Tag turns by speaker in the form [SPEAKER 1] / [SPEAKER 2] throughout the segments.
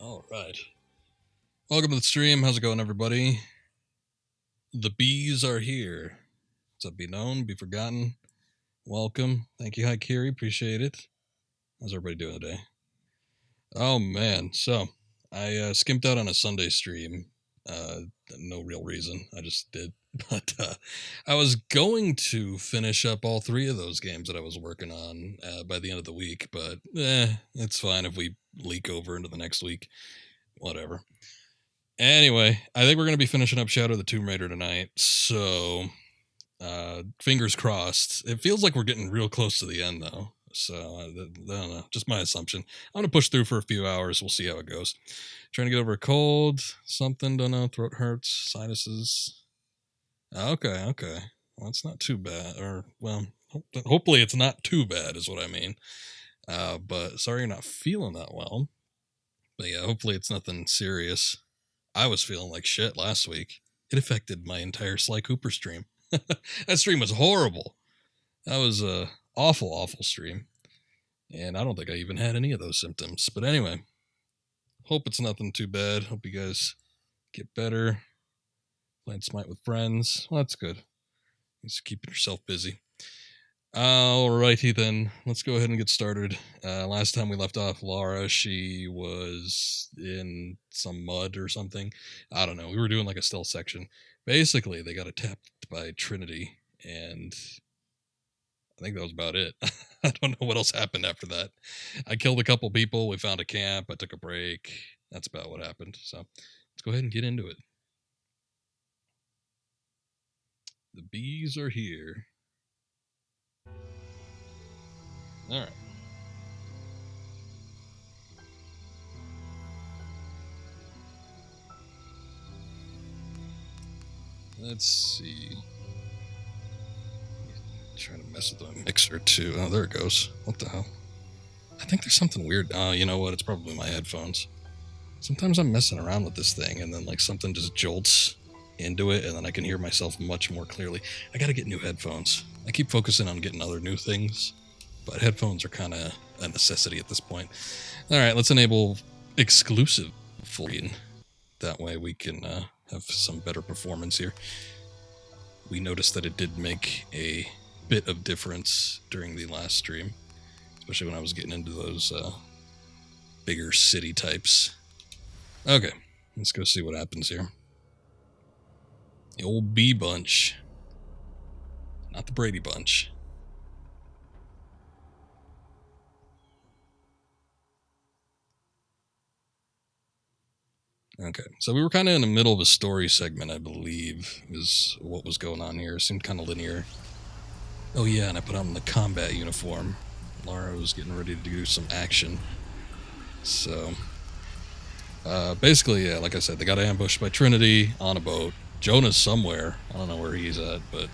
[SPEAKER 1] All right. Welcome to the stream. How's it going, everybody? The bees are here. To be known, be forgotten. Welcome. Thank you, Hi Kiri. Appreciate it. How's everybody doing today? Oh, man. So, I skimped out on a Sunday stream. No real reason. I just did. But I was going to finish up all 3 of those games that I was working on by the end of the week. But it's fine if we leak over into the next week. Whatever. Anyway, I think we're going to be finishing up Shadow of the Tomb Raider tonight, so fingers crossed. It feels like we're getting real close to the end, though, so I don't know, just my assumption. I'm going to push through for a few hours. We'll see how it goes. Trying to get over a cold, something, don't know, throat hurts, sinuses. Okay. Well, it's not too bad, or, well, hopefully it's not too bad is what I mean. But sorry you're not feeling that well. But yeah, hopefully it's nothing serious. I was feeling like shit last week. It affected my entire Sly Cooper stream. That stream was horrible. That was a awful stream. And I don't think I even had any of those symptoms. But anyway, hope it's nothing too bad. Hope you guys get better. Playing Smite with friends. Well, that's good. Just keeping yourself busy. Alrighty then, let's go ahead and get started. Last time we left off Lara, she was in some mud or something. I don't know, we were doing like a stealth section. Basically, they got attacked by Trinity, and I think that was about it. I don't know what else happened after that. I killed a couple people, we found a camp, I took a break. That's about what happened, so let's go ahead and get into it. The bees are here. All right. Let's see. Trying to mess with my mixer too. Oh, there it goes. What the hell? I think there's something weird. You know what? It's probably my headphones. Sometimes I'm messing around with this thing and then like something just jolts into it and then I can hear myself much more clearly. I gotta get new headphones. I keep focusing on getting other new things, but headphones are kind of a necessity at this point. All right, let's enable exclusive gain. That way we can have some better performance here. We noticed that it did make a bit of difference during the last stream, especially when I was getting into those bigger city types. Okay, let's go see what happens here. The old bee bunch. Not the Brady bunch. Okay, so we were kind of in the middle of a story segment, I believe, is what was going on here. It seemed kind of linear. Oh yeah, and I put on the combat uniform. Lara was getting ready to do some action. So, basically, yeah, like I said, they got ambushed by Trinity on a boat. Jonah's somewhere. I don't know where he's at, but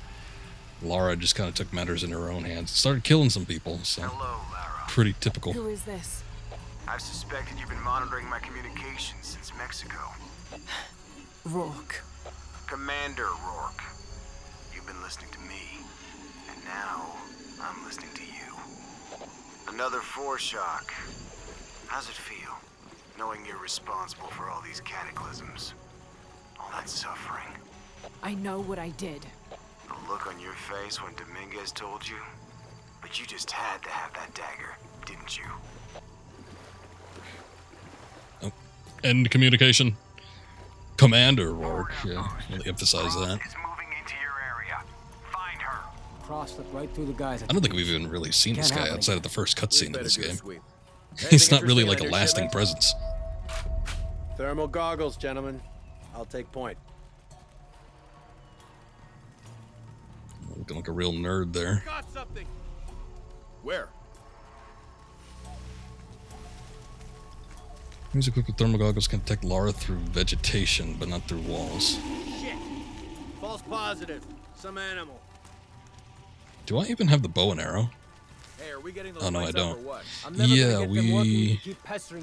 [SPEAKER 1] Lara just kind of took matters in her own hands. Started killing some people, so...
[SPEAKER 2] Hello, Lara.
[SPEAKER 1] Pretty typical.
[SPEAKER 3] Who is this?
[SPEAKER 2] I've suspected you've been monitoring my communications since Mexico.
[SPEAKER 3] Rourke.
[SPEAKER 2] Commander Rourke. You've been listening to me, and now I'm listening to you. Another foreshock. How's it feel, knowing you're responsible for all these cataclysms? All that suffering.
[SPEAKER 3] I know what I did.
[SPEAKER 2] The look on your face when Dominguez told you? But you just had to have that dagger, didn't you?
[SPEAKER 1] Oh. End communication. Commander Rourke, yeah, really emphasize that.
[SPEAKER 2] Is moving into your area. Find her.
[SPEAKER 4] Cross look right through the guys.
[SPEAKER 1] I don't think we've even really seen this guy outside of the first cutscene of this game.
[SPEAKER 4] He's
[SPEAKER 1] He's not really like a lasting presence.
[SPEAKER 4] Thermal goggles, gentlemen. I'll take point.
[SPEAKER 1] Looking like a real nerd there.
[SPEAKER 4] Got something. Where?
[SPEAKER 1] Music equipped with thermal goggles can detect Lara through vegetation, but not through walls.
[SPEAKER 4] Shit. False positive. Some animal.
[SPEAKER 1] Do I even have the bow and arrow?
[SPEAKER 4] Hey, are we getting those
[SPEAKER 1] Oh, no, I
[SPEAKER 4] lights
[SPEAKER 1] don't.
[SPEAKER 4] up or what?
[SPEAKER 1] Yeah, we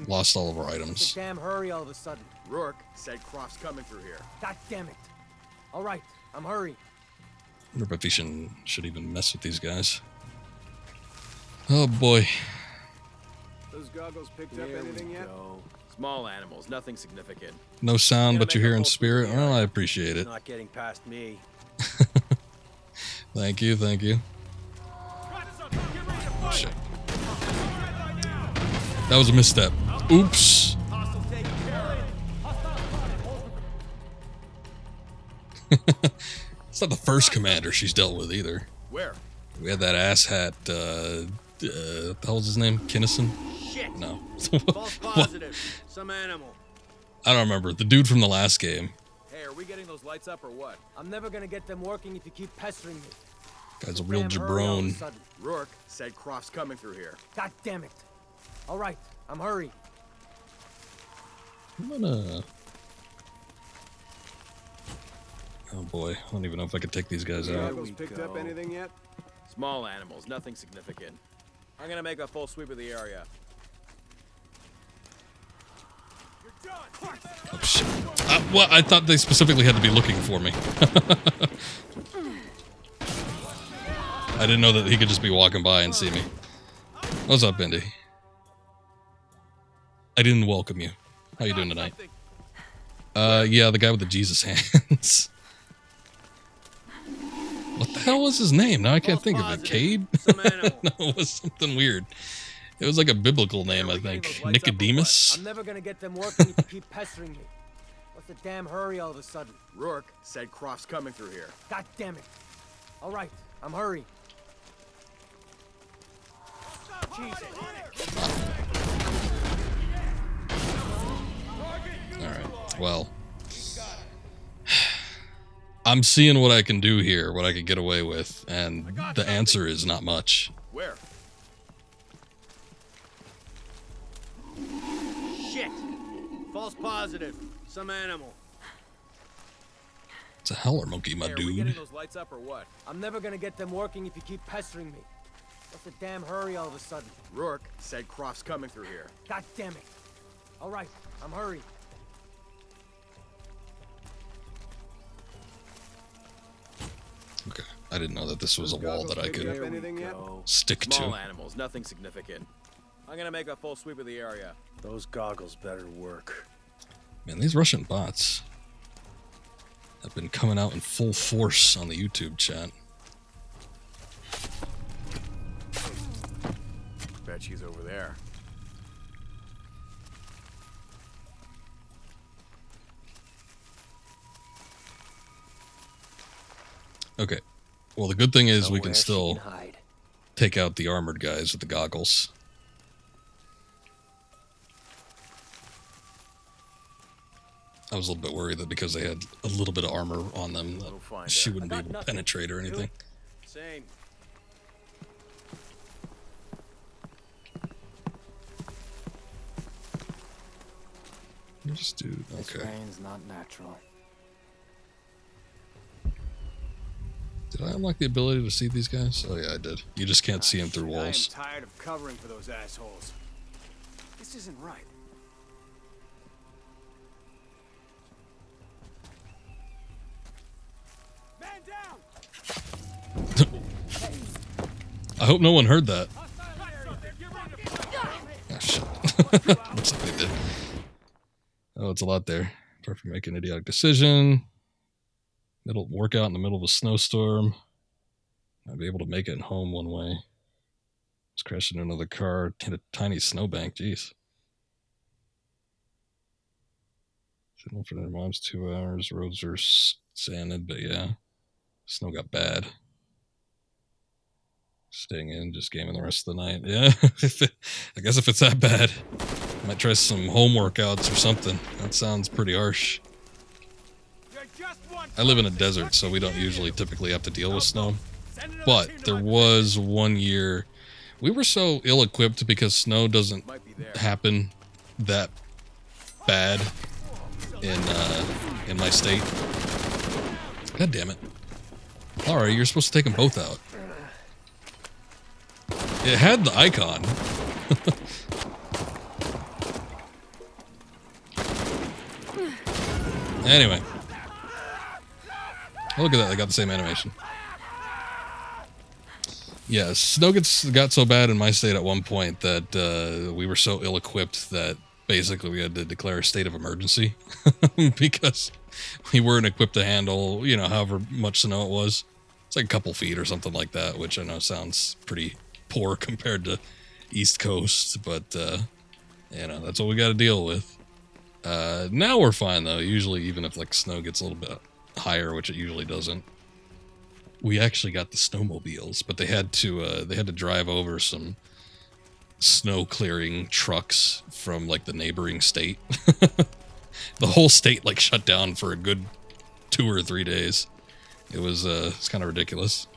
[SPEAKER 1] lost all of our items.
[SPEAKER 4] Damn hurry all of a sudden. Rourke said Croft's coming through here. God damn it. All right, I'm hurrying.
[SPEAKER 1] I wonder if I should even mess with these guys. Oh boy.
[SPEAKER 5] Those goggles picked up anything yet?
[SPEAKER 4] Small animals, nothing significant.
[SPEAKER 1] No sound, but you hear in spirit. Well, I appreciate it.
[SPEAKER 4] Not getting past me.
[SPEAKER 1] Thank you, thank you. Oh, shit. That was a misstep. Oops. It's not the first commander she's dealt with either.
[SPEAKER 4] Where?
[SPEAKER 1] We had that asshat, what the hell's his name? Kinnison?
[SPEAKER 4] Shit.
[SPEAKER 1] No.
[SPEAKER 4] False positive. Some animal.
[SPEAKER 1] I don't remember. The dude from the last game.
[SPEAKER 4] Hey, are we getting those lights up or what?
[SPEAKER 5] I'm never gonna get them working if you keep pestering me.
[SPEAKER 1] Guy's a real
[SPEAKER 5] Damn hurry all of a
[SPEAKER 1] jabron.
[SPEAKER 5] sudden.
[SPEAKER 4] Rourke said Croft's coming through here.
[SPEAKER 5] God damn it. All right, I'm hurrying.
[SPEAKER 1] I'm gonna... Oh boy, I don't even know if I could take these guys out.
[SPEAKER 2] Picked up anything yet?
[SPEAKER 4] Small animals, nothing significant. I'm gonna make a full sweep of the area.
[SPEAKER 1] Oh shit. Well, I thought they specifically had to be looking for me. I didn't know that he could just be walking by and see me. What's up, Indy? I didn't welcome you. How you doing tonight? Yeah, the guy with the Jesus hands. What the hell was his name? Now I can't think of it. Cade? No, it was something weird. It was like a biblical name, I think. Nicodemus?
[SPEAKER 5] I'm never gonna get them working if you keep pestering me. What's the damn hurry all of a sudden?
[SPEAKER 4] Rourke said Croft's coming through here.
[SPEAKER 5] God damn it. All right, I'm hurrying.
[SPEAKER 1] Alright, well. I'm seeing what I can do here, what I can get away with, and the answer is not much.
[SPEAKER 4] Where? Shit! False positive. Some animal.
[SPEAKER 1] It's a howler monkey, my
[SPEAKER 4] Hey, are we getting
[SPEAKER 1] dude.
[SPEAKER 4] those lights up or what?
[SPEAKER 5] I'm never gonna get them working if you keep pestering me. What's the damn hurry all of a sudden?
[SPEAKER 4] Rourke said Croft's coming through here.
[SPEAKER 5] God damn it. All right, I'm hurrying.
[SPEAKER 1] Okay, I didn't know that this was a wall that I could
[SPEAKER 2] Anything yet?
[SPEAKER 1] stick
[SPEAKER 4] Small
[SPEAKER 1] to.
[SPEAKER 4] animals, nothing significant. I'm gonna make a full sweep of the area.
[SPEAKER 6] Those goggles better work.
[SPEAKER 1] Man, these Russian bots have been coming out in full force on the YouTube chat.
[SPEAKER 4] Bet she's over there.
[SPEAKER 1] Okay, well the good thing is we can
[SPEAKER 6] Nowhere she
[SPEAKER 1] still
[SPEAKER 6] hide.
[SPEAKER 1] take out the armored guys with the goggles. I was a little bit worried that because they had a little bit of armor on them, that
[SPEAKER 4] We'll find
[SPEAKER 1] she
[SPEAKER 4] her.
[SPEAKER 1] wouldn't be able to penetrate or anything.
[SPEAKER 4] Same.
[SPEAKER 1] Just do
[SPEAKER 6] This
[SPEAKER 1] okay.
[SPEAKER 6] rain's not natural.
[SPEAKER 1] Did I unlock the ability to see these guys? Oh yeah, I did. You just can't see them through
[SPEAKER 2] I am
[SPEAKER 1] walls.
[SPEAKER 2] tired of covering for those assholes. This isn't right. Man down!
[SPEAKER 1] I hope no one heard that. Oh shit. Looks like they did. Oh, it's a lot there. Apart from making an idiotic decision. Middle workout in the middle of a snowstorm. I'd be able to make it home one way. Just crashed into another car. Hit a tiny snowbank. Jeez. Sitting for their mom's 2 hours. Roads are sanded, but yeah. Snow got bad. Staying in, just gaming the rest of the night. Yeah, I guess if it's that bad, I might try some home workouts or something. That sounds pretty harsh. I live in a desert, so we don't usually typically have to deal with snow. But there was one year, we were so ill-equipped because snow doesn't happen that bad in my state. God damn it. Lara, you're supposed to take them both out. It had the icon. Anyway. Oh, look at that, they got the same animation. Yeah, snow got so bad in my state at one point that we were so ill-equipped that basically we had to declare a state of emergency because we weren't equipped to handle, you know, however much snow it was. It's like a couple feet or something like that, which I know sounds pretty poor compared to East Coast, but you know, that's what we got to deal with. Now we're fine though. Usually, even if like snow gets a little bit higher, which it usually doesn't, we actually got the snowmobiles, but they had to drive over some snow clearing trucks from like the neighboring state. The whole state like shut down for a good 2 or 3 days. It was it's kind of ridiculous.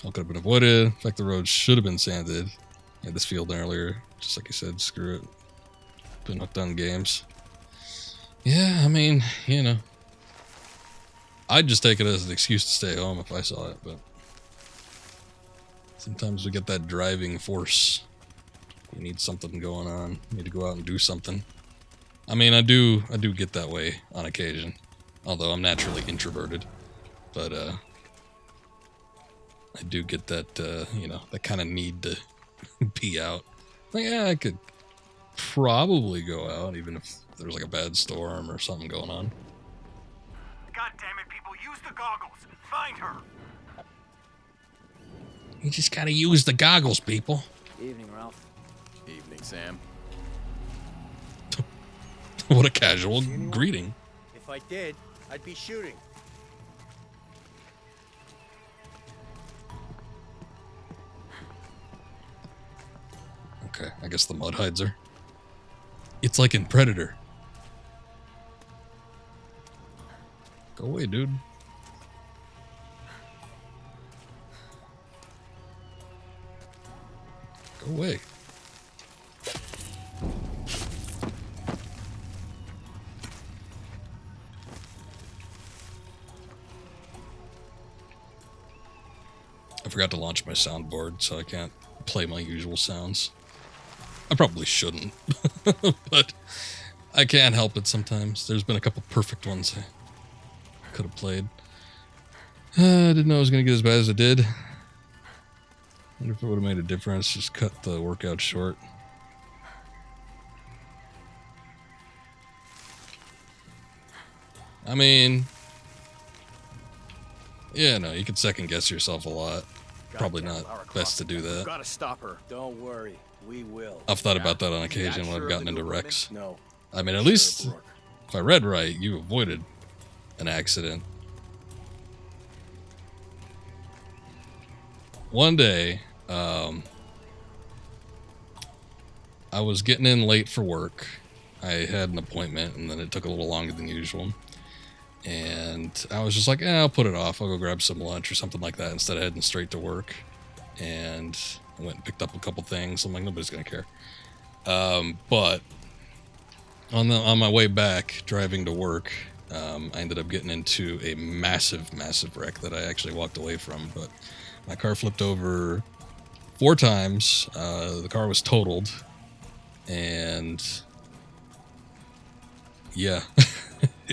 [SPEAKER 1] All could have been avoided. In fact, the road should have been sanded. I had this field earlier, just like you said. Screw it. Been hooked on games. Yeah, I mean, you know, I'd just take it as an excuse to stay home if I saw it, but sometimes we get that driving force. You need something going on. You need to go out and do something. I mean, I do get that way on occasion, although I'm naturally introverted. But I do get that, you know, that kind of need to be out. Like, yeah, I could probably go out, even if there's like a bad storm or something going on.
[SPEAKER 2] God damn it, people, use the goggles. Find her.
[SPEAKER 1] You just gotta use the goggles, people.
[SPEAKER 5] Evening, Ralph.
[SPEAKER 4] Evening, Sam.
[SPEAKER 1] What a casual greeting.
[SPEAKER 5] If I did, I'd be shooting.
[SPEAKER 1] Okay, I guess the mud hides her. It's like in Predator. Go away, dude. Go away. I forgot to launch my soundboard, so I can't play my usual sounds. I probably shouldn't, but I can't help it sometimes. There's been a couple perfect ones I could have played. I didn't know it was going to get as bad as it did. Wonder if it would have made a difference. Just cut the workout short. I mean, yeah, no, you could second guess yourself a lot. Probably
[SPEAKER 4] Goddamn
[SPEAKER 1] not
[SPEAKER 4] Lara
[SPEAKER 1] best to
[SPEAKER 4] Croft.
[SPEAKER 1] do that.
[SPEAKER 4] Gotta stop her.
[SPEAKER 6] Don't worry, we will.
[SPEAKER 1] I've thought about that on
[SPEAKER 4] Is
[SPEAKER 1] occasion
[SPEAKER 4] that
[SPEAKER 1] when I've
[SPEAKER 4] sure
[SPEAKER 1] gotten
[SPEAKER 4] of the
[SPEAKER 1] into
[SPEAKER 4] new
[SPEAKER 1] wrecks.
[SPEAKER 6] No.
[SPEAKER 1] I mean, at
[SPEAKER 6] Sure,
[SPEAKER 1] least
[SPEAKER 6] Brooke.
[SPEAKER 1] if I read right, you avoided an accident. One day, I was getting in late for work. I had an appointment, and then it took a little longer than usual. And I was just like, I'll put it off. I'll go grab some lunch or something like that instead of heading straight to work. And I went and picked up a couple things. I'm like, nobody's going to care. But on my way back, driving to work, I ended up getting into a massive wreck that I actually walked away from. But my car flipped over 4 times. The car was totaled. And yeah,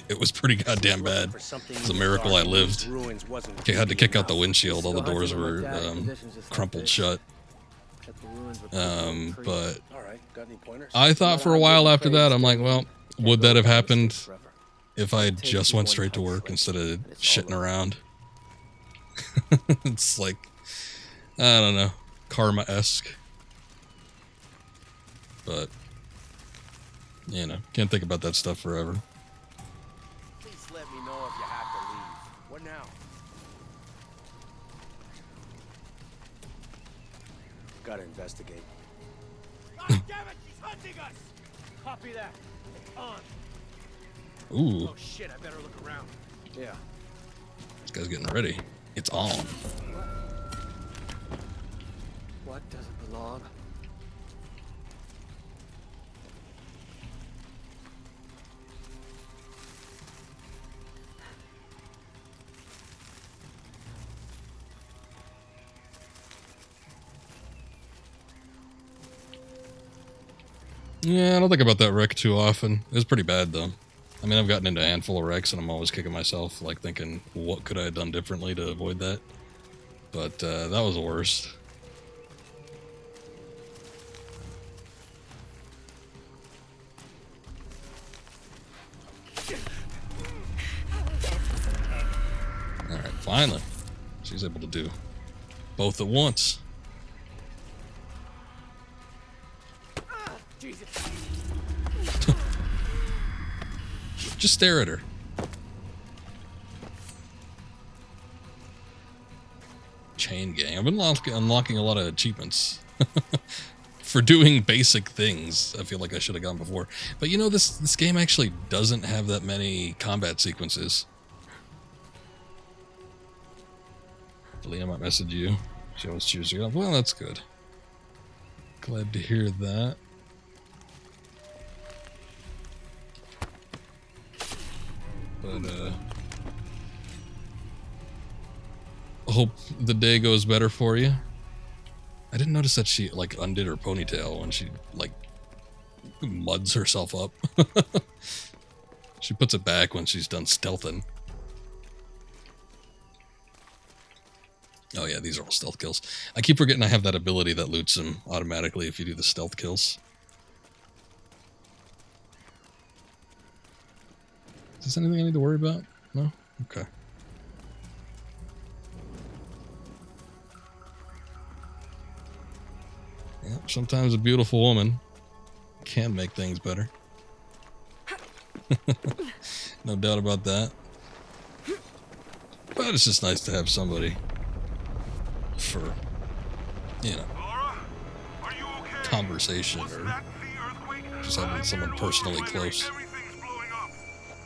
[SPEAKER 1] it was pretty goddamn bad. It's a miracle I lived. I had to kick out the windshield. All the doors were crumpled shut. But I thought for a while after that, I'm like, well, would that have happened if I just went straight to work instead of shitting around? It's like, I don't know, karma-esque. But, you know, can't think about that stuff forever.
[SPEAKER 4] Please let me know if you have to leave. What now?
[SPEAKER 6] Gotta investigate.
[SPEAKER 5] God damn it, she's hunting us! Copy that. On.
[SPEAKER 1] Ooh,
[SPEAKER 5] Oh shit, I better look around.
[SPEAKER 6] Yeah.
[SPEAKER 1] this guy's getting ready. It's on.
[SPEAKER 5] What doesn't belong?
[SPEAKER 1] Yeah, I don't think about that wreck too often. It was pretty bad, though. I mean, I've gotten into a handful of wrecks, and I'm always kicking myself, like, thinking, what could I have done differently to avoid that? But that was the worst. Finally, she's able to do both at once.
[SPEAKER 5] Jesus.
[SPEAKER 1] Just stare at her. Chain gang. I've been unlocking a lot of achievements for doing basic things. I feel like I should have gone before. But you know, this game actually doesn't have that many combat sequences. Leah might message you. She always cheers you up. Well, that's good. Glad to hear that. But, hope the day goes better for you. I didn't notice that she, like, undid her ponytail when she, like, muds herself up. She puts it back when she's done stealthing. Oh yeah, these are all stealth kills. I keep forgetting I have that ability that loots them automatically if you do the stealth kills. Is there anything I need to worry about? No? Okay. Yeah, sometimes a beautiful woman can make things better. No doubt about that. But it's just nice to have somebody for, you know,
[SPEAKER 7] Lara, are you okay?
[SPEAKER 1] conversation
[SPEAKER 7] Was
[SPEAKER 1] or
[SPEAKER 7] that the earthquake?
[SPEAKER 1] just having someone personally close.
[SPEAKER 7] Everything's blowing up.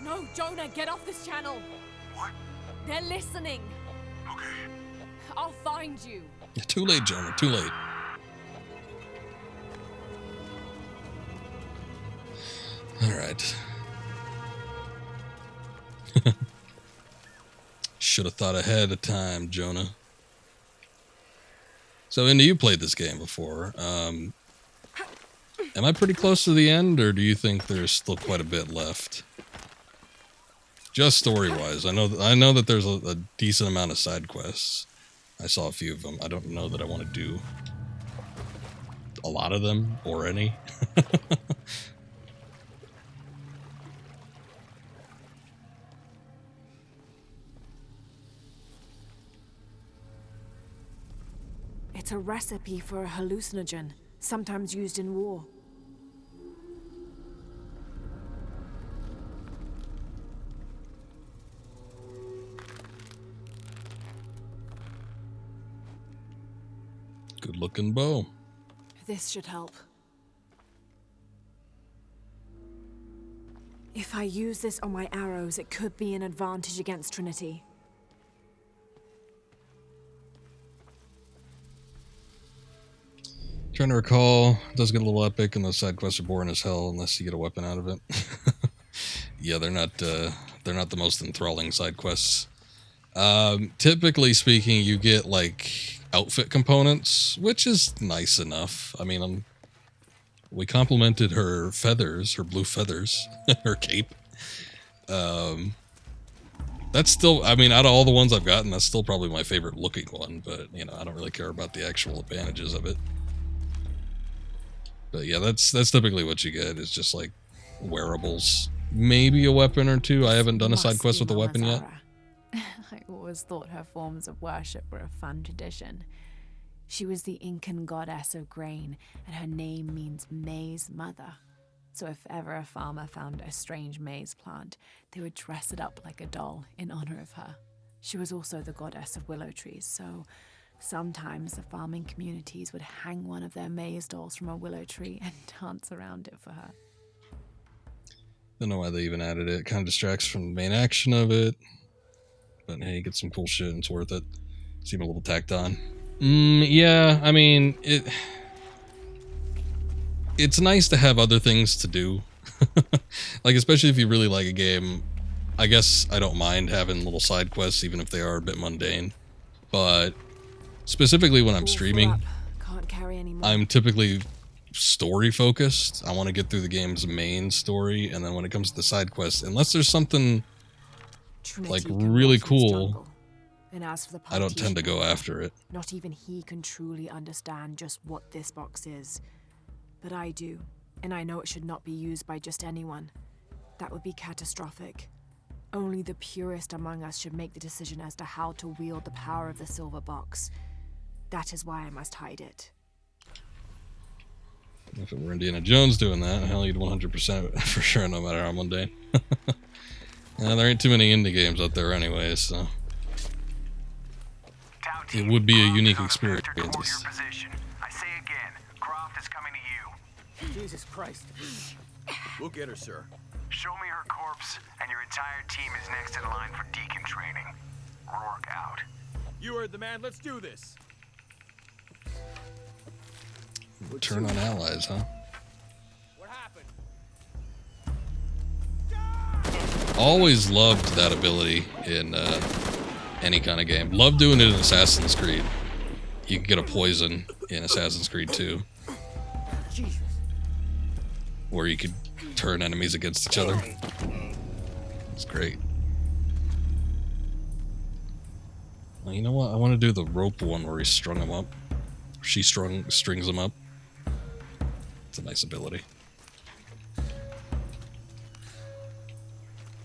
[SPEAKER 3] No, Jonah, get off this channel.
[SPEAKER 7] What?
[SPEAKER 3] They're listening.
[SPEAKER 7] Okay.
[SPEAKER 3] I'll find you.
[SPEAKER 1] Yeah, too late, Jonah, too late. Alright. Should have thought ahead of time, Jonah. So, Indy, you played this game before. Am I pretty close to the end, or do you think there's still quite a bit left? Just story-wise, I know that there's a decent amount of side quests. I saw a few of them. I don't know that I want to do a lot of them or any.
[SPEAKER 3] It's a recipe for a hallucinogen, sometimes used in war.
[SPEAKER 1] Good looking bow.
[SPEAKER 3] This should help. If I use this on my arrows, it could be an advantage against Trinity.
[SPEAKER 1] Trying to recall, it does get a little epic, and those side quests are boring as hell unless you get a weapon out of it. Yeah, they're not the most enthralling side quests. Typically speaking, you get like outfit components, which is nice enough. I mean, we complimented her feathers, her blue feathers, her cape. That's still, I mean, out of all the ones I've gotten, that's still probably my favorite looking one. But you know, I don't really care about the actual advantages of it. But yeah, that's typically what you get, is just like wearables. Maybe a weapon or two. I haven't done a side quest with a weapon yet.
[SPEAKER 8] I always thought her forms of worship were a fun tradition. She was the Incan goddess of grain, and her name means maize mother. So if ever a farmer found a strange maize plant, they would dress it up like a doll in honor of her. She was also the goddess of willow trees, so sometimes the farming communities would hang one of their maize dolls from a willow tree and dance around it for her.
[SPEAKER 1] Don't know why they even added it. It kind of distracts from the main action of it. But hey, get some cool shit and it's worth it. Seem a little tacked on. Yeah, I mean, it's nice to have other things to do. Like, especially if you really like a game. I guess I don't mind having little side quests, even if they are a bit mundane. But specifically when I'm streaming,
[SPEAKER 3] Can't carry anymore.
[SPEAKER 1] I'm typically story focused. I want to get through the game's main story, and then when it comes to the side quests, unless there's something
[SPEAKER 3] Trinity
[SPEAKER 1] like
[SPEAKER 3] can
[SPEAKER 1] really
[SPEAKER 3] rot in this
[SPEAKER 1] cool,
[SPEAKER 3] jungle. And as for the
[SPEAKER 1] I don't tend to go
[SPEAKER 3] politician,
[SPEAKER 1] after it.
[SPEAKER 3] Not even he can truly understand just what this box is. But I do, and I know it should not be used by just anyone. That would be catastrophic. Only the purest among us should make the decision as to how to wield the power of the silver box. That is why I must hide it.
[SPEAKER 1] If it were Indiana Jones doing that, hell, you'd 100% for sure, no matter how mundane. There ain't too many indie games out there anyway, so it would be a unique experience.
[SPEAKER 2] I say again, Croft is coming to you.
[SPEAKER 5] Jesus Christ.
[SPEAKER 4] We'll get her, sir.
[SPEAKER 2] Show me her corpse, and your entire team is next in line for deacon training. Rourke out.
[SPEAKER 4] You heard the man. Let's do this.
[SPEAKER 1] Turn on allies, huh?
[SPEAKER 4] What happened?
[SPEAKER 1] Always loved that ability in any kind of game. Love doing it in Assassin's Creed. You can get a poison in Assassin's Creed 2.
[SPEAKER 5] Jesus.
[SPEAKER 1] Where you could turn enemies against each other. It's great. Well, you know what? I want to do the rope one where he strung him up. She strings him up. It's a nice ability.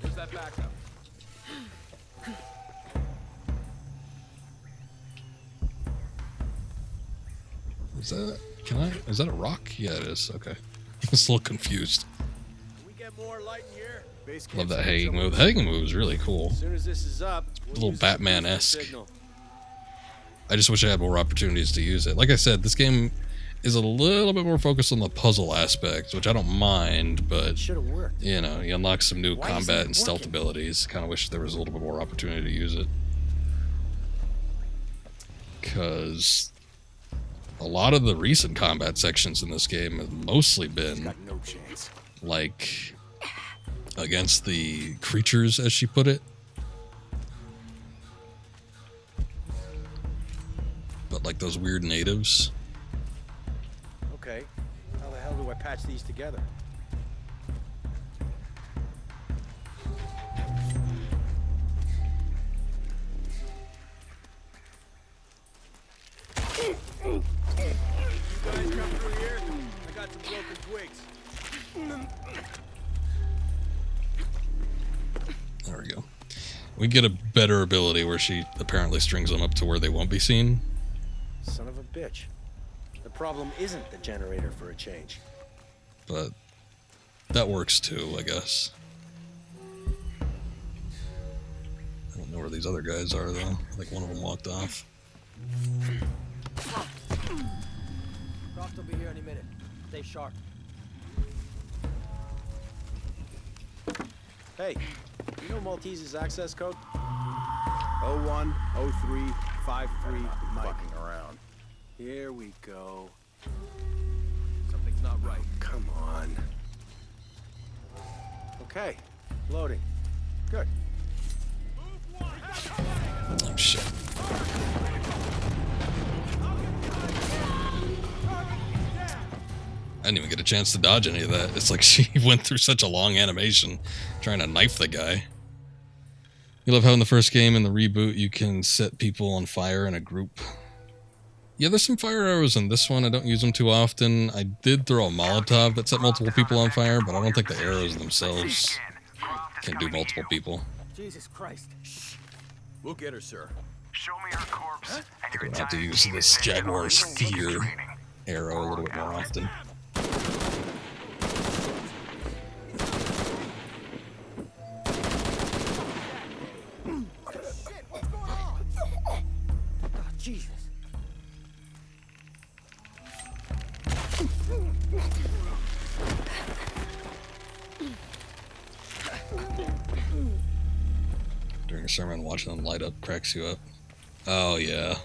[SPEAKER 4] Where's that backup?
[SPEAKER 1] Is that... Can I... Is that a rock? Yeah, it is. Okay. I was a little confused.
[SPEAKER 4] Can we get more light in here?
[SPEAKER 1] Love that hanging move. The hanging move is really cool.
[SPEAKER 6] As soon as this is up,
[SPEAKER 1] A little
[SPEAKER 6] use it to boost the
[SPEAKER 1] Batman-esque.
[SPEAKER 6] signal.
[SPEAKER 1] I just wish I had more opportunities to use it. Like I said, this game is a little bit more focused on the puzzle aspect, which I don't mind, but,
[SPEAKER 6] It should have worked.
[SPEAKER 1] you know, you unlock some new
[SPEAKER 6] Why isn't
[SPEAKER 1] combat
[SPEAKER 6] it
[SPEAKER 1] and stealth
[SPEAKER 6] working?
[SPEAKER 1] abilities. Kind of wish there was a little bit more opportunity to use it. Because a lot of the recent combat sections in this game have mostly been,
[SPEAKER 6] Got no chance.
[SPEAKER 1] like, against the creatures, as she put it. But like those weird natives.
[SPEAKER 6] Okay. How the hell do I patch these together?
[SPEAKER 4] You guys come through here? I got some broken twigs.
[SPEAKER 1] There we go. We get a better ability where she apparently strings them up to where they won't be seen.
[SPEAKER 6] Son of a bitch. The problem isn't the generator for a change.
[SPEAKER 1] But that works too, I guess. I don't know where these other guys are, though. I think one of them walked off.
[SPEAKER 5] Croft will be here any minute. Stay sharp.
[SPEAKER 6] Hey, you know Maltese's access code?
[SPEAKER 4] 010353 Mike.
[SPEAKER 6] Fucking around. Here we go.
[SPEAKER 4] Something's not right.
[SPEAKER 6] Come on. Okay, loading. Good.
[SPEAKER 1] Oh, shit. I didn't even get a chance to dodge any of that. It's like she went through such a long animation trying to knife the guy. You love how in the first game, in the reboot, you can set people on fire in a group. Yeah, there's some fire arrows in this one. I don't use them too often. I did throw a Molotov that set multiple people on fire, but I don't think the arrows themselves can do multiple people.
[SPEAKER 5] Jesus Christ.
[SPEAKER 4] We'll get her, sir.
[SPEAKER 2] Show me her corpse, and
[SPEAKER 1] I think
[SPEAKER 2] your
[SPEAKER 1] we're gonna have to
[SPEAKER 2] entire
[SPEAKER 1] use
[SPEAKER 2] team
[SPEAKER 1] this
[SPEAKER 2] is next in line
[SPEAKER 1] Jaguar's
[SPEAKER 2] for deacon
[SPEAKER 1] Fear
[SPEAKER 2] training.
[SPEAKER 1] arrow a little bit more often.
[SPEAKER 5] Oh, Jesus.
[SPEAKER 1] During a sermon, watching them light up cracks you up. Oh, yeah.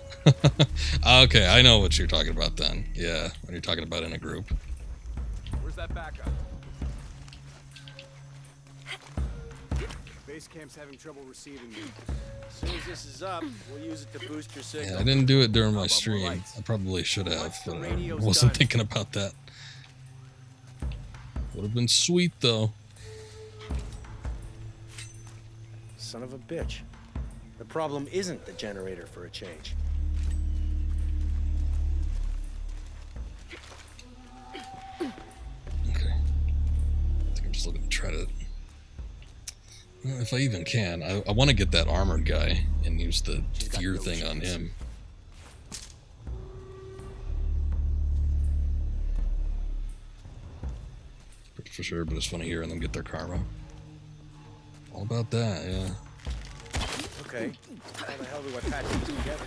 [SPEAKER 1] Okay, I know what you're talking about then. Yeah, when you're talking about in a group.
[SPEAKER 4] Where's that backup?
[SPEAKER 6] Base camp's having trouble receiving you. As soon as this is up, we'll use it to boost your signal.
[SPEAKER 1] Yeah, I didn't do it during my
[SPEAKER 4] about more
[SPEAKER 1] stream.
[SPEAKER 4] lights?
[SPEAKER 1] I probably should have,
[SPEAKER 6] Once the
[SPEAKER 1] but I
[SPEAKER 6] radio's
[SPEAKER 1] wasn't
[SPEAKER 6] done.
[SPEAKER 1] thinking about that. Would have been sweet, though.
[SPEAKER 6] Son of a bitch. The problem isn't the generator for a change.
[SPEAKER 1] Okay. I think I'm just looking to try to If I even can. I want to get that armored guy and use the fear thing on him. For sure, but it's funny hearing them get their karma. All about that, yeah.
[SPEAKER 6] Okay. How the hell do I patch these together?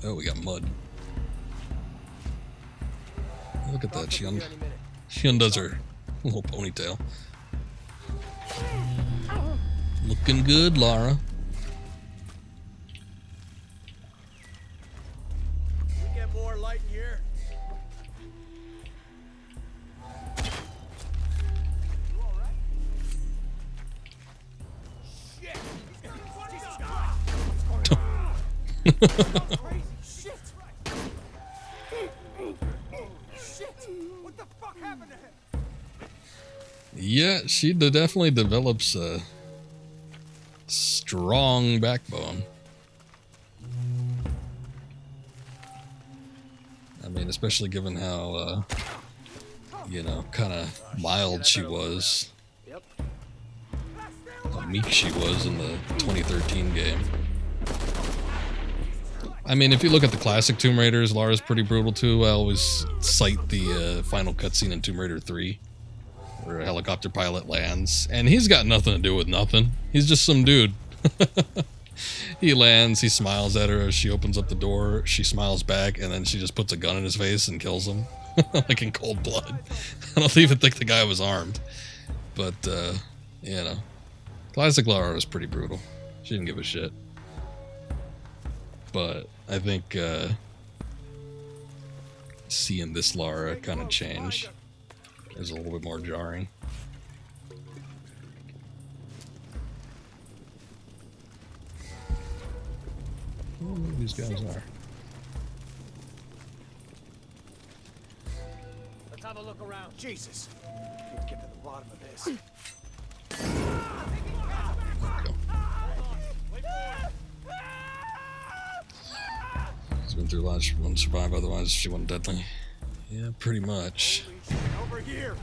[SPEAKER 1] Oh, we got mud. Look at that. She undoes her little ponytail. Looking good, Lara.
[SPEAKER 6] Can we get more light in here? You all right? Shit!
[SPEAKER 4] Crazy shit! Shit! What the fuck happened to him?
[SPEAKER 1] Yeah, she definitely develops a strong backbone. I mean, especially given how, you know, kind of mild she was. How meek she was in the 2013 game. I mean, if you look at the classic Tomb Raiders, Lara's pretty brutal too. I always cite the final cutscene in Tomb Raider 3, where a helicopter pilot lands, and he's got nothing to do with nothing. He's just some dude. He lands, he smiles at her as she opens up the door, she smiles back, and then she just puts a gun in his face and kills him. Like in cold blood. I don't even think the guy was armed. But, you know. Classic Lara was pretty brutal. She didn't give a shit. But I think seeing this Lara kind of change is a little bit more jarring. I don't know who these guys are.
[SPEAKER 4] Let's have a look around. Jesus. Can't get to the bottom of this.
[SPEAKER 1] Okay. She's been through a lot. She wouldn't survive, otherwise she wasn't deadly. Yeah, pretty much.
[SPEAKER 4] Over here.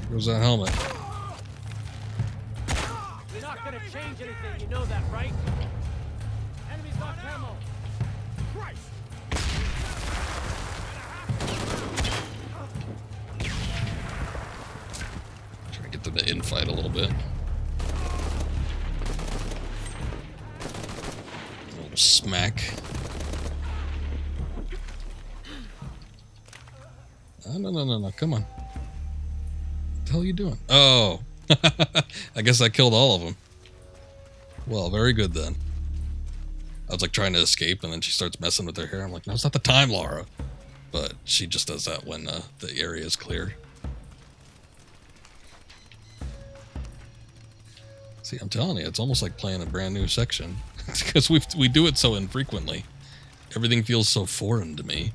[SPEAKER 1] Where's that helmet?
[SPEAKER 5] You're not gonna change anything, you know that, right? Enemy's got camo. Christ!
[SPEAKER 1] Try to get them to infight a little bit. A little smack. Oh, no, come on. What the hell are you doing? Oh. I guess I killed all of them. Well, very good then. I was like trying to escape, and then she starts messing with her hair. I'm like, no, it's not the time, Lara. But she just does that when the area is cleared. See, I'm telling you, it's almost like playing a brand new section. Because we do it so infrequently. Everything feels so foreign to me.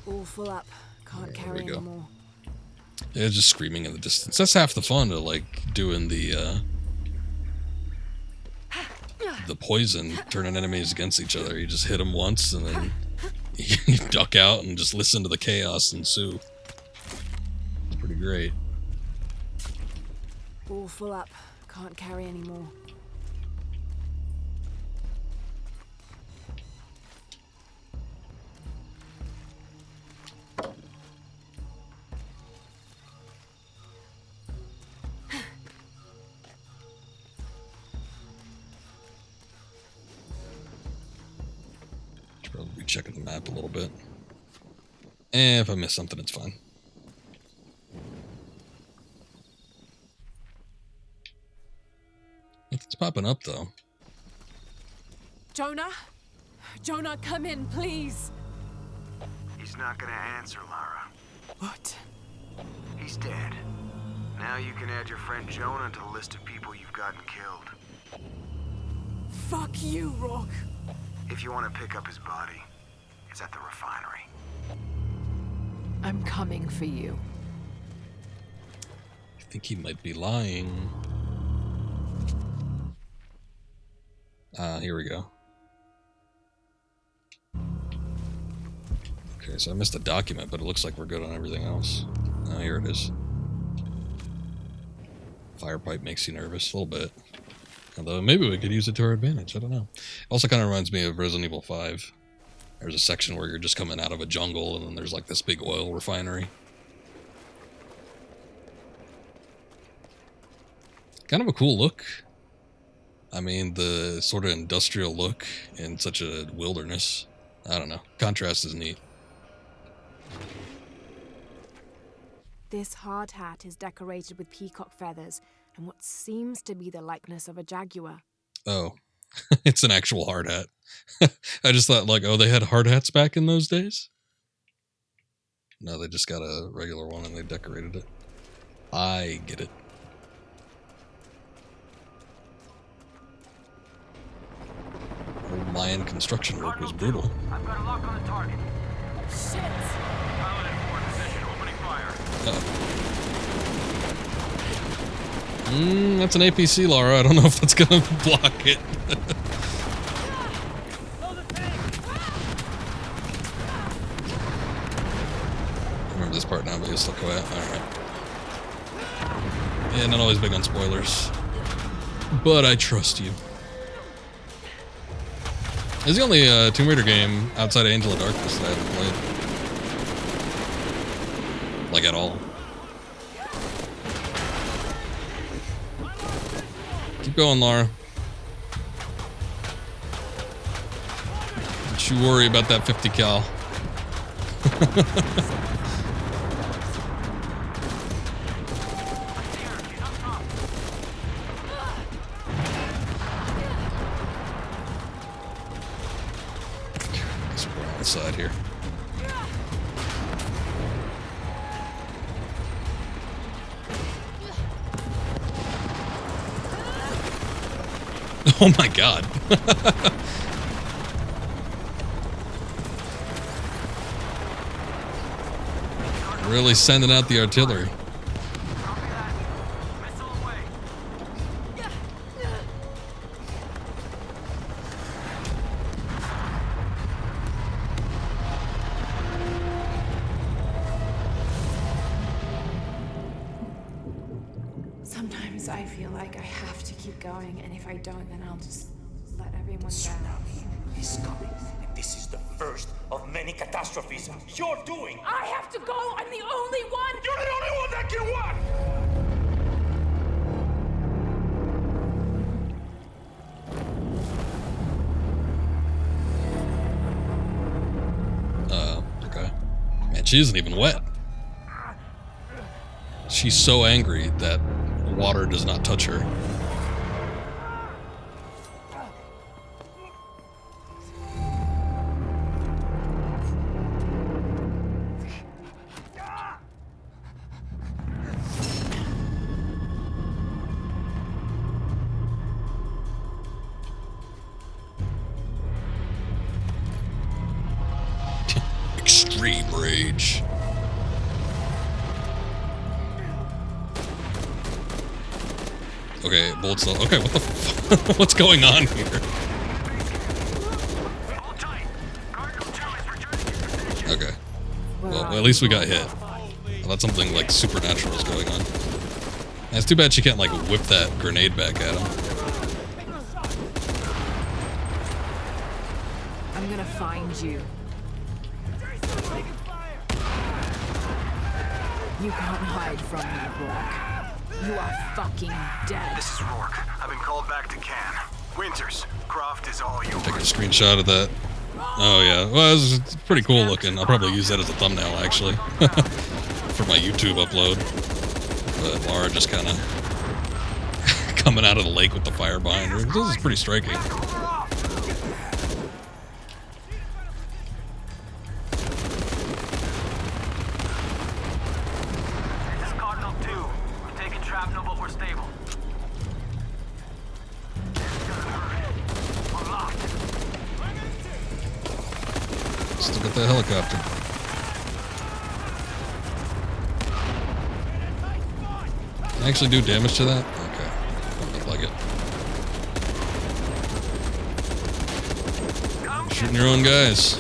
[SPEAKER 3] All full up. Can't carry
[SPEAKER 1] we go.
[SPEAKER 3] anymore.
[SPEAKER 1] Yeah, just screaming in the distance. That's half the fun of like doing the poison, turning enemies against each other. You just hit them once and then you duck out and just listen to the chaos ensue. It's pretty great.
[SPEAKER 3] All full up. Can't carry anymore.
[SPEAKER 1] Probably be checking the map a little bit. If I miss something, it's fine. It's popping up though.
[SPEAKER 3] Jonah? Jonah, come in, please.
[SPEAKER 2] He's not gonna answer, Lara.
[SPEAKER 3] What?
[SPEAKER 2] He's dead. Now you can add your friend Jonah to the list of people you've gotten killed.
[SPEAKER 3] Fuck you, Rock.
[SPEAKER 2] If you want to pick up his body, it's at the refinery.
[SPEAKER 3] I'm coming for you.
[SPEAKER 1] I think he might be lying. Here we go. Okay, so I missed a document, but it looks like we're good on everything else. Oh, here it is. Fire pipe makes you nervous a little bit. Although maybe we could use it to our advantage. I don't know. Also kind of reminds me of Resident Evil 5. There's a section where you're just coming out of a jungle and then there's like this big oil refinery. Kind of a cool look. I mean, the sort of industrial look in such a wilderness. I don't know. Contrast is neat.
[SPEAKER 3] This hard hat is decorated with peacock feathers and what seems to be the likeness of a jaguar.
[SPEAKER 1] Oh, it's an actual hard hat. I just thought, like, oh, they had hard hats back in those days? No, they just got a regular one and they decorated it. I get it. Old Mayan construction work was brutal.
[SPEAKER 5] I've got a lock on the target.
[SPEAKER 3] Shit!
[SPEAKER 5] Pilot in forward position, opening fire.
[SPEAKER 1] That's an APC, Lara. I don't know if that's gonna block it.
[SPEAKER 5] Load the tank!
[SPEAKER 1] I remember this part now, but you'll still go out. Alright. Yeah, not always big on spoilers. But I trust you. It's the only Tomb Raider game outside of Angel of Darkness that I haven't played. Like, at all. Keep going, Lara. Don't you worry about that 50 cal. Let's put it on the side here. Oh my god. Really sending out the artillery.
[SPEAKER 5] Missile away.
[SPEAKER 8] Sometimes I feel like I have to keep going, and if I don't, then I'll just let everyone down.
[SPEAKER 9] Is coming, and this is the first of many catastrophes you're doing.
[SPEAKER 8] I have to go! I'm the only one!
[SPEAKER 9] You're the only one that can walk.
[SPEAKER 1] Okay. Man, she isn't even wet. She's so angry that water does not touch her. Extreme rage. Okay, bullets. Okay, what the f what's going on here?
[SPEAKER 5] Hold tight. Cardinal 2 is returning to position.
[SPEAKER 1] Okay. Well, at least we got hit. I thought something like supernatural was going on. And it's too bad she can't like whip that grenade back at him.
[SPEAKER 3] I'm gonna find you. You can't hide from me, Rourke. You are fucking dead.
[SPEAKER 2] This is Rourke. I've been called back to Can. Winters, Croft is all yours.
[SPEAKER 1] Take a screenshot of that. Oh yeah, well it's pretty cool looking. I'll probably use that as a thumbnail actually for my YouTube upload. But Lara just kind of coming out of the lake with the fire behind her. This is pretty striking.
[SPEAKER 5] This is Cardinal 2. We're taking shrapnel, but we're stable. We're locked.
[SPEAKER 1] Still got that helicopter. Can I actually do damage to that? Okay. Don't look like it. Shooting your own guys.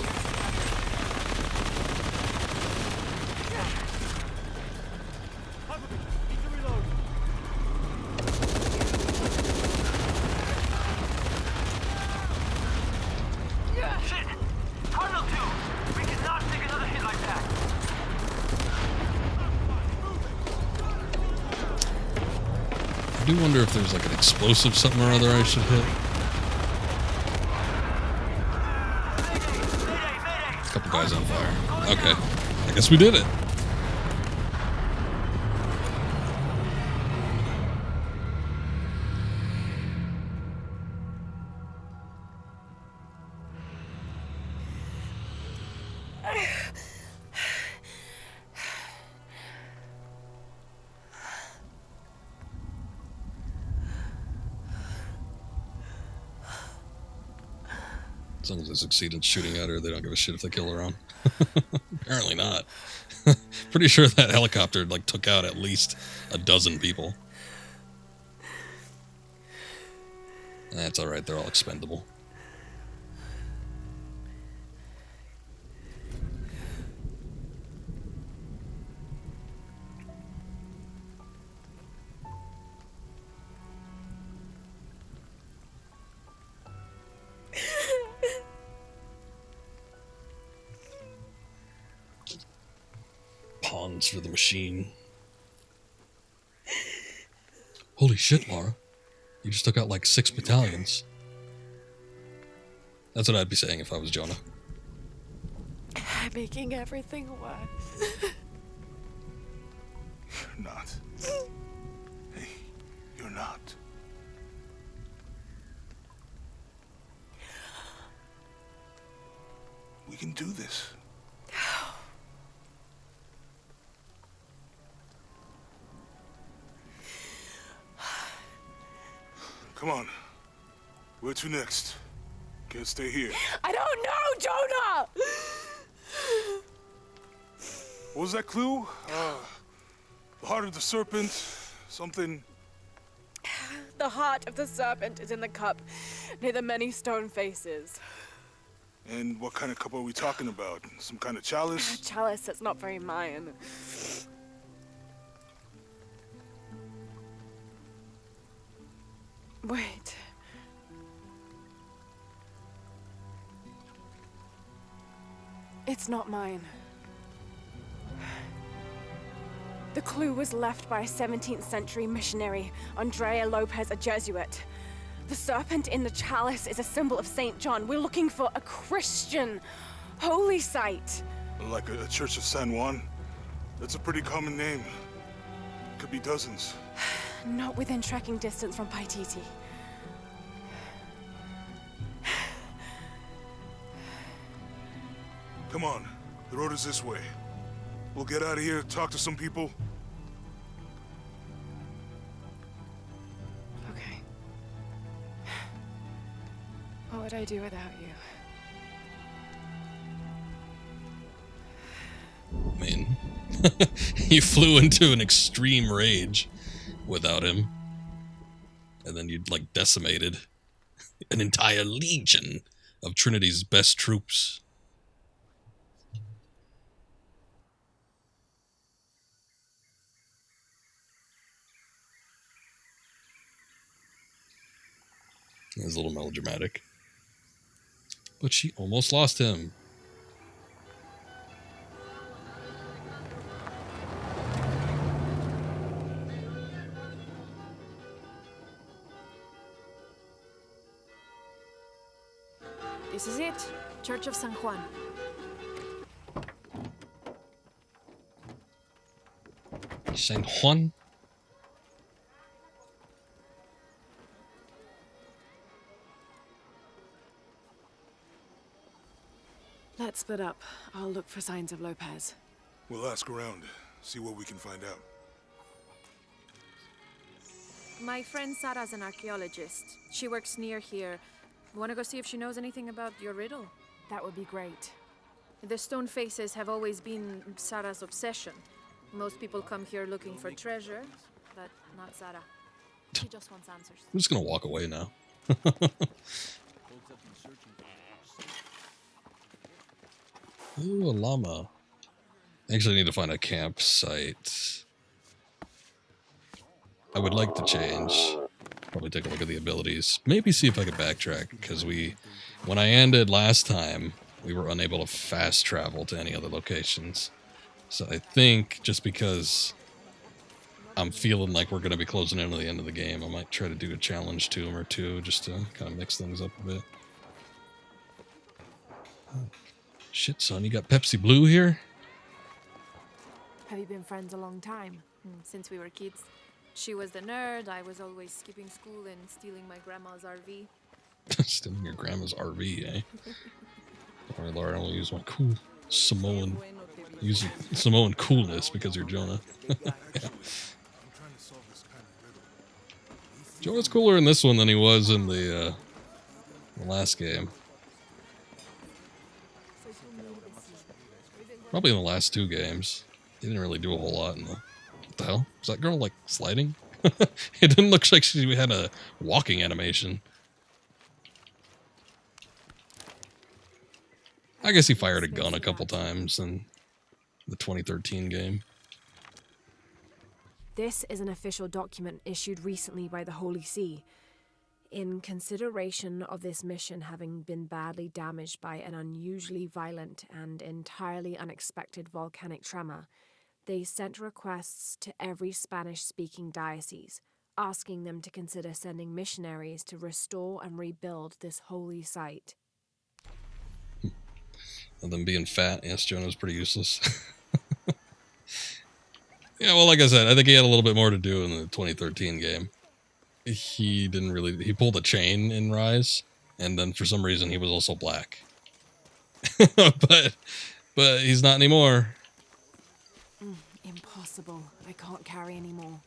[SPEAKER 1] I do wonder if there's like an explosive something or other I should hit. A couple guys on fire. Okay. I guess we did it. As long as they succeed in shooting at her, they don't give a shit if they kill her on. Apparently not. Pretty sure that helicopter like took out at least a dozen people. That's alright, they're all expendable. Pawns for the machine. Holy shit, Lara. You just took out like 6 battalions. That's what I'd be saying if I was Jonah.
[SPEAKER 3] I'm making everything worse.
[SPEAKER 7] You're not. Hey, you're not. We can do this. Come on. Where to next? Can't stay here.
[SPEAKER 3] I don't know, Jonah!
[SPEAKER 7] What was that clue? The heart of the serpent, something.
[SPEAKER 3] The heart of the serpent is in the cup, near the many stone faces.
[SPEAKER 7] And what kind of cup are we talking about? Some kind of chalice?
[SPEAKER 3] A chalice that's not very Mayan. Wait. It's not mine. The clue was left by a 17th century missionary, Andrea Lopez, a Jesuit. The serpent in the chalice is a symbol of St. John. We're looking for a Christian holy site.
[SPEAKER 7] Like a church of San Juan? That's a pretty common name. Could be dozens.
[SPEAKER 3] Not within trekking distance from Paititi.
[SPEAKER 7] Come on, the road is this way. We'll get out of here, talk to some people.
[SPEAKER 3] Okay. What would I do without you?
[SPEAKER 1] I mean, you flew into an extreme rage without him. And then you'd like decimated an entire legion of Trinity's best troops. It was a little melodramatic. But she almost lost him.
[SPEAKER 8] This is it. Church of San Juan.
[SPEAKER 1] San Juan?
[SPEAKER 3] Let's split up. I'll look for signs of Lopez.
[SPEAKER 7] We'll ask around, see what we can find out.
[SPEAKER 10] My friend Sarah's an archaeologist. She works near here. Want to go see if she knows anything about your riddle?
[SPEAKER 3] That would be great.
[SPEAKER 10] The stone faces have always been Sarah's obsession. Most people come here looking for treasure, but not Sarah. She just wants answers.
[SPEAKER 1] I'm just gonna walk away now. Ooh, a llama. I actually need to find a campsite. I would like to change. Probably take a look at the abilities. Maybe see if I could backtrack, because when I ended last time, we were unable to fast travel to any other locations. So I think just because I'm feeling like we're going to be closing in on the end of the game, I might try to do a challenge tomb or two just to kind of mix things up a bit. Oh, shit, son, you got Pepsi Blue here?
[SPEAKER 8] Have you been friends a long time?
[SPEAKER 10] Since we were kids. She was the nerd, I was always skipping school and stealing my grandma's RV.
[SPEAKER 1] Stealing your grandma's RV, eh? Don't worry, Lara, I'll use my cool Samoan coolness because you're Jonah. Yeah. Jonah's cooler in this one than he was in the last game. Probably in the last 2 games. He didn't really do a whole lot in the... What the hell? Was that girl, like, sliding? It didn't look like she had a walking animation. I guess he fired a gun a couple times in the 2013 game.
[SPEAKER 8] This is an official document issued recently by the Holy See. In consideration of this mission having been badly damaged by an unusually violent and entirely unexpected volcanic tremor, they sent requests to every Spanish-speaking diocese, asking them to consider sending missionaries to restore and rebuild this holy site.
[SPEAKER 1] And them being fat, yes, Jonah's pretty useless. Yeah, well, like I said, I think he had a little bit more to do in the 2013 game. He didn't really... He pulled a chain in Rise, and then for some reason he was also black. but he's not anymore.
[SPEAKER 8] Impossible. I can't carry anymore.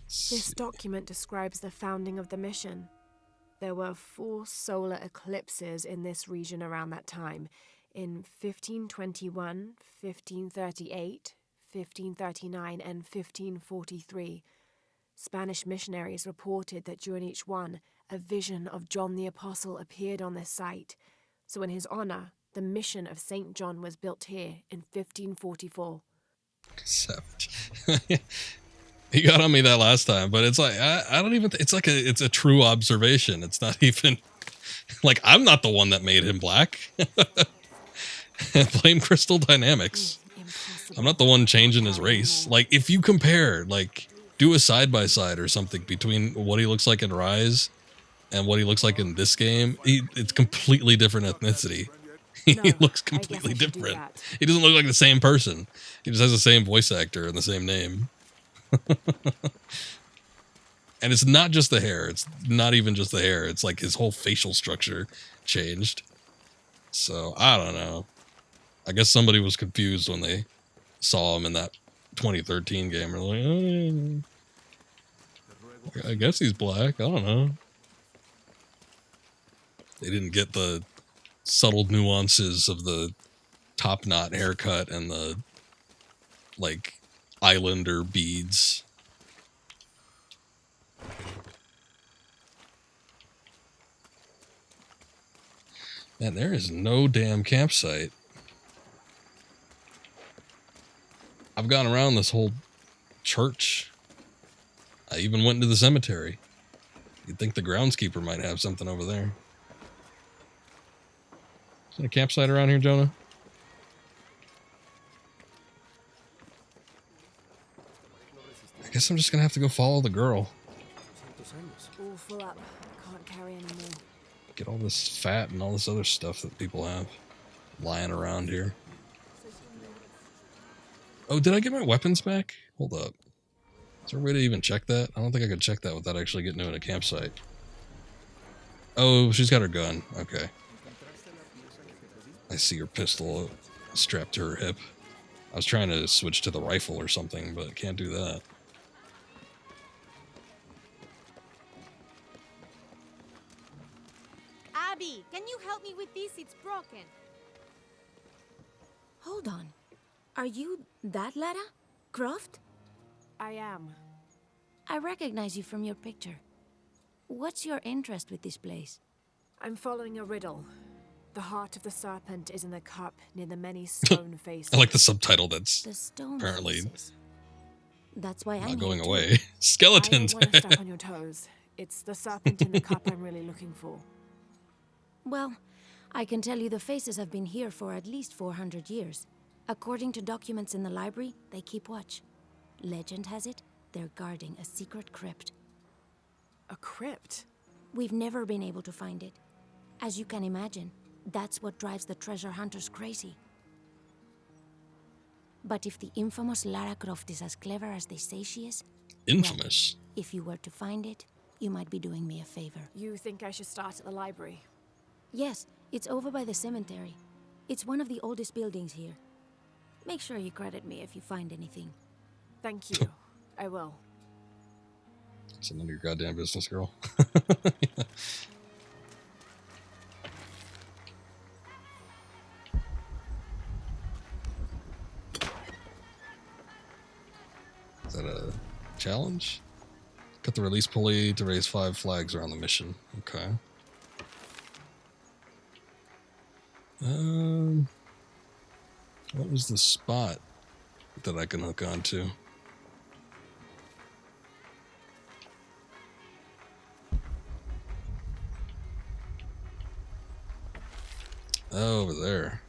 [SPEAKER 8] This document describes the founding of the mission. There were 4 solar eclipses in this region around that time, in 1521, 1538, 1539, and 1543. Spanish missionaries reported that during each one, a vision of John the Apostle appeared on this site. So in his honor, the mission of St. John was built here in 1544.
[SPEAKER 1] Savage. He got on me that last time, but it's like, I don't even... It's like it's a true observation. It's not even... Like, I'm not the one that made him black. Blame Crystal Dynamics. I'm not the one changing his race. Like, if you compare, like, do a side-by-side or something between what he looks like in Rise and what he looks like in this game, it's completely different ethnicity. He looks completely different. He doesn't look like the same person. He just has the same voice actor and the same name. And it's not just the hair. It's not even just the hair. It's like his whole facial structure changed. So, I don't know. I guess somebody was confused when they saw him in that 2013 game. They're like, oh, I guess he's black. I don't know. They didn't get the subtle nuances of the top knot haircut and the, like, islander beads. Man, there is no damn campsite. I've gone around this whole church. I even went into the cemetery. You'd think the groundskeeper might have something over there. Is there a campsite around here, Jonah? I guess I'm just gonna have to go follow the girl.
[SPEAKER 8] All full up. Can't carry anymore.
[SPEAKER 1] Get all this fat and all this other stuff that people have lying around here. Oh, did I get my weapons back? Hold up. Is there a way to even check that? I don't think I could check that without actually getting to a campsite. Oh, she's got her gun. Okay. I see her pistol strapped to her hip. I was trying to switch to the rifle or something, but can't do that.
[SPEAKER 11] Abby, can you help me with this? It's broken.
[SPEAKER 12] Hold on. Are you that Lara? Croft?
[SPEAKER 8] I am.
[SPEAKER 12] I recognize you from your picture. What's your interest with this place?
[SPEAKER 8] I'm following a riddle. The heart of the serpent is in the cup near the many stone faces.
[SPEAKER 1] I like the subtitle that's
[SPEAKER 12] The stone
[SPEAKER 1] apparently
[SPEAKER 12] faces. That's why
[SPEAKER 1] not
[SPEAKER 12] I'm
[SPEAKER 1] going
[SPEAKER 12] here
[SPEAKER 1] away.
[SPEAKER 12] too.
[SPEAKER 1] Skeletons.
[SPEAKER 8] I don't want to step on your toes. It's the serpent in the cup I'm really looking for.
[SPEAKER 12] Well, I can tell you the faces have been here for at least 400 years. According to documents in the library, they keep watch. Legend has it, they're guarding a secret crypt.
[SPEAKER 8] A crypt?
[SPEAKER 12] We've never been able to find it. As you can imagine, that's what drives the treasure hunters crazy. But if the infamous Lara Croft is as clever as they say she is...
[SPEAKER 1] Infamous?
[SPEAKER 12] Well, if you were to find it, you might be doing me a favor.
[SPEAKER 8] You think I should start at the library?
[SPEAKER 12] Yes, it's over by the cemetery. It's one of the oldest buildings here. Make sure you credit me if you find anything.
[SPEAKER 8] Thank you. I will.
[SPEAKER 1] It's none of your goddamn business, girl. Is that a challenge? Cut the release pulley to raise 5 flags around the mission. Okay. What was the spot that I can hook onto? Oh, over there.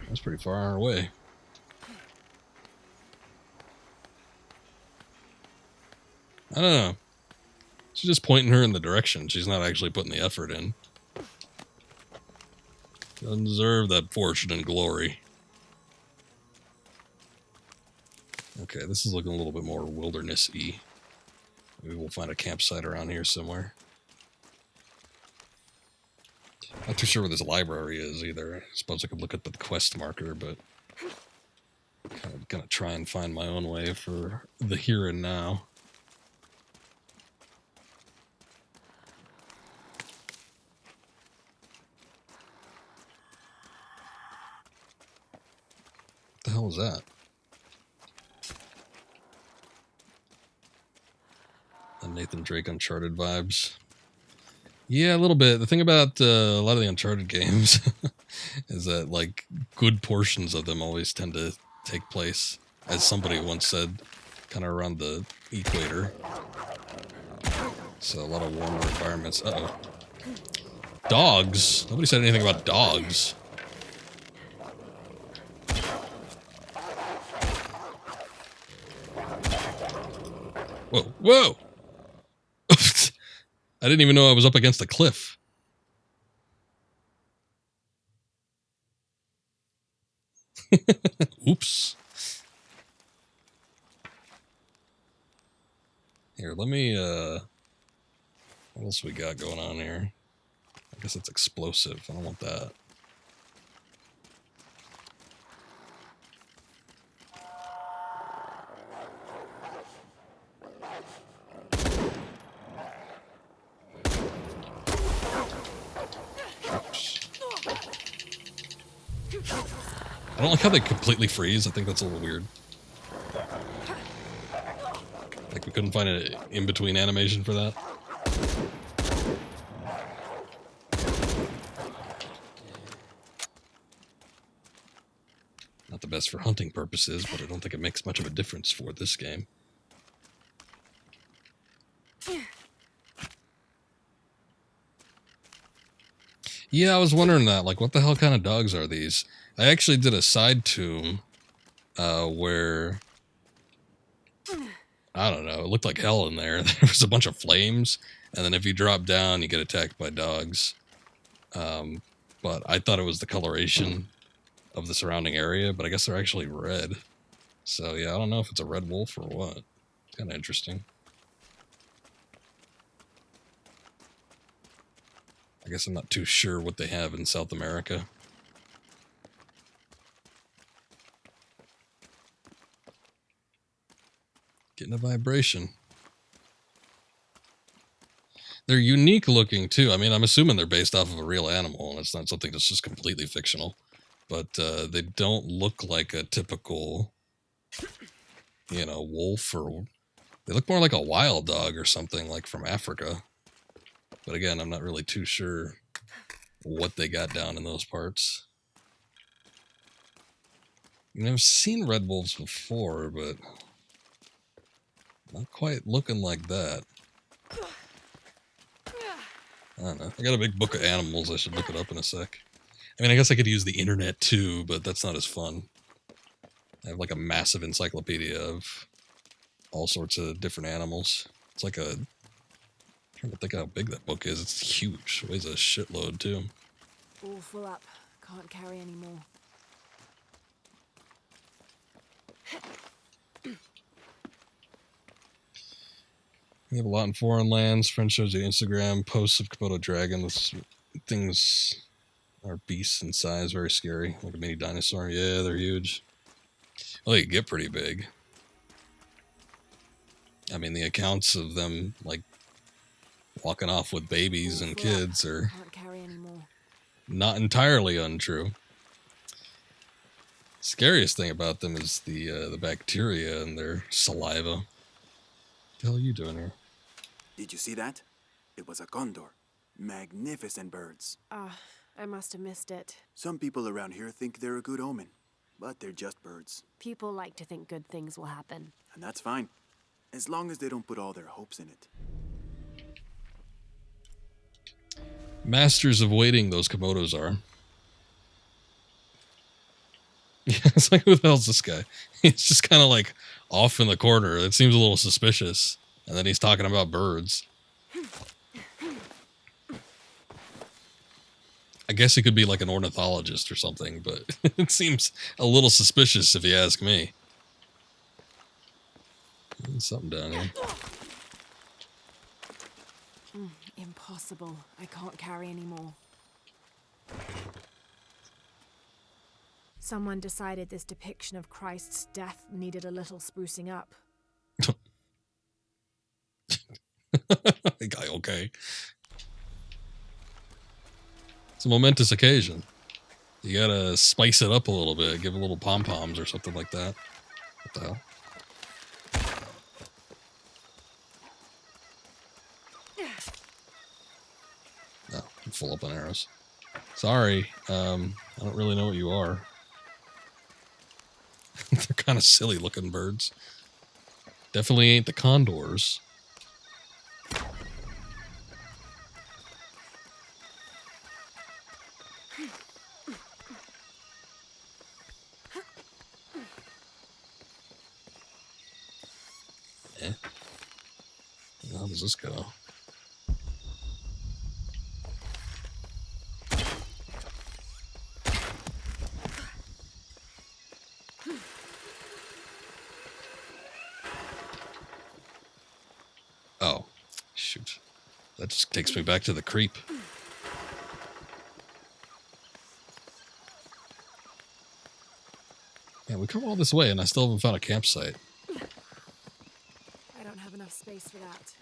[SPEAKER 1] That's pretty far away. I don't know. She's just pointing her in the direction. She's not actually putting the effort in. Doesn't deserve that fortune and glory. Okay, this is looking a little bit more wilderness-y. Maybe we'll find a campsite around here somewhere. Not too sure where this library is either. I suppose I could look at the quest marker, but kind of gonna try and find my own way for the here and now. What the hell is that? The Nathan Drake Uncharted vibes. Yeah, a little bit. The thing about a lot of the Uncharted games is that, like, good portions of them always tend to take place, as somebody once said, kind of around the equator. So a lot of warmer environments. Uh-oh. Dogs? Nobody said anything about dogs. Whoa, whoa! I didn't even know I was up against a cliff. Oops. Here, let me, what else we got going on here? I guess it's explosive. I don't want that. I don't like how they completely freeze. I think that's a little weird. Like, we couldn't find an in-between animation for that. Not the best for hunting purposes, but I don't think it makes much of a difference for this game. Yeah, I was wondering that. Like, what the hell kind of dogs are these? I actually did a side tomb where, I don't know, it looked like hell in there. There was a bunch of flames, and then if you drop down, you get attacked by dogs. But I thought it was the coloration of the surrounding area, but I guess they're actually red. So yeah, I don't know if it's a red wolf or what. It's kind of interesting. I guess I'm not too sure what they have in South America. Getting a vibration. They're unique looking too. I mean, I'm assuming they're based off of a real animal, and it's not something that's just completely fictional. But they don't look like a typical, you know, wolf, or they look more like a wild dog or something, like from Africa. But again, I'm not really too sure what they got down in those parts. I mean, I've seen red wolves before, but not quite looking like that. I don't know. I got a big book of animals. I should look it up in a sec. I mean, I guess I could use the internet too, but that's not as fun. I have like a massive encyclopedia of all sorts of different animals. It's like a... I'm trying to think how big that book is. It's huge. It weighs a shitload too.
[SPEAKER 8] All full up. Can't carry any more.
[SPEAKER 1] We have a lot in foreign lands. Friend shows you Instagram posts of Komodo dragon. Those things are beasts in size, very scary, like a mini dinosaur. Yeah, they're huge. Well, they get pretty big. I mean, the accounts of them like walking off with babies and kids are not entirely untrue. Scariest thing about them is the bacteria in their saliva. What the hell are you doing here?
[SPEAKER 13] Did you see that? It was a condor. Magnificent birds.
[SPEAKER 8] I must have missed it.
[SPEAKER 13] Some people around here think they're a good omen, but they're just birds.
[SPEAKER 8] People like to think good things will happen.
[SPEAKER 13] And that's fine, as long as they don't put all their hopes in it.
[SPEAKER 1] Masters of waiting, those Komodos are. Yeah, it's like, who the hell's this guy? He's just kind of like off in the corner. It seems a little suspicious. And then he's talking about birds. I guess he could be like an ornithologist or something, but it seems a little suspicious if you ask me. There's something down here.
[SPEAKER 8] Impossible. I can't carry any more. Someone decided this depiction of Christ's death needed a little sprucing up.
[SPEAKER 1] Okay. It's a momentous occasion. You gotta spice it up a little bit. Give a little pom-poms or something like that. What the hell? No, I'm full up on arrows. Sorry. I don't really know what you are. They're kind of silly looking birds. Definitely ain't the condors. How does this go? Oh, shoot. That just takes me back to the creep. Yeah, we come all this way and I still haven't found a campsite.
[SPEAKER 8] I don't have enough space for that.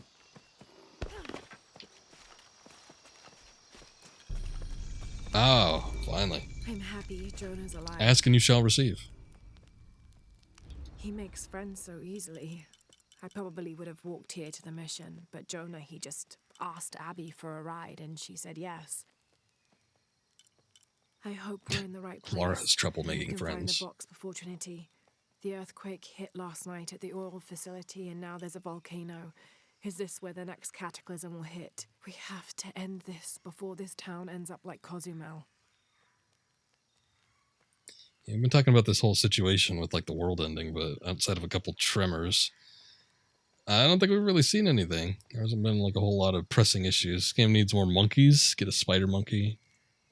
[SPEAKER 1] Oh, finally.
[SPEAKER 8] I'm happy Jonah's alive.
[SPEAKER 1] Ask and you shall receive.
[SPEAKER 8] He makes friends so easily. I probably would have walked here to the mission, but Jonah, he just asked Abby for a ride and she said yes. I hope we're in the right place.
[SPEAKER 1] Lara has trouble making friends.
[SPEAKER 8] Find the box before Trinity. The earthquake hit last night at the oil facility and now there's a volcano. Is this where the next cataclysm will hit? We have to end this before this town ends up like Cozumel.
[SPEAKER 1] Yeah, we've been talking about this whole situation with like the world ending, but outside of a couple tremors, I don't think we've really seen anything. There hasn't been like a whole lot of pressing issues. This game needs more monkeys. Get a spider monkey.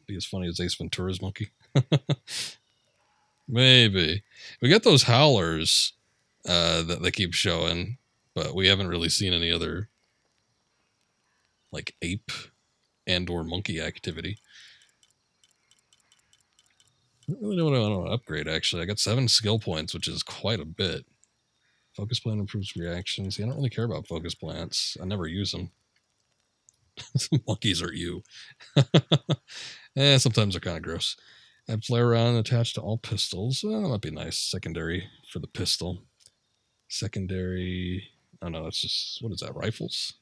[SPEAKER 1] Be as funny as Ace Ventura's monkey. Maybe. We got those howlers that they keep showing, but we haven't really seen any other like ape and or monkey activity. I don't really know what I want to upgrade, actually. I got 7 skill points, which is quite a bit. Focus plant improves reactions. See, I don't really care about focus plants. I never use them. Monkeys are you. Sometimes they're kind of gross. Add flare round attached to all pistols. Well, that might be nice. Secondary for the pistol. Secondary... Oh no, that's just... What is that? Rifles?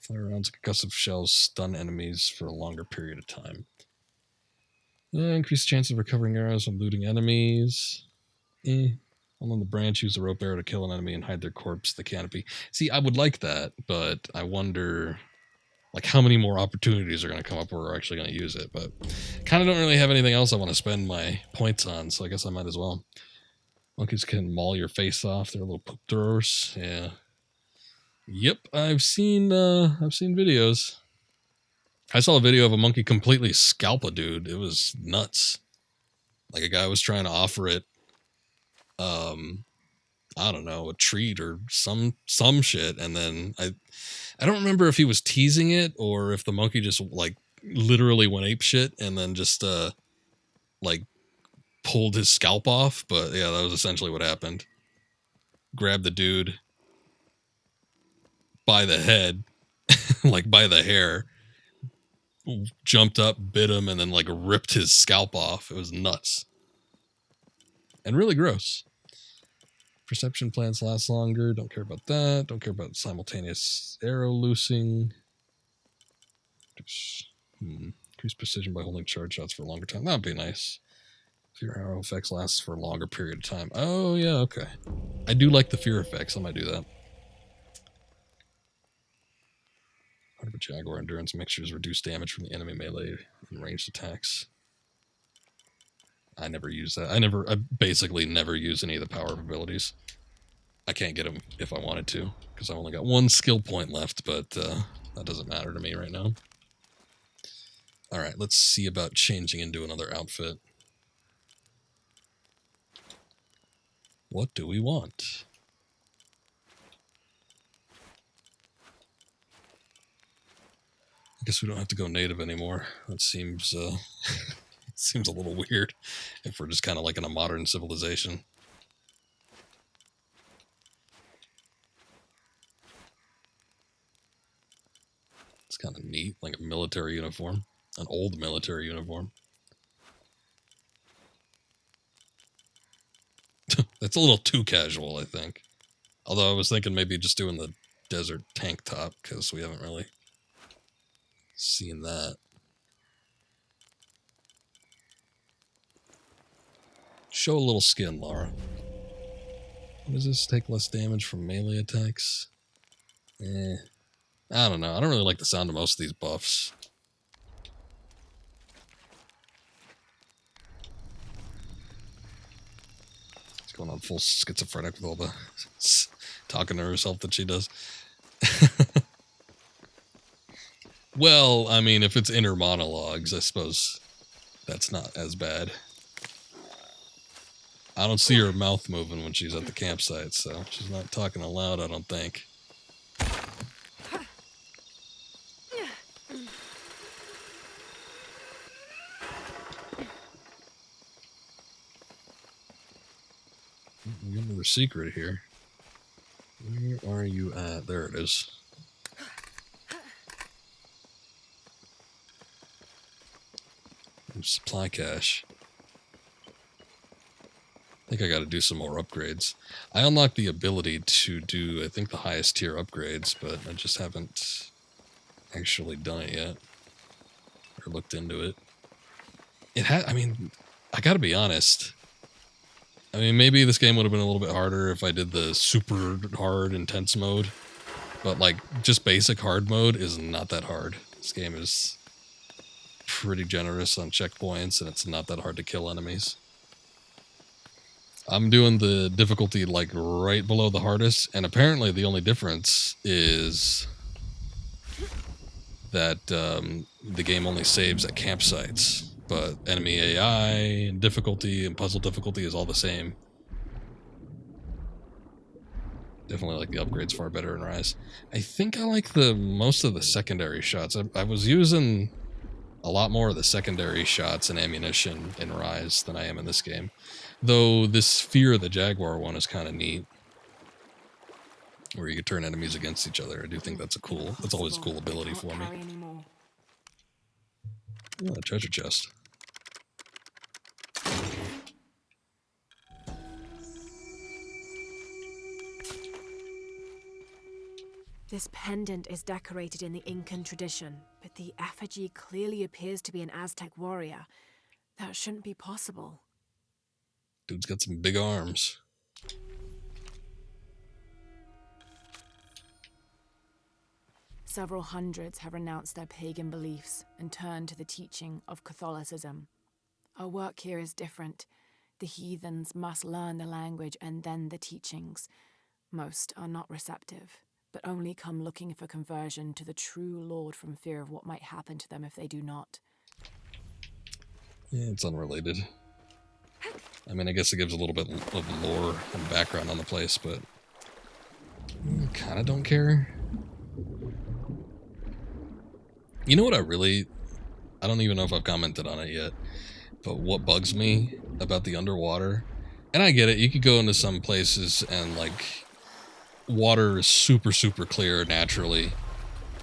[SPEAKER 1] Flare rounds, concussive shells stun enemies for a longer period of time. Increase chance of recovering arrows when looting enemies. On the branch, use a rope arrow to kill an enemy and hide their corpse in the canopy. See, I would like that, but I wonder like how many more opportunities are going to come up where we're actually going to use it. But kind of don't really have anything else I want to spend my points on, so I guess I might as well. Monkeys can maul your face off. They're little poop throwers. Yeah. Yep, I've seen videos. I saw a video of a monkey completely scalp a dude. It was nuts. Like a guy was trying to offer it, I don't know, a treat or some shit, and then I don't remember if he was teasing it or if the monkey just like literally went ape shit and then just like pulled his scalp off. But yeah, that was essentially what happened. Grabbed the dude by the head, like by the hair, jumped up, bit him, and then like ripped his scalp off. It was nuts. And really gross. Perception plants last longer. Don't care about that. Don't care about simultaneous arrow loosing. Increase precision by holding charge shots for a longer time. That'd be nice. Fear arrow effects lasts for a longer period of time. Oh, yeah, okay. I do like the fear effects. I might do that. Part of a Jaguar endurance mixtures reduce damage from the enemy melee and ranged attacks. I never use that. I basically never use any of the power abilities. I can't get them if I wanted to, because I've only got one skill point left, but that doesn't matter to me right now. Alright, let's see about changing into another outfit. What do we want? I guess we don't have to go native anymore. That seems seems a little weird if we're just kind of like in a modern civilization. It's kind of neat, like a military uniform, an old military uniform. That's a little too casual, I think. Although I was thinking maybe just doing the desert tank top, because we haven't really seen that. Show a little skin, Lara. What does this? Take less damage from melee attacks? I don't know. I don't really like the sound of most of these buffs. It's going on full schizophrenic with all the talking to herself that she does. Well, I mean, if it's inner monologues, I suppose that's not as bad. I don't see her mouth moving when she's at the campsite, so she's not talking aloud, I don't think. We got another secret here. Where are you at? There it is. Supply cache. I think I got to do some more upgrades. I unlocked the ability to do, I think, the highest tier upgrades, but I just haven't actually done it yet. Or looked into it. I mean, I gotta be honest. I mean, maybe this game would have been a little bit harder if I did the super hard, intense mode. But, like, just basic hard mode is not that hard. This game is pretty generous on checkpoints, and it's not that hard to kill enemies. I'm doing the difficulty, like, right below the hardest, and apparently the only difference is that the game only saves at campsites. But enemy AI and difficulty and puzzle difficulty is all the same. Definitely like the upgrades far better in Rise. I think I like most of the secondary shots. I was using a lot more of the secondary shots and ammunition in Rise than I am in this game. Though this Fear of the Jaguar one is kind of neat. Where you can turn enemies against each other. I do think that's always a cool ability for me. Oh, a treasure chest.
[SPEAKER 8] This pendant is decorated in the Incan tradition, but the effigy clearly appears to be an Aztec warrior. That shouldn't be possible.
[SPEAKER 1] Dude's got some big arms.
[SPEAKER 8] Several hundreds have renounced their pagan beliefs and turned to the teaching of Catholicism. Our work here is different. The heathens must learn the language and then the teachings. Most are not receptive, but only come looking for conversion to the true Lord from fear of what might happen to them if they do not.
[SPEAKER 1] Yeah, it's unrelated. I mean, I guess it gives a little bit of lore and background on the place, but I kind of don't care. You know what I don't even know if I've commented on it yet, but what bugs me about the underwater, and I get it, you could go into some places and like water is super, super clear naturally,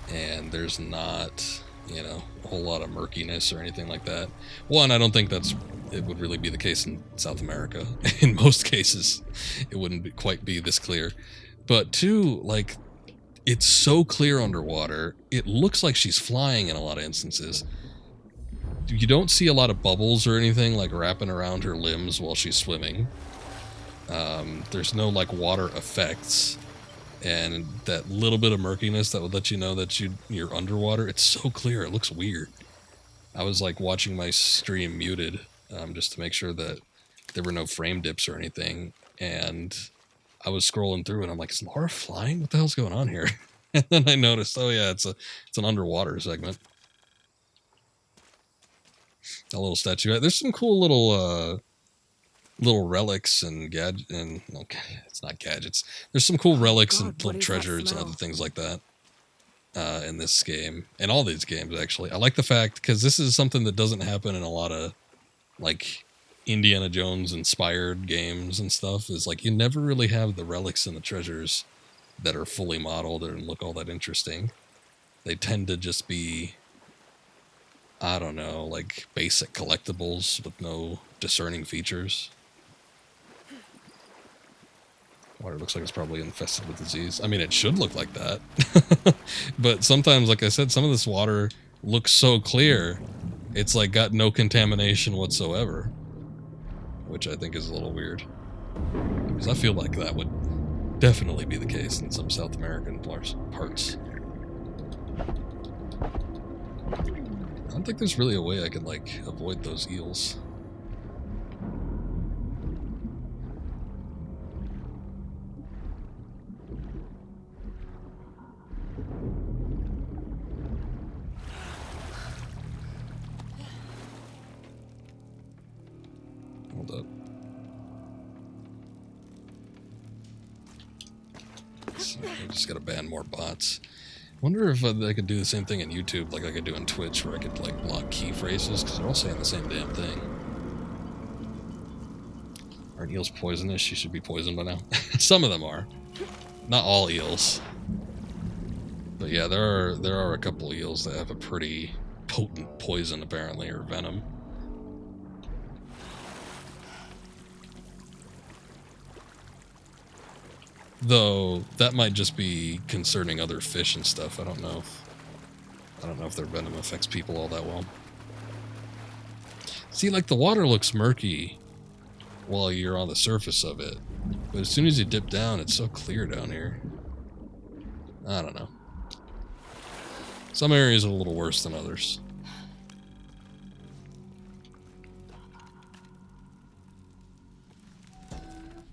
[SPEAKER 1] and there's not, you know, a whole lot of murkiness or anything like that. One, I don't think it would really be the case in South America. In most cases, it wouldn't quite be this clear. But two, like, it's so clear underwater, it looks like she's flying in a lot of instances. You don't see a lot of bubbles or anything like wrapping around her limbs while she's swimming. There's no like water effects, and that little bit of murkiness that would let you know that you're underwater, it's so clear, it looks weird. I was like watching my stream muted just to make sure that there were no frame dips or anything, and I was scrolling through and I'm like, is Lara flying? What the hell's going on here? And then I noticed, oh yeah, it's an underwater segment. A little statue. There's some cool little relics and okay, it's not gadgets. There's some cool relics and little treasures and other things like that in this game, and all these games actually. I like the fact, because this is something that doesn't happen in a lot of like Indiana Jones inspired games and stuff, is like you never really have the relics and the treasures that are fully modeled and look all that interesting. They tend to just be, I don't know, like basic collectibles with no discerning features. Water looks like it's probably infested with disease. I mean, it should look like that. But sometimes, like I said, some of this water looks so clear, it's like got no contamination whatsoever. Which I think is a little weird. Because I feel like that would definitely be the case in some South American parts. I don't think there's really a way I could, like, avoid those eels. Hold up. I just gotta ban more bots. Wonder if I could do the same thing in YouTube like I could do in Twitch, where I could like block key phrases, because they're all saying the same damn thing. Aren't eels poisonous? You should be poisoned by now. Some of them are. Not all eels. But yeah, there are a couple eels that have a pretty potent poison apparently, or venom. Though that might just be concerning other fish and stuff. I don't know if their venom affects people all that well. See, like the water looks murky while you're on the surface of it, but as soon as you dip down, it's so clear down here. I don't know. Some areas are a little worse than others.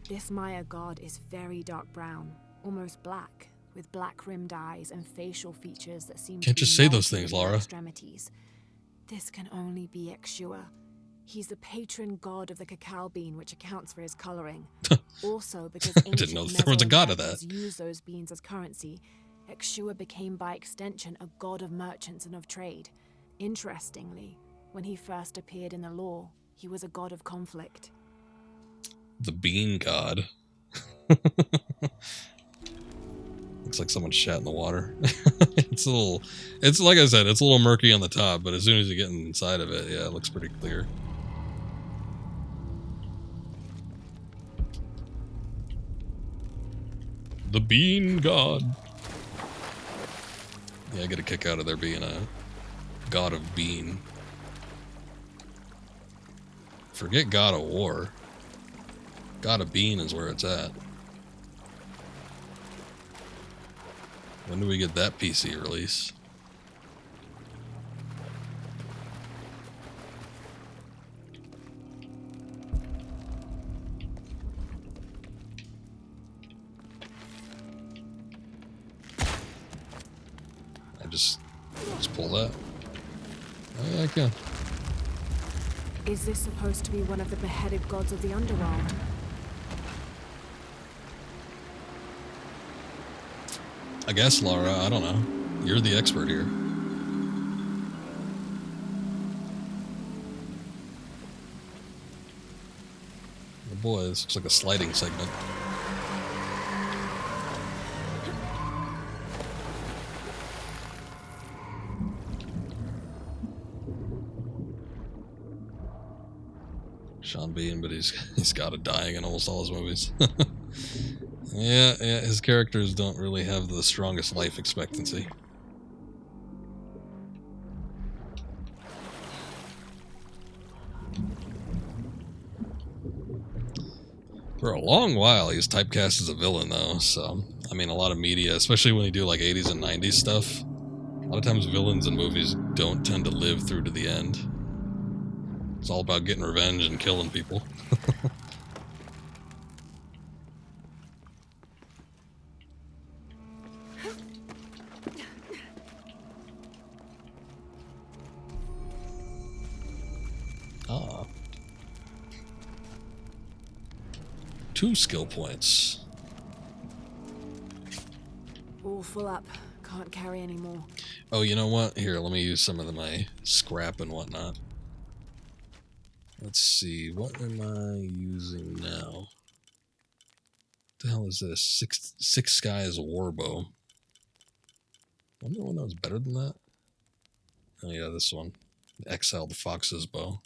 [SPEAKER 8] This Maya god is very dark brown, almost black, with black-rimmed eyes and facial features that seem
[SPEAKER 1] Can't
[SPEAKER 8] to be
[SPEAKER 1] just say those
[SPEAKER 8] melted
[SPEAKER 1] things,
[SPEAKER 8] in their
[SPEAKER 1] Lara.
[SPEAKER 8] extremities. This can only be Exua. He's the patron god of the cacao bean, which accounts for his coloring. Also, because
[SPEAKER 1] I didn't know there was a god of that.
[SPEAKER 8] used those beans as currency, Exua became by extension a god of merchants and of trade. Interestingly, when he first appeared in the lore, he was a god of conflict.
[SPEAKER 1] The bean god. Looks like someone shat in the water. It's like I said, it's a little murky on the top, but as soon as you get inside of it, yeah, it looks pretty clear. The bean god. Yeah, I get a kick out of there being a god of bean. Forget God of War. God of Bean is where it's at. When do we get that PC release? I just pull that. Oh yeah, I can.
[SPEAKER 8] Is this supposed to be one of the beheaded gods of the underworld?
[SPEAKER 1] I guess, Lara, I don't know. You're the expert here. Oh boy, this looks like a sliding segment. Sean Bean, but he's got it dying in almost all his movies. Yeah, his characters don't really have the strongest life expectancy. For a long while, he was typecast as a villain, though, so, I mean, a lot of media, especially when you do, like, 80s and 90s stuff, a lot of times villains in movies don't tend to live through to the end. It's all about getting revenge and killing people. Ah. 2 skill points.
[SPEAKER 8] All full up. Can't carry any more.
[SPEAKER 1] Oh, you know what? Here, let me use some of my scrap and whatnot. Let's see, what am I using now? What the hell is this? Six Skies Warbow. I wonder one that was better than that. Oh yeah, this one. Exile the Fox's Bow.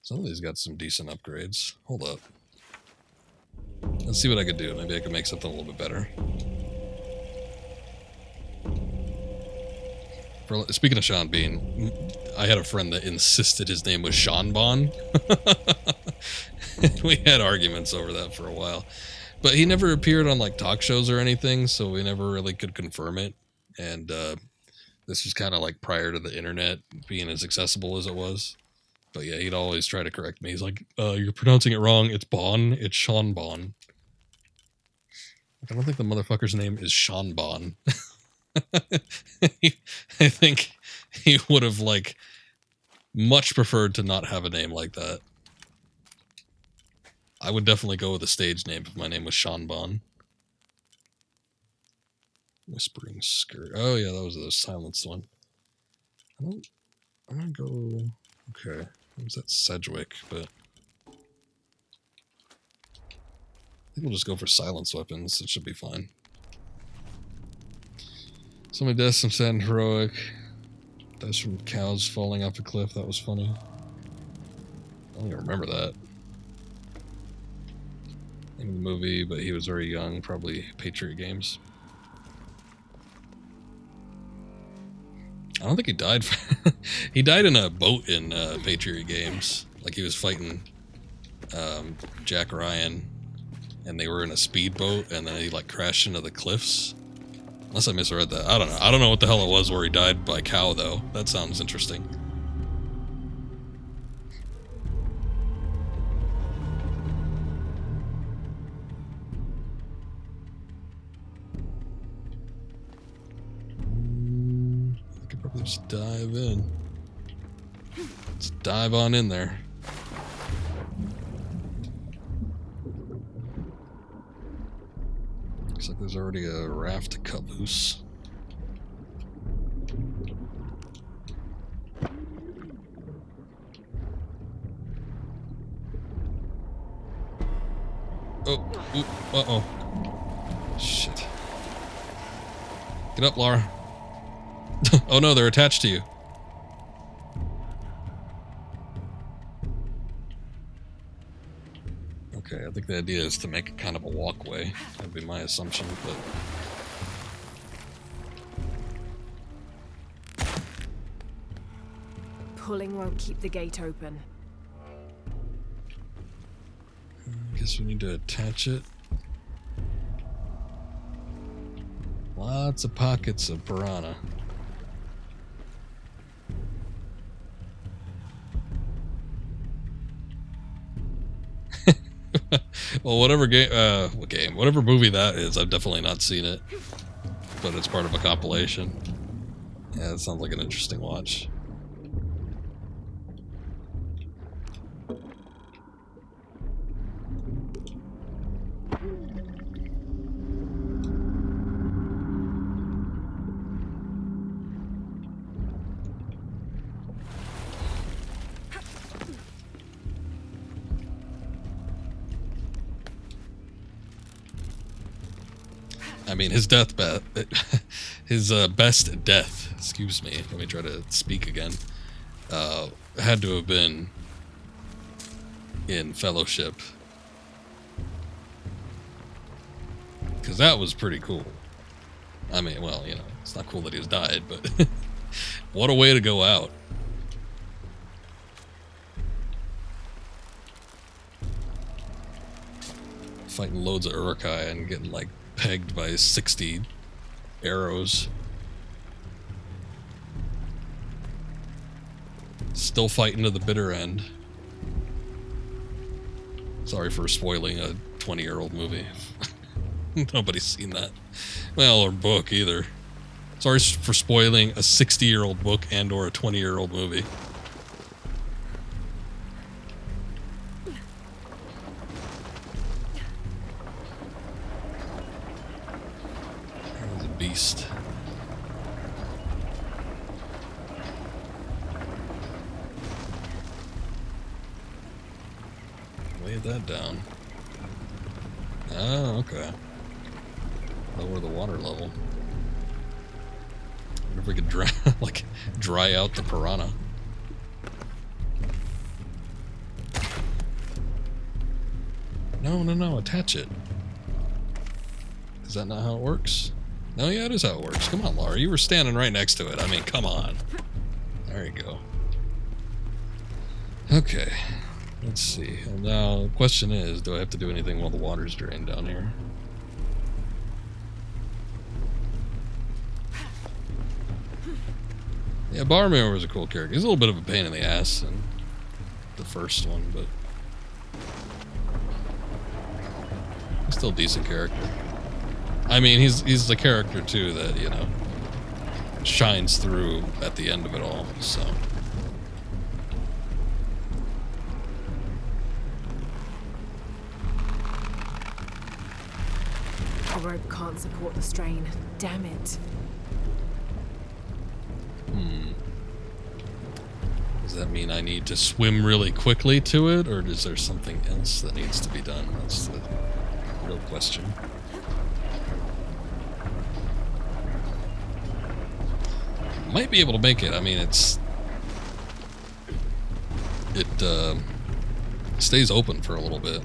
[SPEAKER 1] Some of these got some decent upgrades. Hold up. Let's see what I could do. Maybe I could make something a little bit better. Speaking of Sean Bean, I had a friend that insisted his name was Sean Bon. We had arguments over that for a while. But he never appeared on like talk shows or anything, so we never really could confirm it. And this was kind of like prior to the internet being as accessible as it was. But yeah, he'd always try to correct me. He's like, you're pronouncing it wrong. It's Bon. It's Sean Bon. I don't think the motherfucker's name is Sean Bon. I think he would have, like, much preferred to not have a name like that. I would definitely go with a stage name if my name was Sean Bon. Whispering Skirt. Oh, yeah, that was the silenced one. I'm gonna go... Okay. It was that Sedgwick, but... I think we'll just go for silenced weapons. It should be fine. Somebody does some sad and heroic. That's from cows falling off a cliff. That was funny. I don't even remember that. In the movie, but he was very young. Probably Patriot Games. I don't think he died. He died in a boat in Patriot Games. Like he was fighting Jack Ryan, and they were in a speedboat, and then he like crashed into the cliffs. Unless I misread that. I don't know. I don't know what the hell it was where he died by cow, though. That sounds interesting. I could probably just dive in. Let's dive on in there. Looks like there's already a raft to cut loose. Oh, uh-oh. Shit. Get up, Lara. Oh no, they're attached to you. Okay, I think the idea is to make it kind of a walkway. That'd be my assumption, but...
[SPEAKER 8] pulling won't keep the gate open.
[SPEAKER 1] I guess we need to attach it. Lots of pockets of piranha. Well, whatever whatever movie that is, I've definitely not seen it, but it's part of a compilation. Yeah, it sounds like an interesting watch. I mean, his best death, excuse me, let me try to speak again, had to have been in Fellowship. Because that was pretty cool. I mean, well, you know, it's not cool that he's died, but what a way to go out. Fighting loads of Urukai and getting, like, pegged by 60 arrows. Still fighting to the bitter end. Sorry for spoiling a 20-year-old movie. Nobody's seen that. Well, or book either. Sorry for spoiling a 60-year-old book and or a 20-year-old movie. Beast. Lay that down. Oh, okay. Lower the water level. I wonder if we could dry out the piranha. No, attach it. Is that not how it works? No, yeah, it is how it works. Come on, Lara. You were standing right next to it. I mean, come on. There you go. Okay. Let's see. And now, the question is, do I have to do anything while the water's drained down here? Yeah, Barmore was a cool character. He's a little bit of a pain in the ass in the first one, but he's still a decent character. I mean, he's the character, too, that, you know, shines through at the end of it all, so.
[SPEAKER 8] The rope can't support the strain. Damn it.
[SPEAKER 1] Does that mean I need to swim really quickly to it, or is there something else that needs to be done? That's the real question. Might be able to make it. I mean, it stays open for a little bit.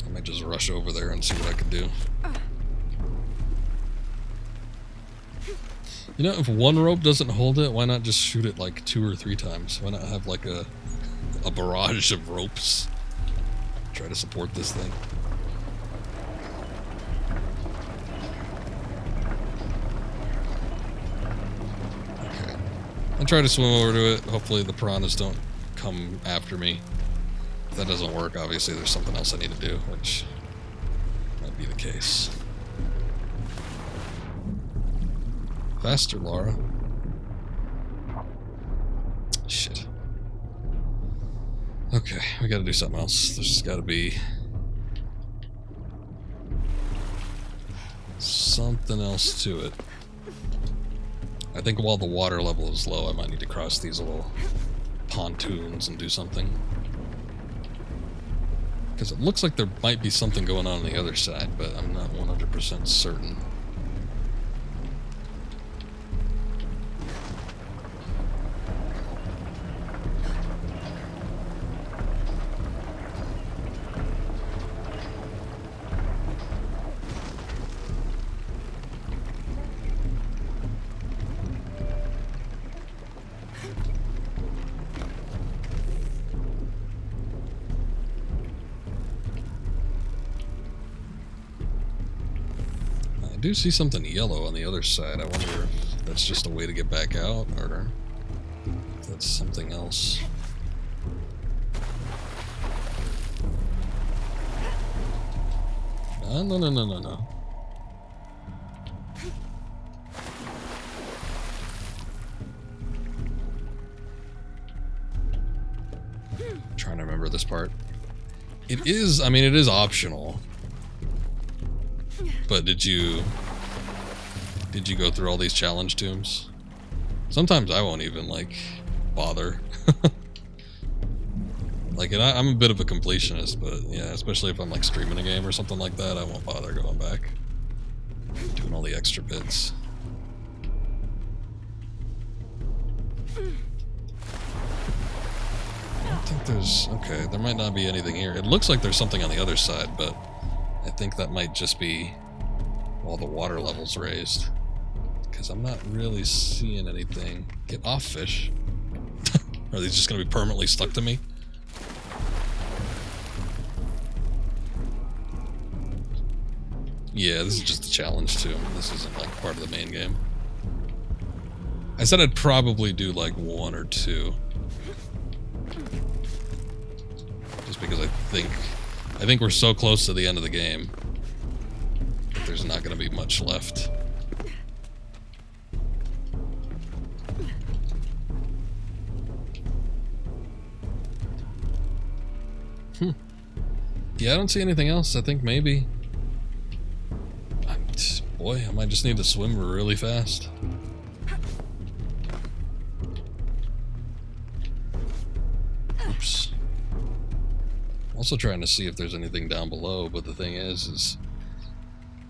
[SPEAKER 1] I might just rush over there and see what I can do. You know, if one rope doesn't hold it, why not just shoot it like 2 or 3 times? Why not have like a barrage of ropes? Try to support this thing. I'll try to swim over to it. Hopefully the piranhas don't come after me. If that doesn't work, obviously there's something else I need to do, which might be the case. Faster, Lara. Shit. Okay, we gotta do something else. There's gotta be something else to it. I think while the water level is low, I might need to cross these little pontoons and do something. Because it looks like there might be something going on the other side, but I'm not 100% certain. do see something yellow on the other side. I wonder if that's just a way to get back out, or if that's something else. No. Trying to remember this part. It is, I mean, it is optional. But did you go through all these challenge tombs? Sometimes I won't even, like, bother. Like, and I'm a bit of a completionist, but yeah, especially if I'm, like, streaming a game or something like that, I won't bother going back. Doing all the extra bits. I don't think there's... Okay, there might not be anything here. It looks like there's something on the other side, but I think that might just be all the water levels raised. Because I'm not really seeing anything. Get off, fish. Are these just going to be permanently stuck to me? Yeah, this is just a challenge too. This isn't like part of the main game. I said I'd probably do like 1 or 2. Just because I think we're so close to the end of the game that there's not going to be much left. Yeah, I don't see anything else. I think maybe... Boy, I might just need to swim really fast. Oops. Also trying to see if there's anything down below, but the thing is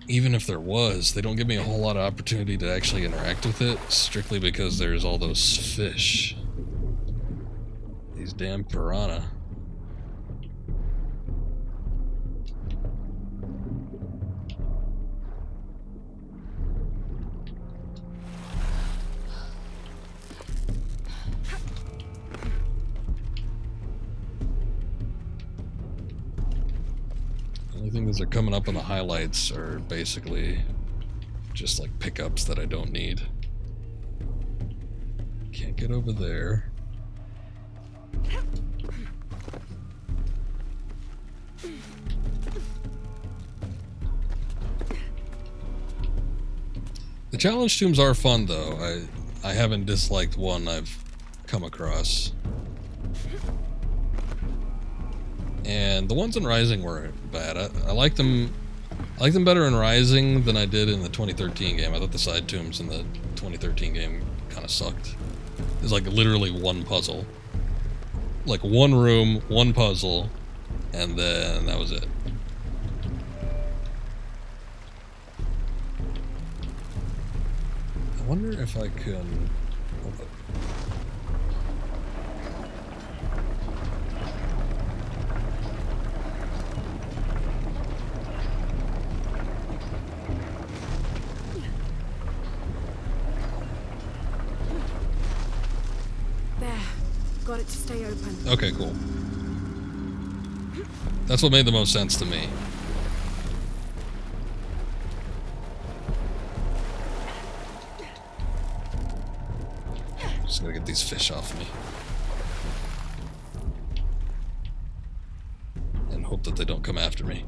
[SPEAKER 1] even if there was, they don't give me a whole lot of opportunity to actually interact with it, strictly because there's all those fish. These damn piranha. The only things that are coming up on the highlights are basically just like pickups that I don't need. Can't get over there. The challenge tombs are fun though. I haven't disliked one I've come across. And the ones in Rising weren't bad. I like them better in Rising than I did in the 2013 game. I thought the side tombs in the 2013 game kind of sucked. There's like literally one puzzle. Like one room, one puzzle, and then that was it. I wonder if I can... Hold up.
[SPEAKER 3] Got it to stay open.
[SPEAKER 1] Okay, cool. That's what made the most sense to me. Just gotta get these fish off me. And hope that they don't come after me.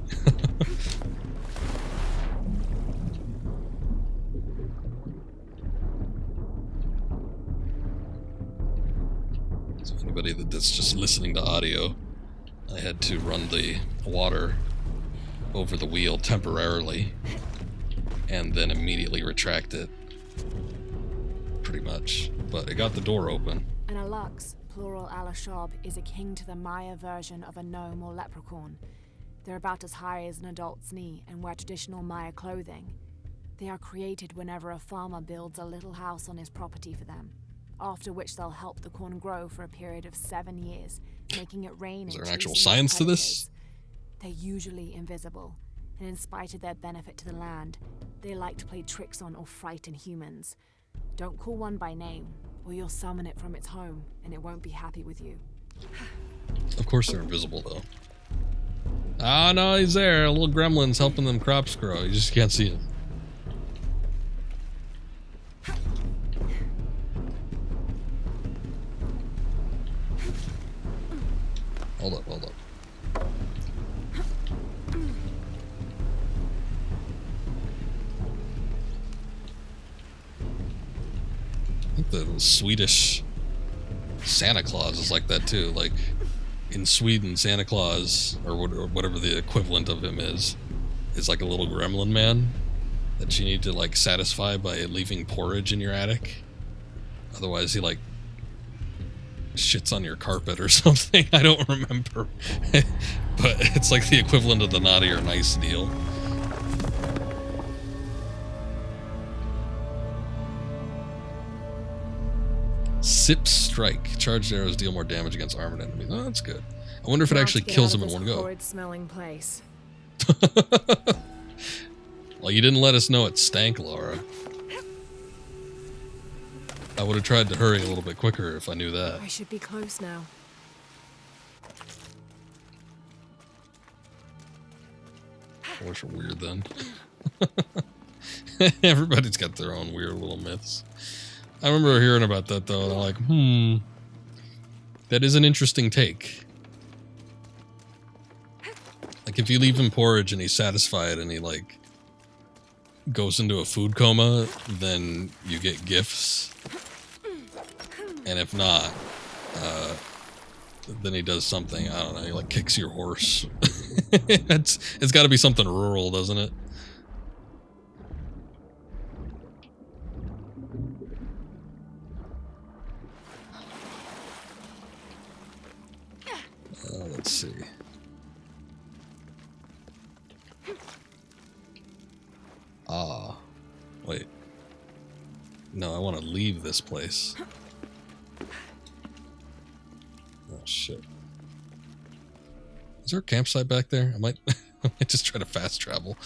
[SPEAKER 1] So anybody that's just listening to audio, I had to run the water over the wheel temporarily and then immediately retract it. Pretty much. But it got the door open.
[SPEAKER 8] An alux, plural alashab, is akin to the Maya version of a gnome or leprechaun. They're about as high as an adult's knee and wear traditional Maya clothing. They are created whenever a farmer builds a little house on his property for them, after which they'll help the corn grow for a period of 7 years, making it rain.
[SPEAKER 1] Is there an actual science to this?
[SPEAKER 8] They're usually invisible, and in spite of their benefit to the land, they like to play tricks on or frighten humans. Don't call one by name, or you'll summon it from its home, and it won't be happy with you.
[SPEAKER 1] Of course they're invisible, though. Ah, no, he's there. A little gremlin's helping them crops grow. You just can't see him. Hold up, hold up. I think the Swedish Santa Claus is like that too. Like in Sweden, Santa Claus, or whatever the equivalent of him is like a little gremlin man that you need to like satisfy by leaving porridge in your attic. Otherwise, he like shits on your carpet or something. I don't remember. But it's like the equivalent of the naughty or nice deal. Sip Strike. Charged arrows deal more damage against armored enemies. Oh, that's good. I wonder if it actually kills them in one go.
[SPEAKER 8] Horrid smelling place.
[SPEAKER 1] Well, you didn't let us know it stank, Lara. I would have tried to hurry a little bit quicker if I knew that.
[SPEAKER 8] I should be close now.
[SPEAKER 1] Horse are weird then. Everybody's got their own weird little myths. I remember hearing about that though, and I'm like, that is an interesting take. Like if you leave him porridge and he's satisfied and he like goes into a food coma, then you get gifts. And if not, then he does something, I don't know, he like kicks your horse. It's got to be something rural, doesn't it? Let's see. Ah, wait. No, I want to leave this place. Oh shit. Is there a campsite back there? I might just try to fast travel.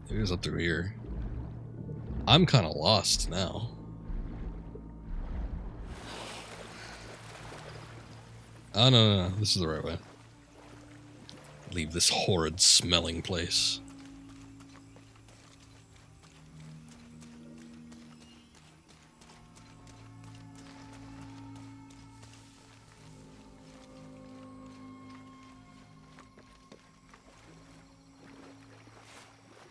[SPEAKER 1] It is up through here. I'm kind of lost now. Oh, no. This is the right way. Leave this horrid smelling place.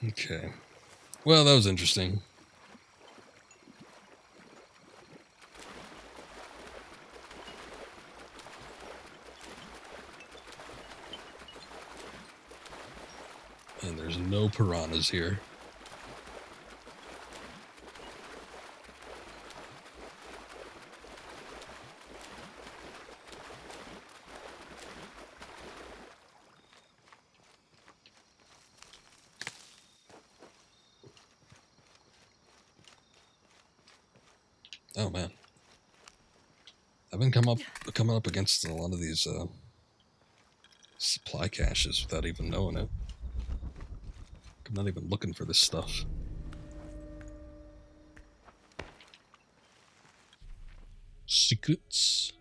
[SPEAKER 1] Okay. Well, that was interesting. And there's no piranhas here. Oh man, I've been coming up against a lot of these supply caches without even knowing it. I'm not even looking for this stuff. Secrets.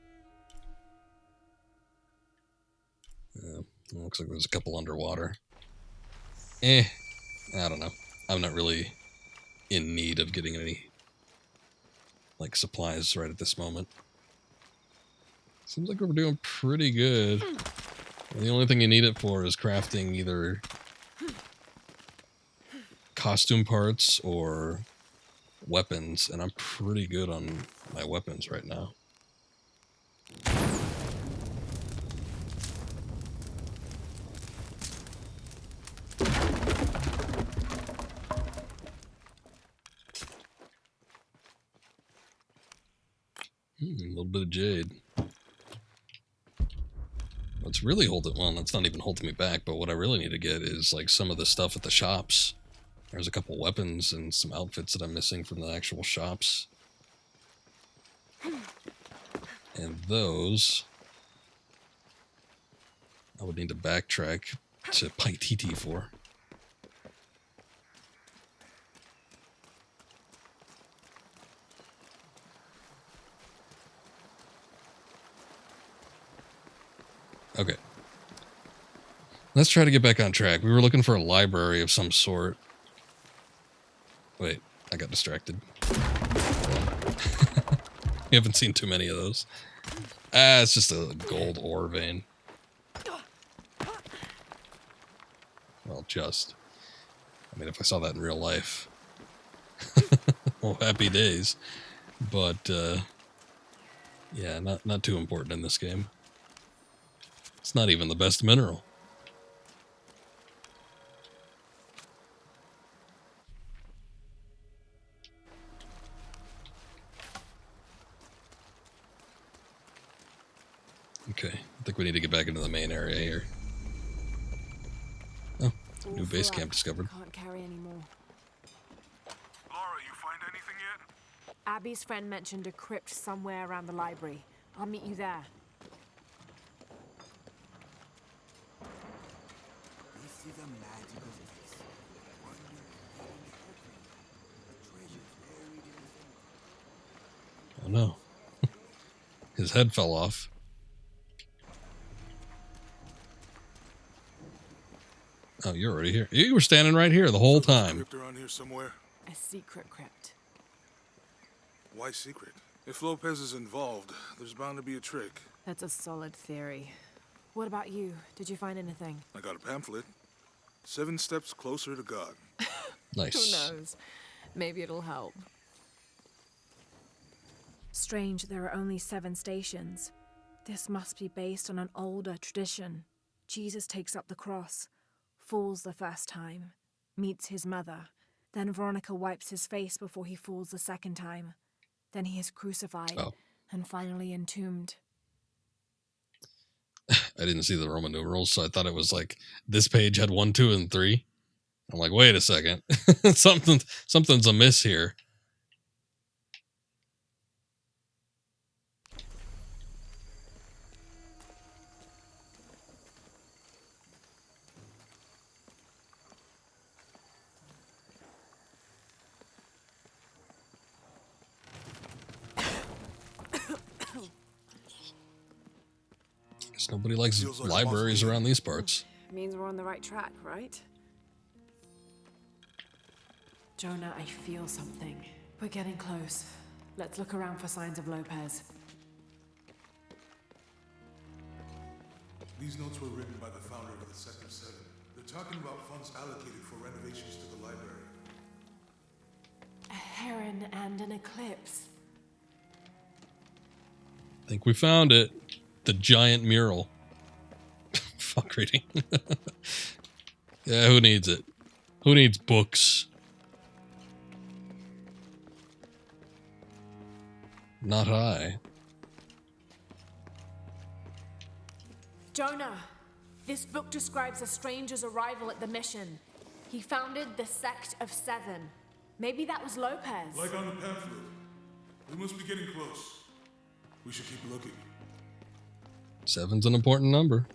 [SPEAKER 1] Looks like there's a couple underwater. I don't know. I'm not really in need of getting any like supplies right at this moment. Seems like we're doing pretty good. The only thing you need it for is crafting either costume parts or weapons, and I'm pretty good on my weapons right now. A little bit of jade. What's really holding, well, that's not even holding me back, but what I really need to get is like some of the stuff at the shops. There's a couple weapons and some outfits that I'm missing from the actual shops. And those I would need to backtrack to Paititi for. Okay. Let's try to get back on track. We were looking for a library of some sort. Wait, I got distracted. We haven't seen too many of those. Ah, it's just a gold ore vein. Well, just. I mean, if I saw that in real life. Well, happy days. But, yeah, not too important in this game. It's not even the best mineral. Okay, I think we need to get back into the main area here. Oh, new base camp discovered.
[SPEAKER 8] Can't carry anymore.
[SPEAKER 7] Lara, you find anything yet?
[SPEAKER 8] Abby's friend mentioned a crypt somewhere around the library. I'll meet you there.
[SPEAKER 13] This is a magical place.
[SPEAKER 1] Oh no. His head fell off. Oh, you're already here. You were standing right here the whole time.
[SPEAKER 7] Crypt around here somewhere.
[SPEAKER 8] A secret crypt.
[SPEAKER 7] Why secret? If Lopez is involved, there's bound to be a trick.
[SPEAKER 8] That's a solid theory. What about you? Did you find anything?
[SPEAKER 7] I got a pamphlet. 7 steps closer to God.
[SPEAKER 1] Nice.
[SPEAKER 8] Who knows? Maybe it'll help. Strange, there are only 7 stations. This must be based on an older tradition. Jesus takes up the cross, falls the first time, meets his mother. Then Veronica wipes his face before he falls the second time. Then he is crucified and finally entombed.
[SPEAKER 1] I didn't see the Roman numerals, so I thought it was like this page had 1, 2, and 3. I'm like, wait a second. Something's amiss here. Guess nobody likes libraries around these parts.
[SPEAKER 8] Means we're on the right track, right? Jonah, I feel something. We're getting close. Let's look around for signs of Lopez.
[SPEAKER 7] These notes were written by the founder of the Sector 7. They're talking about funds allocated for renovations to the library.
[SPEAKER 8] A heron and an eclipse.
[SPEAKER 1] I think we found it. The giant mural. Fuck reading. Yeah, who needs it? Who needs books? Not I.
[SPEAKER 8] Jonah, this book describes a stranger's arrival at the mission. He founded the Sect of 7. Maybe that was Lopez.
[SPEAKER 7] Like on the pamphlet. We must be getting close. We should keep looking.
[SPEAKER 1] 7's an important number.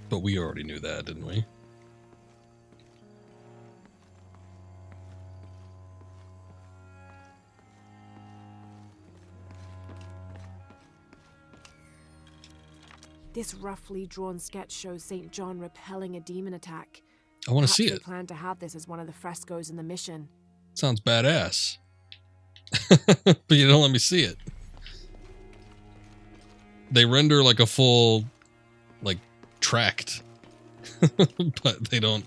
[SPEAKER 1] But we already knew that, didn't we?
[SPEAKER 8] This roughly drawn sketch shows St. John repelling a demon attack.
[SPEAKER 1] I want to see
[SPEAKER 8] They
[SPEAKER 1] it.
[SPEAKER 8] plan to have this as one of the frescoes in the mission.
[SPEAKER 1] Sounds badass. But you don't let me see it. They render like a full, like, tract. But they don't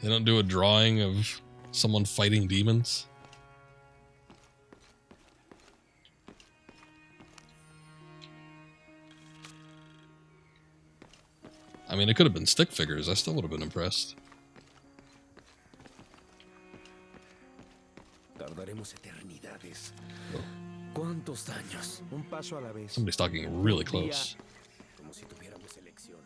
[SPEAKER 1] do a drawing of someone fighting demons. I mean, it could have been stick figures. I still would have been impressed.
[SPEAKER 6] Tardaremos eternidades. ¿Cuántos años? Un paso a la vez.
[SPEAKER 1] Somebody's talking really close.
[SPEAKER 6] Como si tuviéramos elección.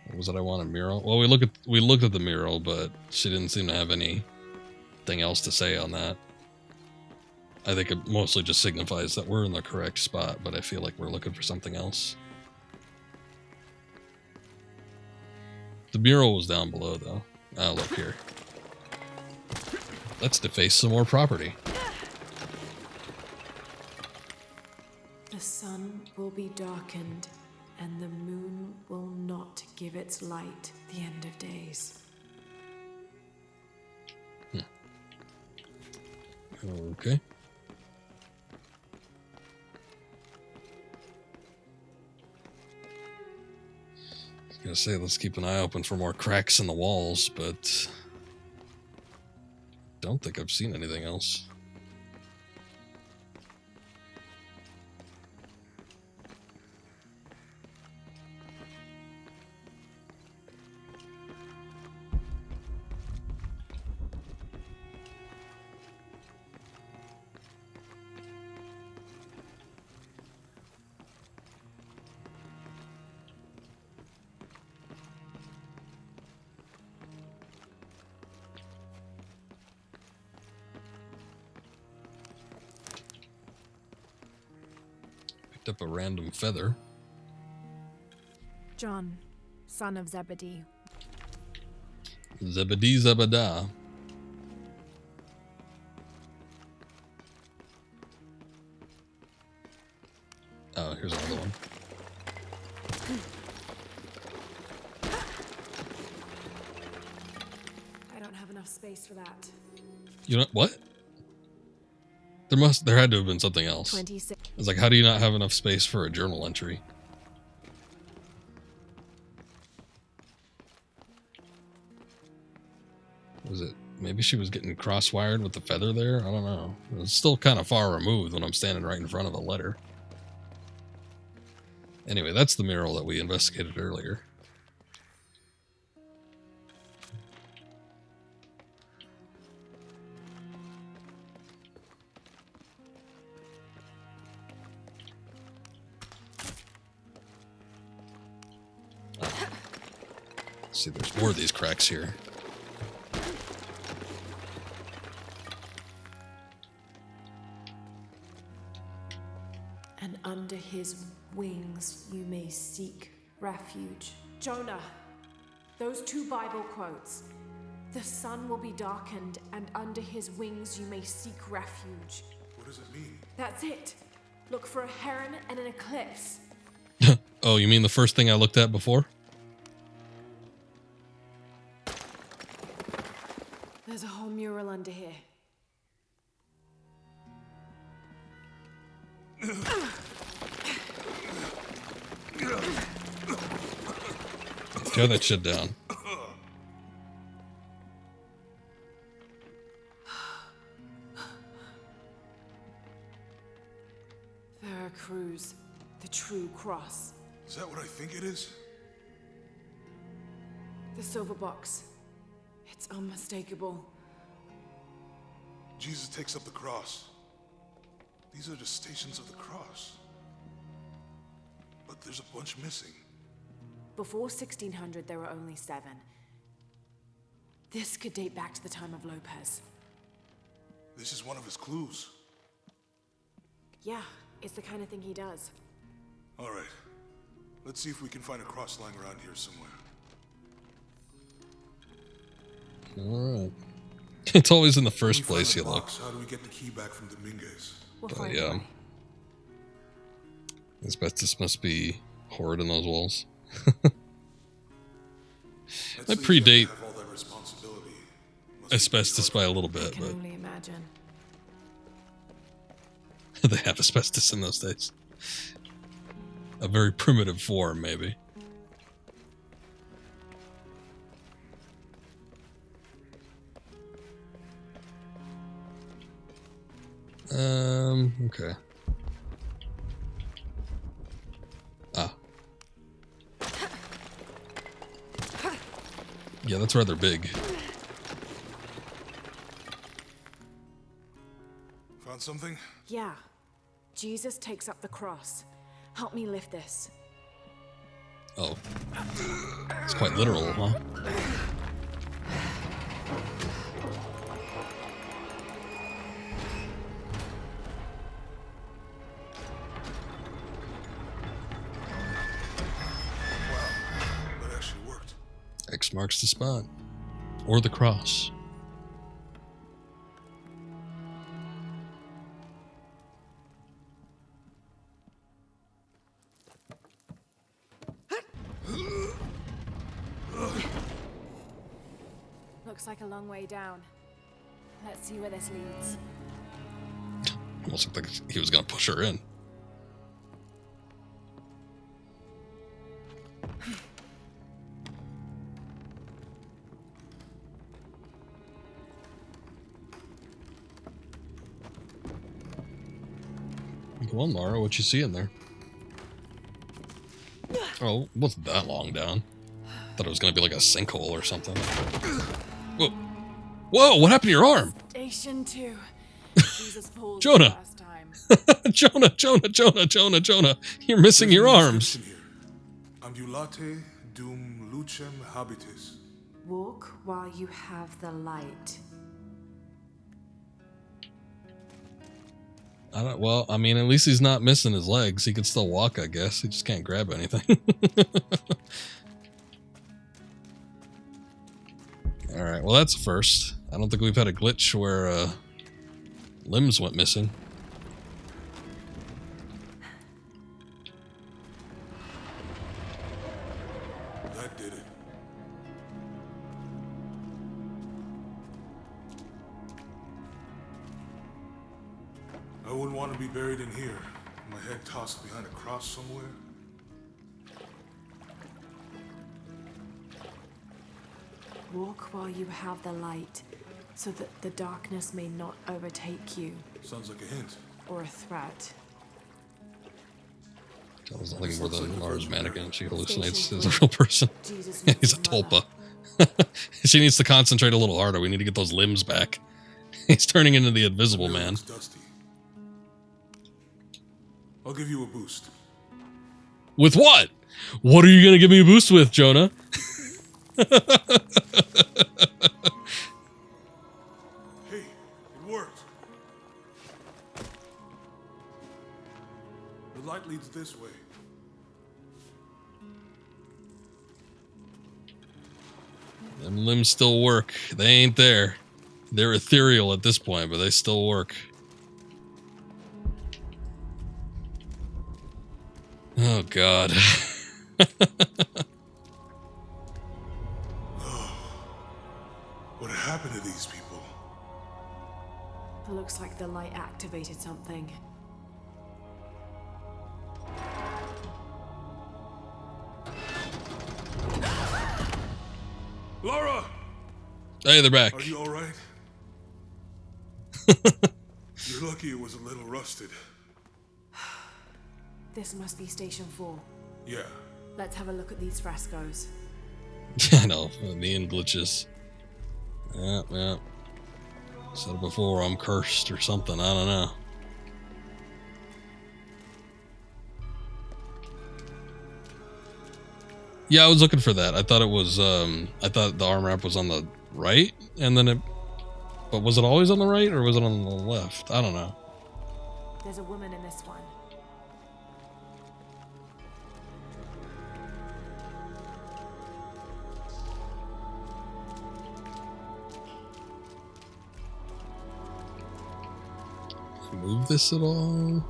[SPEAKER 1] What was it? I want a mural. Well, we looked at the mural, but she didn't seem to have anything else to say on that. I think it mostly just signifies that we're in the correct spot, but I feel like we're looking for something else. The mural was down below, though. Ah, look here. Let's deface some more property.
[SPEAKER 8] The sun will be darkened, and the moon will not give its light the end of days.
[SPEAKER 1] Okay. I was gonna say, let's keep an eye open for more cracks in the walls, but don't think I've seen anything else. Up a random feather.
[SPEAKER 10] John, son of Zebedee.
[SPEAKER 1] Zebedee Zebedah. Oh, here's another one.
[SPEAKER 8] I don't have enough space for that.
[SPEAKER 1] You know what? There had to have been something else.
[SPEAKER 10] 26.
[SPEAKER 1] It's like, how do you not have enough space for a journal entry? Was it, maybe she was getting cross-wired with the feather there? I don't know. It was still kind of far removed when I'm standing right in front of a letter. Anyway, that's the mural that we investigated earlier. See, there's more of these cracks here.
[SPEAKER 8] And under his wings you may seek refuge. Jonah, those two Bible quotes. The sun will be darkened, and under his wings you may seek refuge.
[SPEAKER 7] What does it mean?
[SPEAKER 8] That's it. Look for a heron and an eclipse.
[SPEAKER 1] Oh, you mean the first thing I looked at before?
[SPEAKER 8] There's a whole mural under here.
[SPEAKER 1] Tear that shit down.
[SPEAKER 8] Veracruz, the true cross.
[SPEAKER 7] Is that what I think it is?
[SPEAKER 8] The silver box. It's unmistakable.
[SPEAKER 7] Jesus takes up the cross. These are the stations of the cross. But there's a bunch missing.
[SPEAKER 8] Before 1600, there were only 7. This could date back to the time of Lopez.
[SPEAKER 7] This is one of his clues.
[SPEAKER 8] Yeah, it's the kind of thing he does.
[SPEAKER 7] All right. Let's see if we can find a cross lying around here somewhere.
[SPEAKER 1] Alright. It's always in the first place you look.
[SPEAKER 7] How do we get the key back from Dominguez?
[SPEAKER 1] Yeah. Asbestos must be horrid in those walls. That predate asbestos by a little bit,
[SPEAKER 8] I can
[SPEAKER 1] but
[SPEAKER 8] only imagine.
[SPEAKER 1] they have asbestos in those days. A very primitive form, maybe. Okay. Ah. Yeah, that's rather big.
[SPEAKER 7] Found something?
[SPEAKER 8] Yeah. Jesus takes up the cross. Help me lift this.
[SPEAKER 1] Oh. It's quite literal, huh? X marks the spot. Or the cross.
[SPEAKER 3] Looks like a long way down. Let's see where this leads.
[SPEAKER 1] Almost looked like he was gonna push her in. Come on, Lara, what you see in there? Oh, it wasn't that long down. Thought it was gonna be like a sinkhole or something. Whoa! Whoa! What happened to your arm?
[SPEAKER 3] Station 2. Jesus falls
[SPEAKER 1] Jonah!
[SPEAKER 3] first time.
[SPEAKER 1] Jonah! You're missing your arms.
[SPEAKER 7] Ambulate dum lucem habitis.
[SPEAKER 8] Walk while you have the light.
[SPEAKER 1] Well, I mean, at least he's not missing his legs. He could still walk, I guess. He just can't grab anything. Alright, well that's a first. I don't think we've had a glitch where limbs went missing.
[SPEAKER 7] That did it. I wouldn't want to be buried in here. My head tossed behind a cross somewhere.
[SPEAKER 8] Walk while you have the light, so that the darkness may not overtake you.
[SPEAKER 7] Sounds like a hint.
[SPEAKER 8] Or a threat.
[SPEAKER 1] Sounds nothing more than Lara's mannequin. She hallucinates as a real person. He's a tulpa. She needs to concentrate a little harder. We need to get those limbs back. He's turning into the Invisible Man.
[SPEAKER 7] Dusty. I'll give you a boost.
[SPEAKER 1] With what? What are you going to give me a boost with, Jonah?
[SPEAKER 7] Hey, it worked. The light leads this way.
[SPEAKER 1] Them limbs still work. They ain't there. They're ethereal at this point, but they still work. Oh, God.
[SPEAKER 7] What happened to these people?
[SPEAKER 8] It looks like the light activated something.
[SPEAKER 7] Lara!
[SPEAKER 1] Hey, they're back.
[SPEAKER 7] Are you alright? You're lucky it was a little rusted.
[SPEAKER 8] This must be Station 4.
[SPEAKER 7] Yeah.
[SPEAKER 8] Let's have a look at these frescoes.
[SPEAKER 1] I know, me and glitches. Yeah. Said it before, I'm cursed or something, I don't know. Yeah, I was looking for that. I thought it was, I thought the arm wrap was on the right, and then it... But was it always on the right, or was it on the left? I don't know.
[SPEAKER 8] There's a woman in this one.
[SPEAKER 1] Move this at all?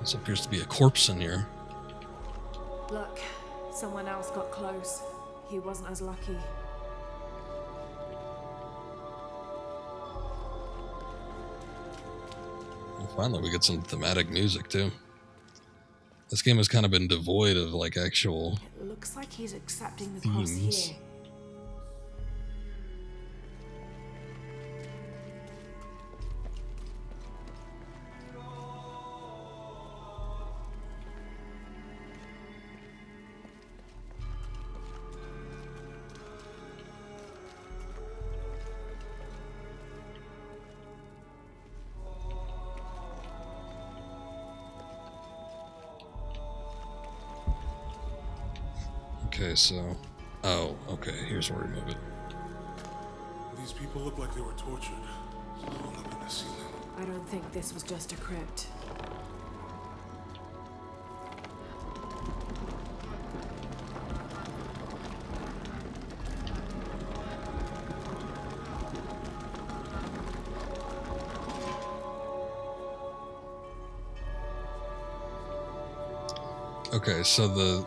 [SPEAKER 1] This appears to be a corpse in here.
[SPEAKER 8] Look, someone else got close. He wasn't as lucky.
[SPEAKER 1] And finally, we get some thematic music too. This game has kind of been devoid of like actual.
[SPEAKER 8] It looks like he's accepting the cross
[SPEAKER 1] themes.
[SPEAKER 8] here.
[SPEAKER 1] Okay, so... Oh, okay, here's where we move it.
[SPEAKER 7] These people look like they were tortured. Hung up in the ceiling.
[SPEAKER 8] I don't think this was just a crypt.
[SPEAKER 1] Okay, so the...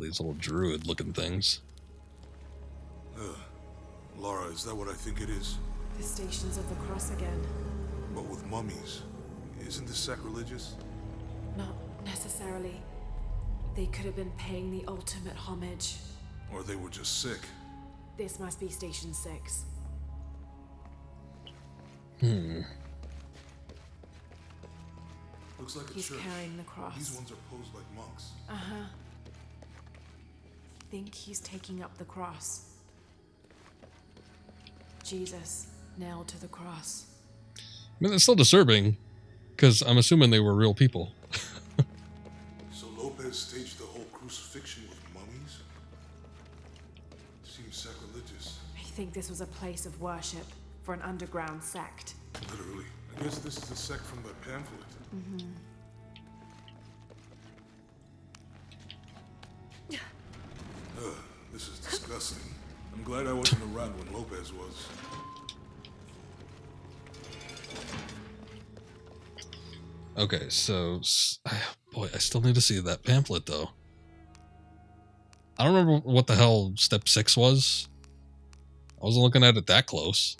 [SPEAKER 1] these little druid-looking things.
[SPEAKER 7] Lara, is that what I think it is?
[SPEAKER 8] The Stations of the Cross again.
[SPEAKER 7] But with mummies. Isn't this sacrilegious?
[SPEAKER 8] Not necessarily. They could have been paying the ultimate homage.
[SPEAKER 7] Or they were just sick.
[SPEAKER 8] This must be Station 6.
[SPEAKER 7] Looks like a
[SPEAKER 8] He's
[SPEAKER 7] church.
[SPEAKER 8] carrying the cross.
[SPEAKER 7] These ones are posed like monks.
[SPEAKER 8] Uh-huh. Think he's taking up the cross. Jesus, nailed to the cross.
[SPEAKER 1] I mean, it's still disturbing, because I'm assuming they were real people.
[SPEAKER 7] So Lopez staged the whole crucifixion with mummies? Seems sacrilegious.
[SPEAKER 8] I think this was a place of worship for an underground sect.
[SPEAKER 7] Literally. I guess this is the sect from the pamphlet.
[SPEAKER 8] Mm-hmm.
[SPEAKER 7] This is disgusting. I'm glad I wasn't around when Lopez was.
[SPEAKER 1] Okay, so... Boy, I still need to see that pamphlet, though. I don't remember what the hell step 6 was. I wasn't looking at it that close.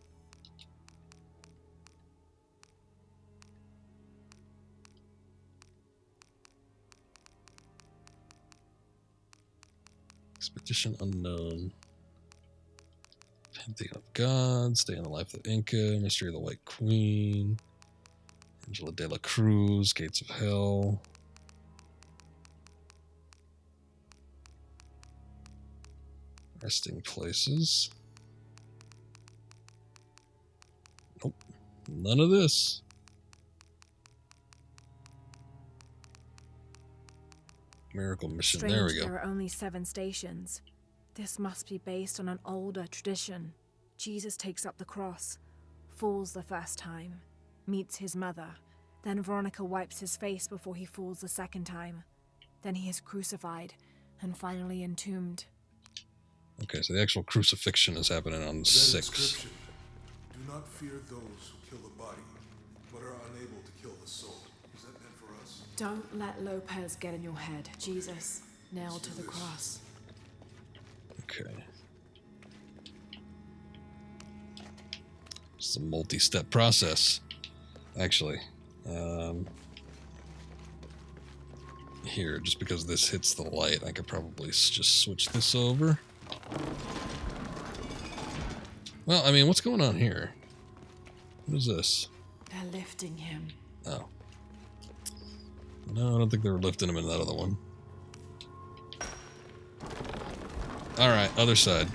[SPEAKER 1] Expedition unknown. Pantheon of Gods, Day in the Life of the Inca, Mystery of the White Queen, Angela de la Cruz, Gates of Hell. Resting places. Nope. None of this. Miracle Mission.
[SPEAKER 3] Strange,
[SPEAKER 1] there we go.
[SPEAKER 3] there are only 7 stations. This must be based on an older tradition. Jesus takes up the cross, falls the first time, meets his mother. Then Veronica wipes his face before he falls the second time. Then he is crucified and finally entombed.
[SPEAKER 1] Okay, so the actual crucifixion is happening on
[SPEAKER 7] That
[SPEAKER 1] 6.
[SPEAKER 7] inscription. Do not fear those who kill the body, but are unable to kill the soul. Is that meant for us?
[SPEAKER 8] Don't let Lopez get in your head. Jesus, nailed to the cross.
[SPEAKER 1] Okay. It's a multi-step process, actually. Here, just because this hits the light, I could probably just switch this over. Well, I mean, what's going on here? What is this?
[SPEAKER 8] They're lifting him.
[SPEAKER 1] Oh. No, I don't think they were lifting him in that other one. Alright, other side.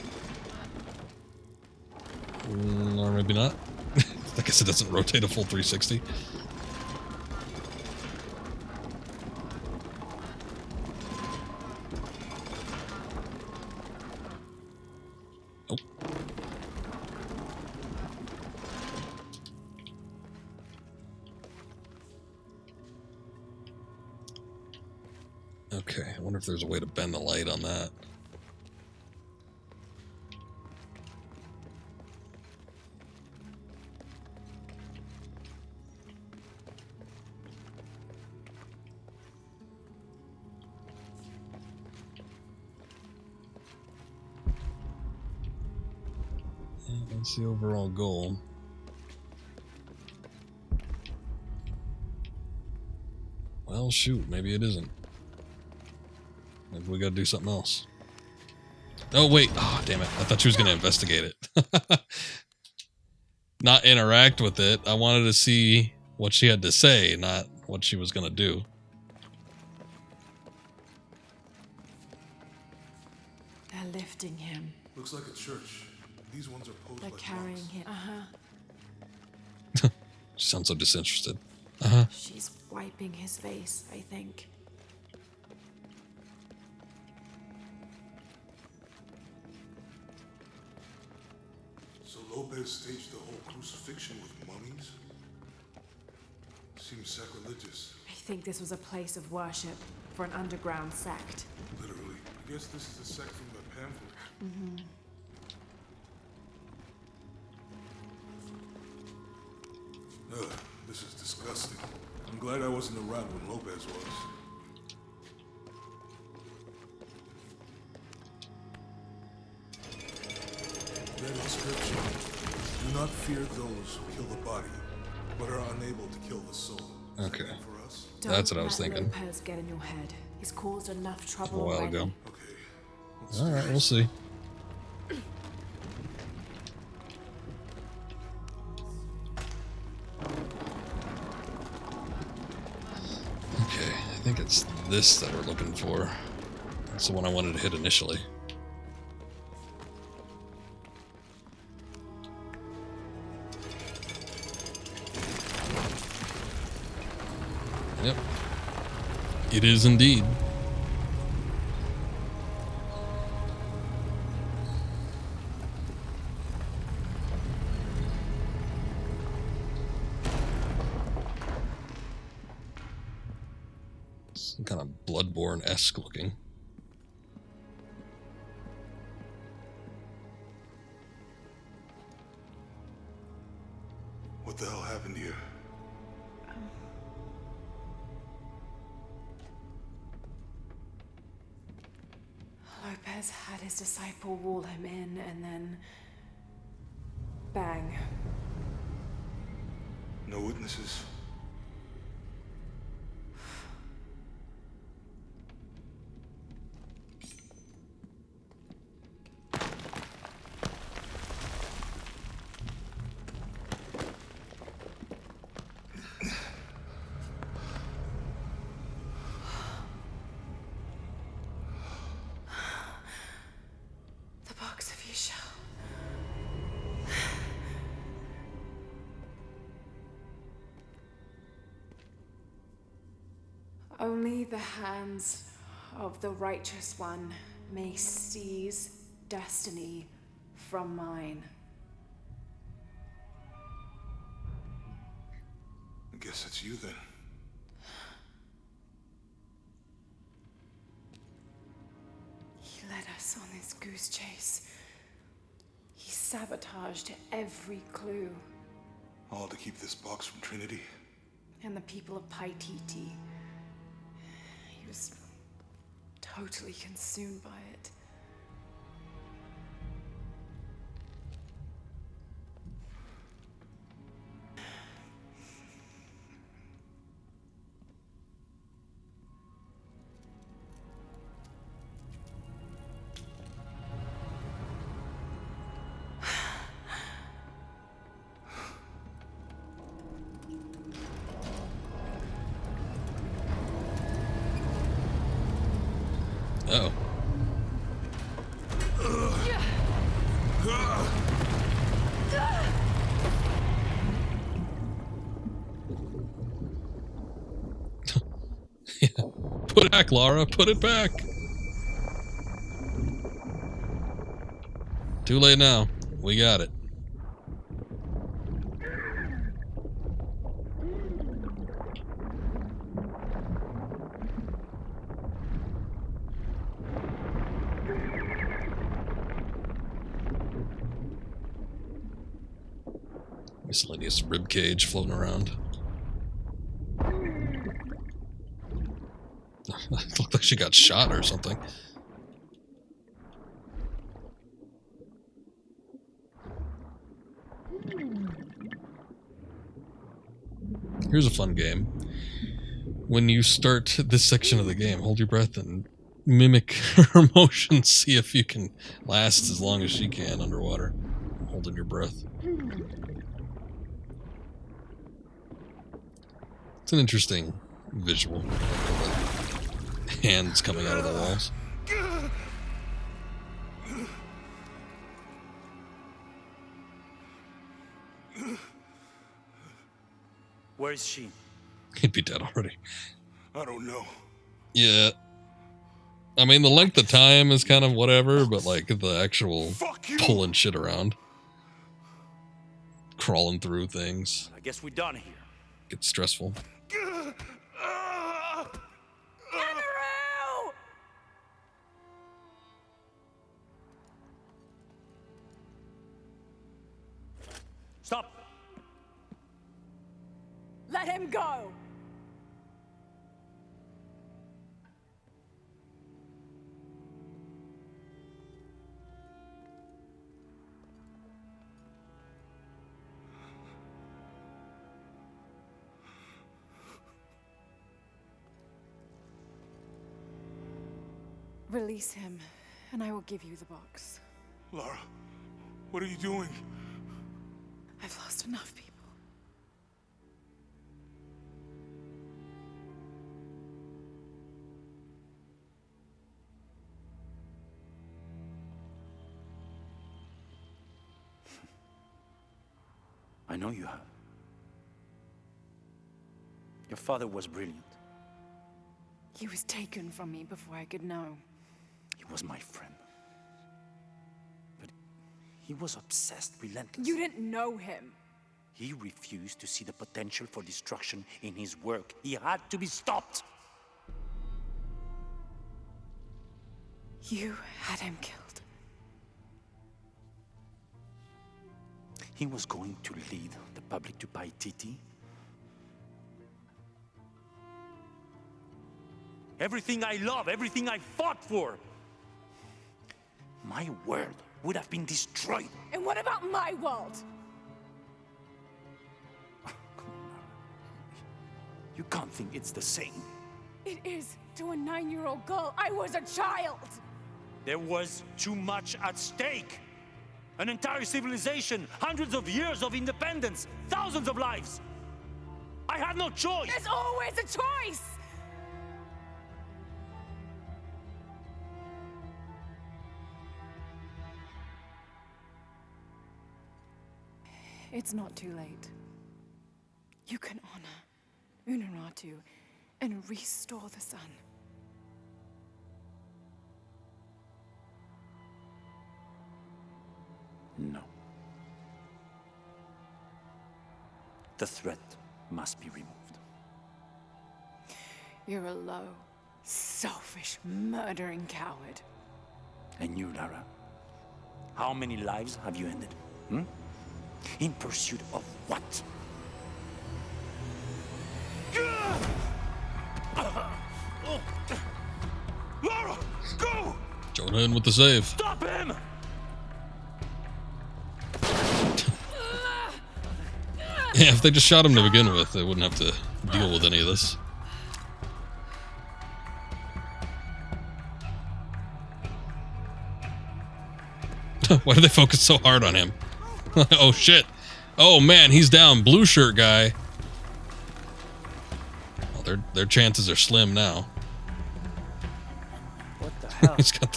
[SPEAKER 1] Or maybe not. I guess it doesn't rotate a full 360. Oh. Okay, I wonder if there's a way to bend the light on that. That's the overall goal. Well, shoot, maybe it isn't. Maybe we gotta do something else. Oh, wait. Oh, damn it. I thought she was gonna investigate it. Not interact with it. I wanted to see what she had to say, not what she was gonna do.
[SPEAKER 8] They're lifting him.
[SPEAKER 7] Looks like a church. These ones are posed
[SPEAKER 8] They're
[SPEAKER 7] like
[SPEAKER 8] carrying
[SPEAKER 7] monks.
[SPEAKER 8] him.
[SPEAKER 1] She sounds so disinterested.
[SPEAKER 8] She's wiping his face, I think.
[SPEAKER 7] So Lopez staged the whole crucifixion with mummies? Seems sacrilegious.
[SPEAKER 8] I think this was a place of worship for an underground sect.
[SPEAKER 7] Literally. I guess this is the sect from the pamphlet.
[SPEAKER 8] Mm-hmm.
[SPEAKER 7] This is disgusting. I'm glad I wasn't around when Lopez was. that inscription. Do not fear those who kill the body, but are unable to kill the soul.
[SPEAKER 1] Okay.
[SPEAKER 7] For us?
[SPEAKER 1] That's what I was thinking.
[SPEAKER 8] Lopez get in your head. He's caused enough
[SPEAKER 1] A
[SPEAKER 8] trouble
[SPEAKER 1] while
[SPEAKER 8] already.
[SPEAKER 1] ago.
[SPEAKER 7] Okay.
[SPEAKER 1] Alright, we'll see. Okay, I think it's this that we're looking for. That's the one I wanted to hit initially. Yep. It is indeed. It's kind of Bloodborne-esque looking.
[SPEAKER 7] What the hell happened here?
[SPEAKER 8] Lopez had his disciple wall him in, and then... bang.
[SPEAKER 7] No witnesses?
[SPEAKER 8] The box of Isha. Only the hands of the righteous one may seize destiny from mine.
[SPEAKER 7] I guess it's you then.
[SPEAKER 8] He led us on this goose chase. He sabotaged every clue.
[SPEAKER 7] All to keep this box from Trinity?
[SPEAKER 8] And the people of Paititi. He was totally consumed by it.
[SPEAKER 1] Oh. Yeah. Put it back, Lara. Put it back. Too late now. We got it. Miscellaneous ribcage floating around. It looked like she got shot or something. Here's a fun game. When you start this section of the game, hold your breath and mimic her emotions. See if you can last as long as she can underwater, holding your breath. It's an interesting visual. Hands coming out of the walls.
[SPEAKER 9] Where is she?
[SPEAKER 1] He'd be dead already.
[SPEAKER 7] I don't know.
[SPEAKER 1] Yeah. I mean, the length of time is kind of whatever, but like the actual pulling shit around. Crawling through things.
[SPEAKER 9] I guess we're done here.
[SPEAKER 1] Gets stressful.
[SPEAKER 9] Stop!
[SPEAKER 3] Let him go! Release him, and I will give you the box.
[SPEAKER 7] Lara, what are you doing?
[SPEAKER 3] I've lost enough people.
[SPEAKER 9] I know you have. Your father was brilliant.
[SPEAKER 3] He was taken from me before I could know.
[SPEAKER 9] He was my friend. But he was obsessed, relentless.
[SPEAKER 3] You didn't know him.
[SPEAKER 9] He refused to see the potential for destruction in his work. He had to be stopped.
[SPEAKER 3] You had him killed.
[SPEAKER 9] He was going to lead the public to Paititi. Everything I love, everything I fought for. My world would have been destroyed.
[SPEAKER 3] And what about my world?
[SPEAKER 9] You can't think it's the same.
[SPEAKER 3] It is to a 9-year-old girl. I was a child.
[SPEAKER 9] There was too much at stake. An entire civilization, hundreds of years of independence, thousands of lives. I had no choice.
[SPEAKER 3] There's always a choice. It's not too late. You can honor Unuratu and restore the sun.
[SPEAKER 9] No. The threat must be removed.
[SPEAKER 3] You're a low, selfish, murdering coward.
[SPEAKER 9] And you, Lara? How many lives have you ended? In pursuit of what?
[SPEAKER 7] Lara, go!
[SPEAKER 1] Jonah in with the save.
[SPEAKER 9] Stop him!
[SPEAKER 1] Yeah, if they just shot him to begin with, they wouldn't have to deal with any of this. Why do they focus so hard on him? Oh shit. Oh man, he's down. Blue shirt guy. Well, their chances are slim now.
[SPEAKER 6] What the hell?
[SPEAKER 1] he's got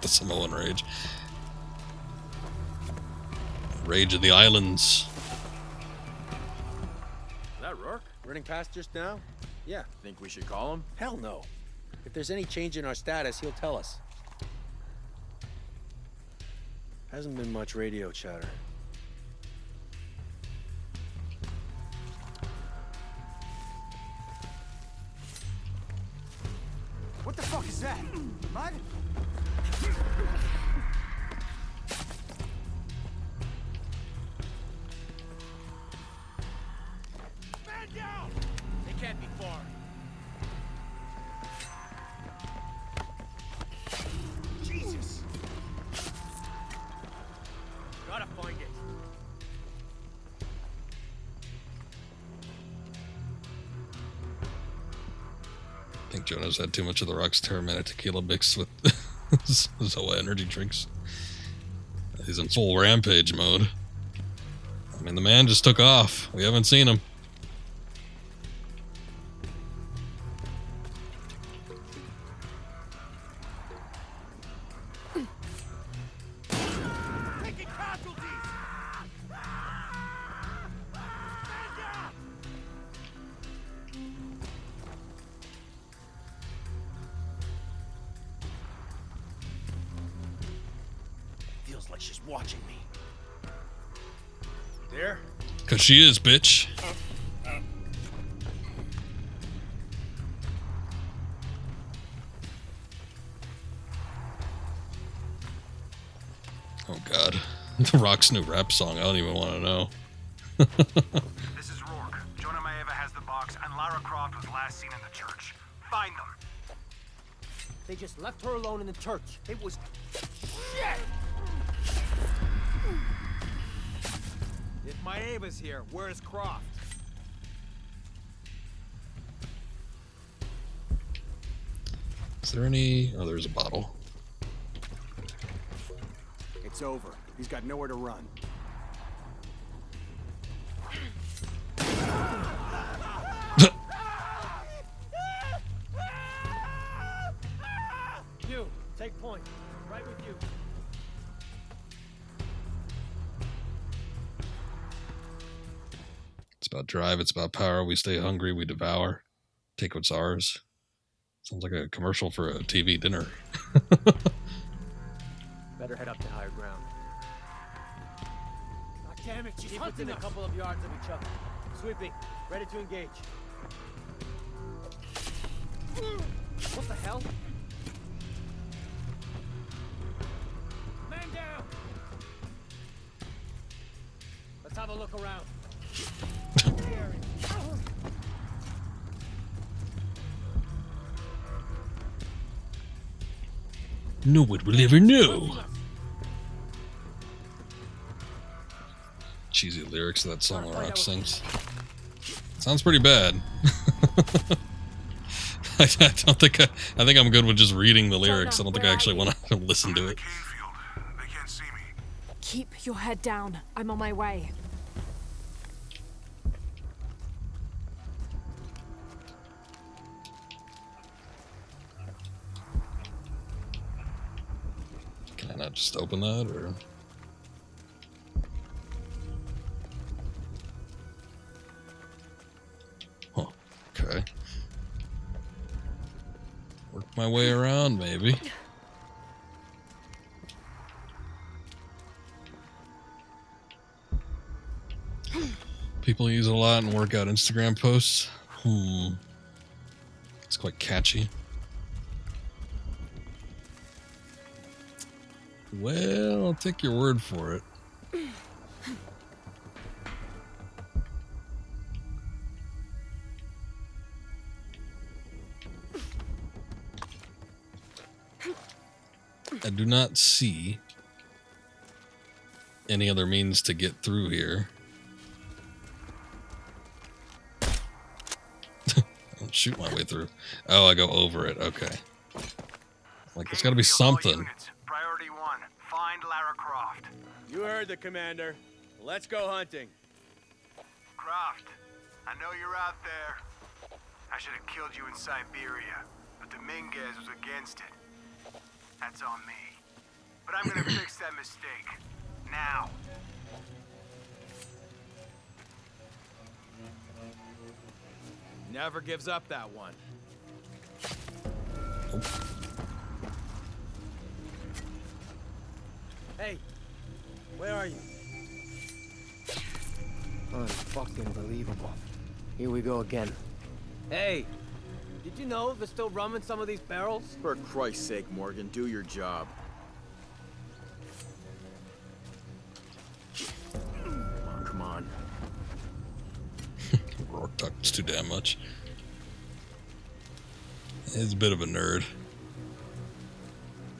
[SPEAKER 1] the Samoan rage. Rage of the islands.
[SPEAKER 4] Is that Rourke?
[SPEAKER 6] Running past just now? Yeah.
[SPEAKER 4] Think we should call him?
[SPEAKER 6] Hell no. If there's any change in our status, he'll tell us. Hasn't been much radio chatter.
[SPEAKER 4] What the fuck is that? Mud? Man down! They can't be far. Jesus! Gotta find it.
[SPEAKER 1] I think Jonah's had too much of the Rock's Terramana tequila mixed with Zoa energy drinks. He's in full rampage mode. I mean, the man just took off. We haven't seen him.
[SPEAKER 4] Taking casualties!
[SPEAKER 6] Feels like she's watching me.
[SPEAKER 4] There?
[SPEAKER 1] 'Cause she is, bitch. Oh god. The Rock's new rap song, I don't even want to know.
[SPEAKER 2] This is Rourke. Jonah Maeva has the box, and Lara Croft was last seen in the church. Find them.
[SPEAKER 5] They just left her alone in the church. It was... shit!
[SPEAKER 4] If Maeva's here, where's Croft?
[SPEAKER 1] there any... Oh, there's a bottle.
[SPEAKER 4] It's over. He's got nowhere to run.
[SPEAKER 5] You, take point. Right with you.
[SPEAKER 1] It's about drive, it's about power. We stay hungry, we devour. Take what's ours. Sounds like a commercial for a TV dinner.
[SPEAKER 5] Better head up to higher ground. God damn it, she's Keep within a couple of yards of each other. Sweeping, ready to engage. What the hell? Man down! Let's have a look around.
[SPEAKER 1] No one will ever know. Cheesy lyrics of that song Rock sings. Sounds pretty bad. I don't think I think I'm good with just reading the lyrics. I don't think I actually want to listen to it.
[SPEAKER 7] They can't see me.
[SPEAKER 3] Keep your head down. I'm on my way.
[SPEAKER 1] Can I not just open that, or? Huh. Okay. Work my way around, maybe. People use it a lot in workout Instagram posts. It's quite catchy. Well, I'll take your word for it. I do not see any other means to get through here. I'll shoot my way through. Oh, I go over it. Okay. Like, there's got to be something.
[SPEAKER 2] Priority 1, find Lara Croft.
[SPEAKER 4] You heard the commander. Let's go hunting.
[SPEAKER 2] Croft, I know you're out there. I should have killed you in Siberia, but Dominguez was against it. That's on me. But I'm gonna fix that mistake. Now.
[SPEAKER 4] Never gives up that one. Hey, where are you?
[SPEAKER 5] Unfucking believable. Here we go again. Hey, did you know they're still rum in some of these barrels?
[SPEAKER 4] For Christ's sake, Morgan, do your job. Come on.
[SPEAKER 1] Rourke talks too damn much. He's a bit of a nerd.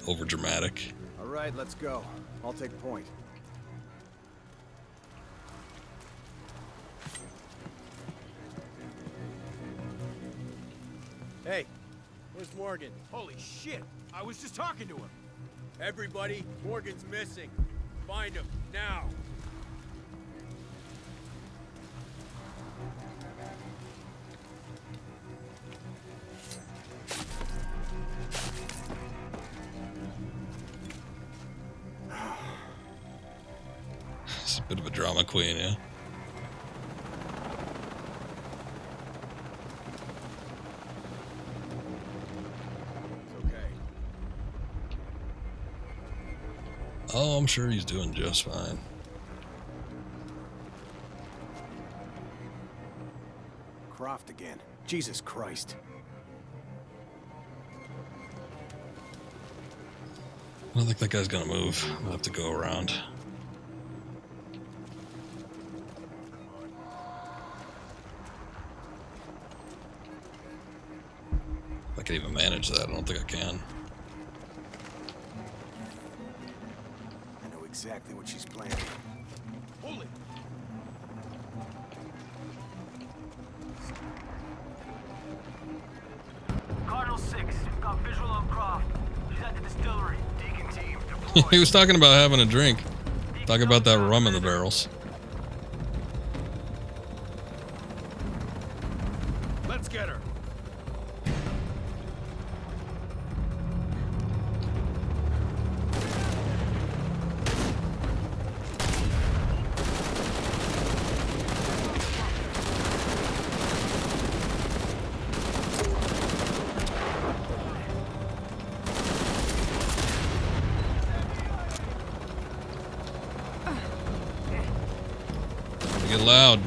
[SPEAKER 1] Over dramatic.
[SPEAKER 4] All right, let's go. I'll take point. Hey, where's Morgan?
[SPEAKER 9] Holy shit! I was just talking to him.
[SPEAKER 4] Everybody, Morgan's missing. Find him, now.
[SPEAKER 1] It's a bit of a drama queen, yeah. Oh, I'm sure he's doing just fine.
[SPEAKER 4] Croft again. Jesus Christ.
[SPEAKER 1] I don't think that guy's gonna move. I'll have to go around. If I can even manage that, I don't think I can.
[SPEAKER 2] Exactly what she's planning.
[SPEAKER 9] Hold it!
[SPEAKER 2] Cardinal 6, we've got
[SPEAKER 5] Visual on Croft. She's at the distillery.
[SPEAKER 2] Deacon team, deploy.
[SPEAKER 1] He was talking about having a drink. Talk about that rum in the barrels.
[SPEAKER 4] Let's get her.
[SPEAKER 1] Get loud.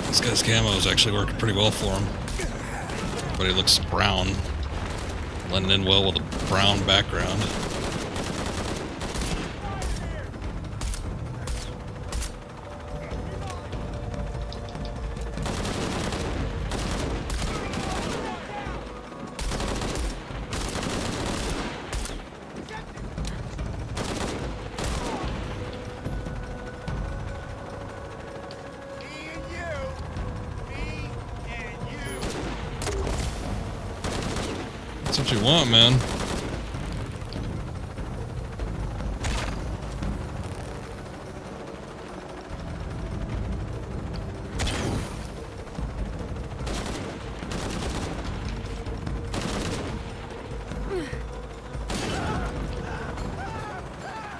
[SPEAKER 1] This guy's camo is actually working pretty well for him. But he looks brown. Blending in well with a brown background. That's what you want, man.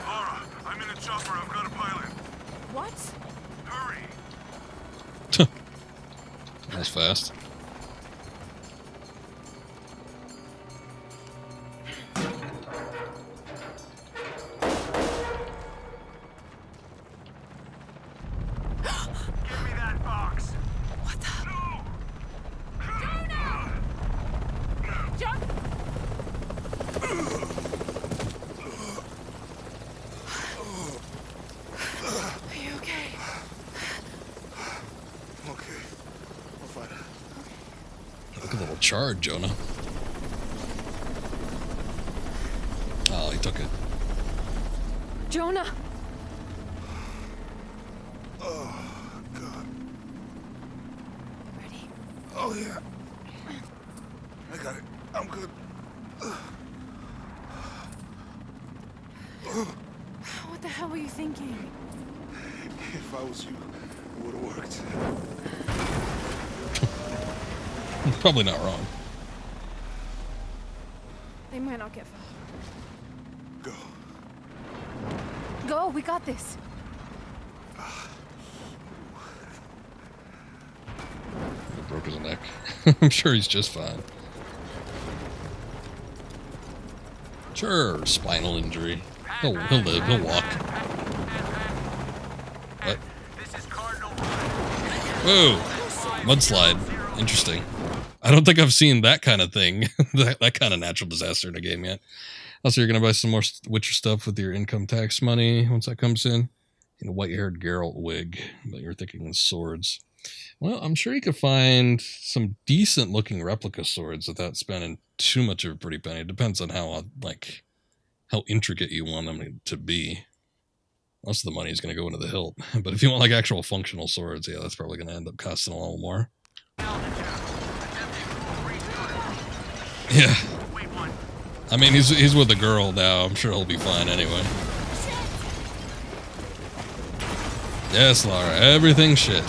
[SPEAKER 7] Lara, I'm in a chopper. I've got a pilot.
[SPEAKER 3] What?
[SPEAKER 7] Hurry.
[SPEAKER 1] That was fast.
[SPEAKER 2] Give me that box.
[SPEAKER 3] What the?
[SPEAKER 2] No.
[SPEAKER 3] John! Are you okay?
[SPEAKER 7] Okay. I'll fight her.
[SPEAKER 1] Look at the little charge, Jonah. Oh, he took it.
[SPEAKER 3] Jonah!
[SPEAKER 7] Oh, God.
[SPEAKER 3] Ready?
[SPEAKER 7] Oh, yeah. I got it. I'm good.
[SPEAKER 3] What the hell were you thinking?
[SPEAKER 7] If I was you, it would have worked.
[SPEAKER 1] Probably not wrong.
[SPEAKER 3] They might not get far.
[SPEAKER 7] Go.
[SPEAKER 3] Go, we got this.
[SPEAKER 1] He broke his neck. I'm sure he's just fine. Sure, spinal injury. He'll live. He'll walk. What? Whoa! Mudslide. Interesting. I don't think I've seen that kind of thing, that kind of natural disaster in a game yet. Also, you're gonna buy some more Witcher stuff with your income tax money once that comes in. In a white-haired Geralt wig, but you're thinking swords. Well, I'm sure you could find some decent-looking replica swords without spending too much of a pretty penny. It depends on how intricate you want them to be. Most of the money is going to go into the hilt, but if you want like actual functional swords, yeah, that's probably going to end up costing a little more. Yeah. I mean, he's with a girl now. I'm sure he'll be fine anyway. Yes, Lara, everything shit.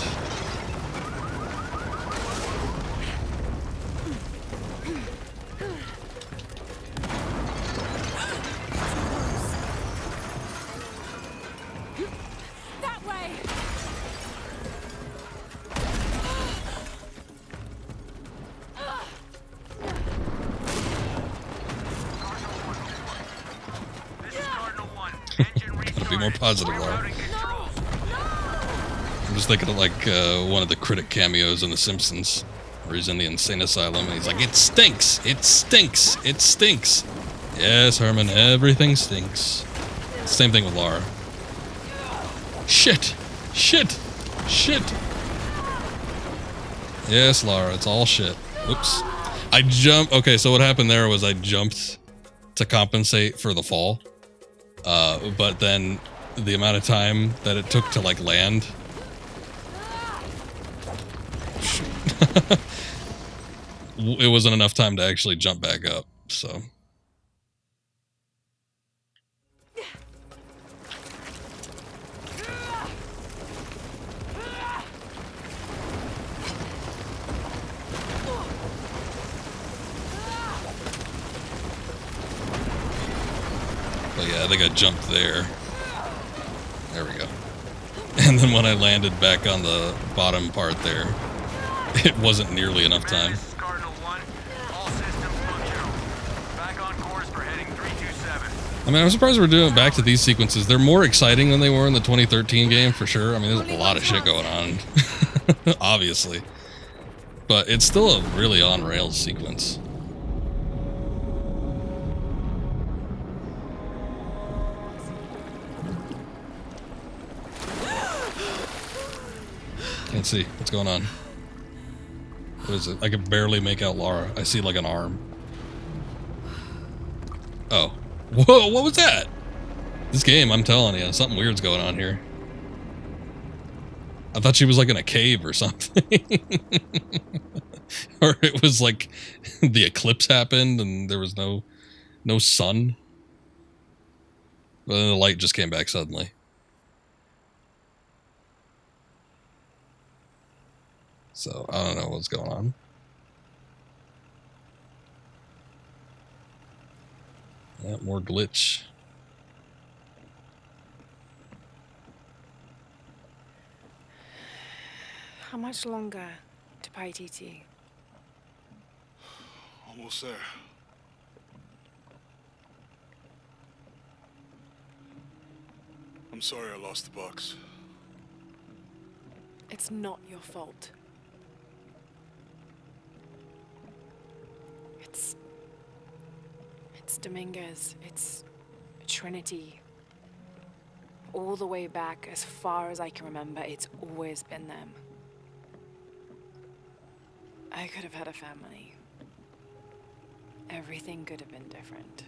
[SPEAKER 3] That way!
[SPEAKER 2] This is Cardinal 1. Engine
[SPEAKER 1] Be more positive, Lara.
[SPEAKER 2] rerouting controls.
[SPEAKER 1] I'm was thinking of like one of the critic cameos in The Simpsons, where he's in the insane asylum and he's like, "It stinks! It stinks! It stinks!" Yes, Herman, everything stinks. Same thing with Lara. Shit! Shit! Shit! Yes, Lara, it's all shit. Oops. I jumped. Okay, so what happened there was I jumped to compensate for the fall. But then the amount of time that it took to like land. It wasn't enough time to actually jump back up, so. But yeah, I think I jumped there. There we go. And then when I landed back on the bottom part there, it wasn't nearly enough time. I mean, I'm surprised we're doing it back to these sequences. They're more exciting than they were in the 2013 game, for sure. I mean, there's a lot of shit going on, obviously. But it's still a really on-rails sequence. Can't see. What's going on? What is it? I can barely make out Lara. I see like an arm. Oh. Whoa, what was that? This game, I'm telling you, something weird's going on here. I thought she was like in a cave or something. Or it was like the eclipse happened and there was no sun. But then the light just came back suddenly. So, I don't know what's going on. Yeah, more glitch.
[SPEAKER 3] How much longer to Paititi?
[SPEAKER 7] Almost there. I'm sorry I lost the box.
[SPEAKER 3] It's not your fault. It's Dominguez. It's Trinity. All the way back, as far as I can remember, it's always been them. I could have had a family. Everything could have been different.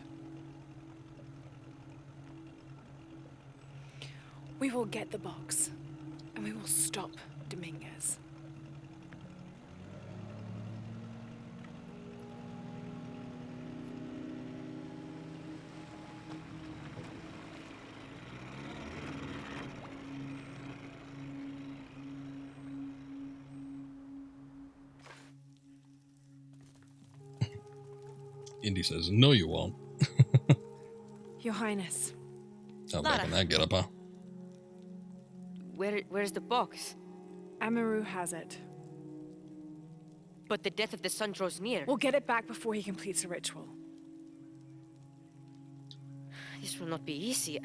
[SPEAKER 3] We will get the box, and we will stop Dominguez.
[SPEAKER 1] Indy says, "No, you won't."
[SPEAKER 3] Your Highness.
[SPEAKER 1] Oh, back in that getup, huh?
[SPEAKER 14] Where's the box?
[SPEAKER 3] Amaru has it.
[SPEAKER 14] But the death of the sun draws near.
[SPEAKER 3] We'll get it back before he completes the ritual.
[SPEAKER 14] This will not be easy.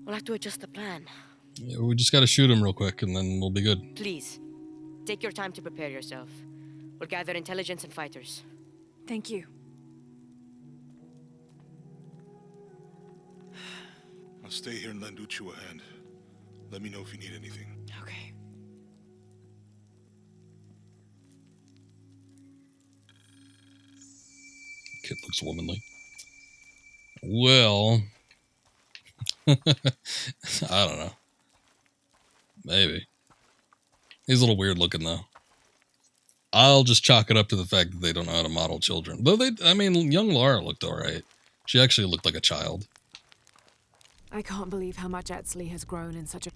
[SPEAKER 14] We'll have to adjust the plan.
[SPEAKER 1] Yeah, we just gotta shoot him real quick and then we'll be good.
[SPEAKER 14] Please, take your time to prepare yourself. We'll gather intelligence and fighters.
[SPEAKER 3] Thank you.
[SPEAKER 7] I'll stay here and lend Uchu a hand. Let me know if you need anything.
[SPEAKER 3] Okay.
[SPEAKER 1] Kid looks womanly. Well, I don't know. Maybe. He's a little weird looking though. I'll just chalk it up to the fact that they don't know how to model children. Though I mean, young Lara looked alright. She actually looked like a child.
[SPEAKER 8] I can't believe how much Etzli has grown in such a...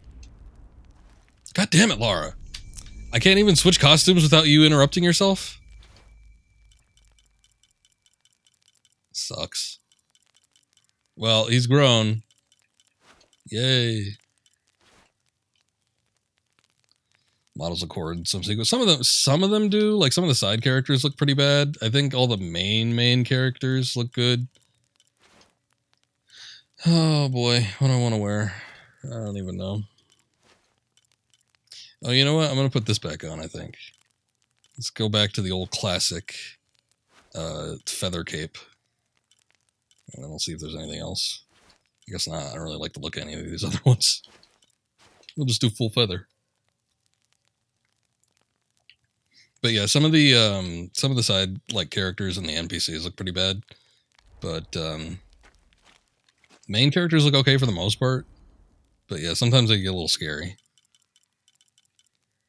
[SPEAKER 1] God damn it, Lara. I can't even switch costumes without you interrupting yourself? Sucks. Well, he's grown. Yay. Models accord in some sequence. Some of them do. Like some of the side characters look pretty bad. I think all the main characters look good. Oh boy, what do I want to wear? I don't even know. Oh, you know what? I'm going to put this back on, I think. Let's go back to the old classic feather cape. And then we'll see if there's anything else. I guess not. I don't really like to look at any of these other ones. We'll just do full feather. But yeah, some of the side like characters and the NPCs look pretty bad. But main characters look okay for the most part. But yeah, sometimes they get a little scary.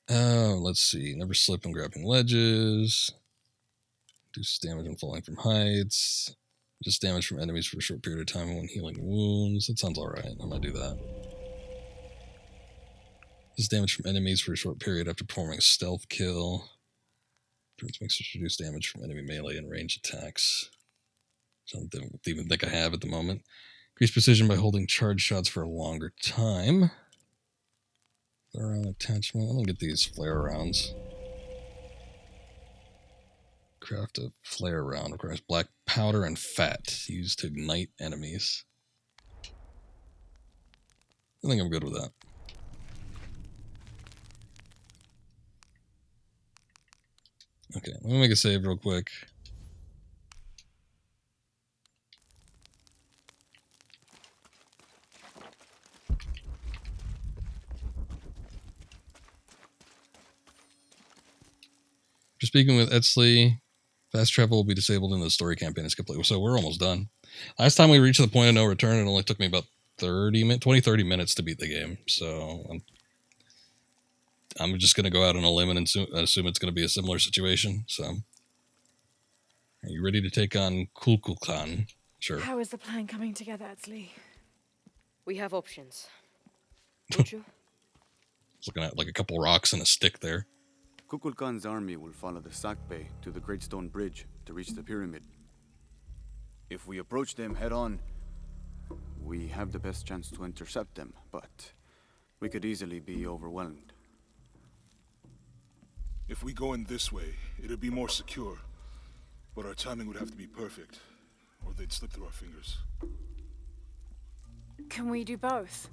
[SPEAKER 1] Let's see. Never slip when grabbing ledges. Reduce damage when falling from heights. Just damage from enemies for a short period of time when healing wounds. That sounds alright. I might do that. Just damage from enemies for a short period after performing a stealth kill. Turns makes us reduce damage from enemy melee and range attacks. Something I don't even think I have at the moment. Increase precision by holding charge shots for a longer time. Flare round attachment. I'm gonna get these flare rounds. Craft a flare round. Requires black powder and fat used to ignite enemies. I think I'm good with that. Okay, let me make a save real quick. After speaking with Etzley, fast travel will be disabled in the story campaign is complete. So we're almost done. Last time we reached the point of no return, it only took me about 30 minutes to beat the game. So I'm just going to go out on a limb and assume it's going to be a similar situation. So, are you ready to take on Kulkulkan? Sure.
[SPEAKER 3] How is the plan coming together, Etzley?
[SPEAKER 14] We have options. Would you?
[SPEAKER 1] Looking at like a couple rocks and a stick there.
[SPEAKER 13] Kukulkan's army will follow the Sakbe to the Great Stone Bridge to reach the pyramid. If we approach them head-on, we have the best chance to intercept them, but we could easily be overwhelmed.
[SPEAKER 7] If we go in this way, it'll be more secure. But our timing would have to be perfect, or they'd slip through our fingers.
[SPEAKER 3] Can we do both?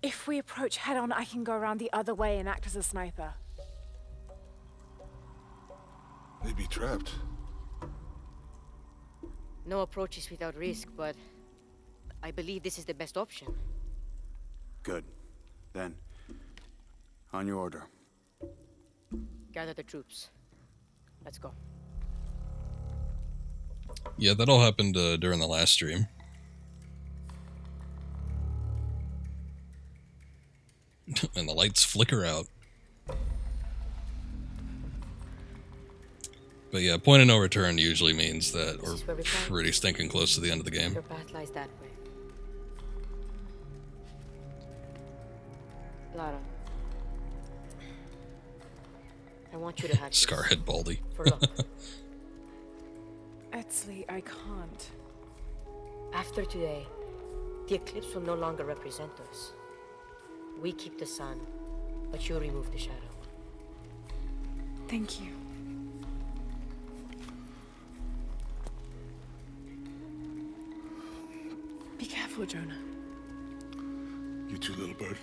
[SPEAKER 3] If we approach head-on, I can go around the other way and act as a sniper.
[SPEAKER 7] They'd be trapped.
[SPEAKER 14] No approach is without risk, but I believe this is the best option.
[SPEAKER 13] Good. Then, on your order.
[SPEAKER 14] Gather the troops. Let's go.
[SPEAKER 1] Yeah, that all happened during the last stream. And the lights flicker out. But yeah, point of no return usually means that we're pretty stinking close to the end of the game.
[SPEAKER 14] Your path lies that way. Lara, I want you to have
[SPEAKER 1] Scarhead Baldy.
[SPEAKER 14] For luck.
[SPEAKER 3] Etzley, I can't.
[SPEAKER 14] After today, the eclipse will no longer represent us. We keep the sun, but you remove the shadow.
[SPEAKER 3] Thank you. Be careful, Jonah.
[SPEAKER 7] You too, little bird.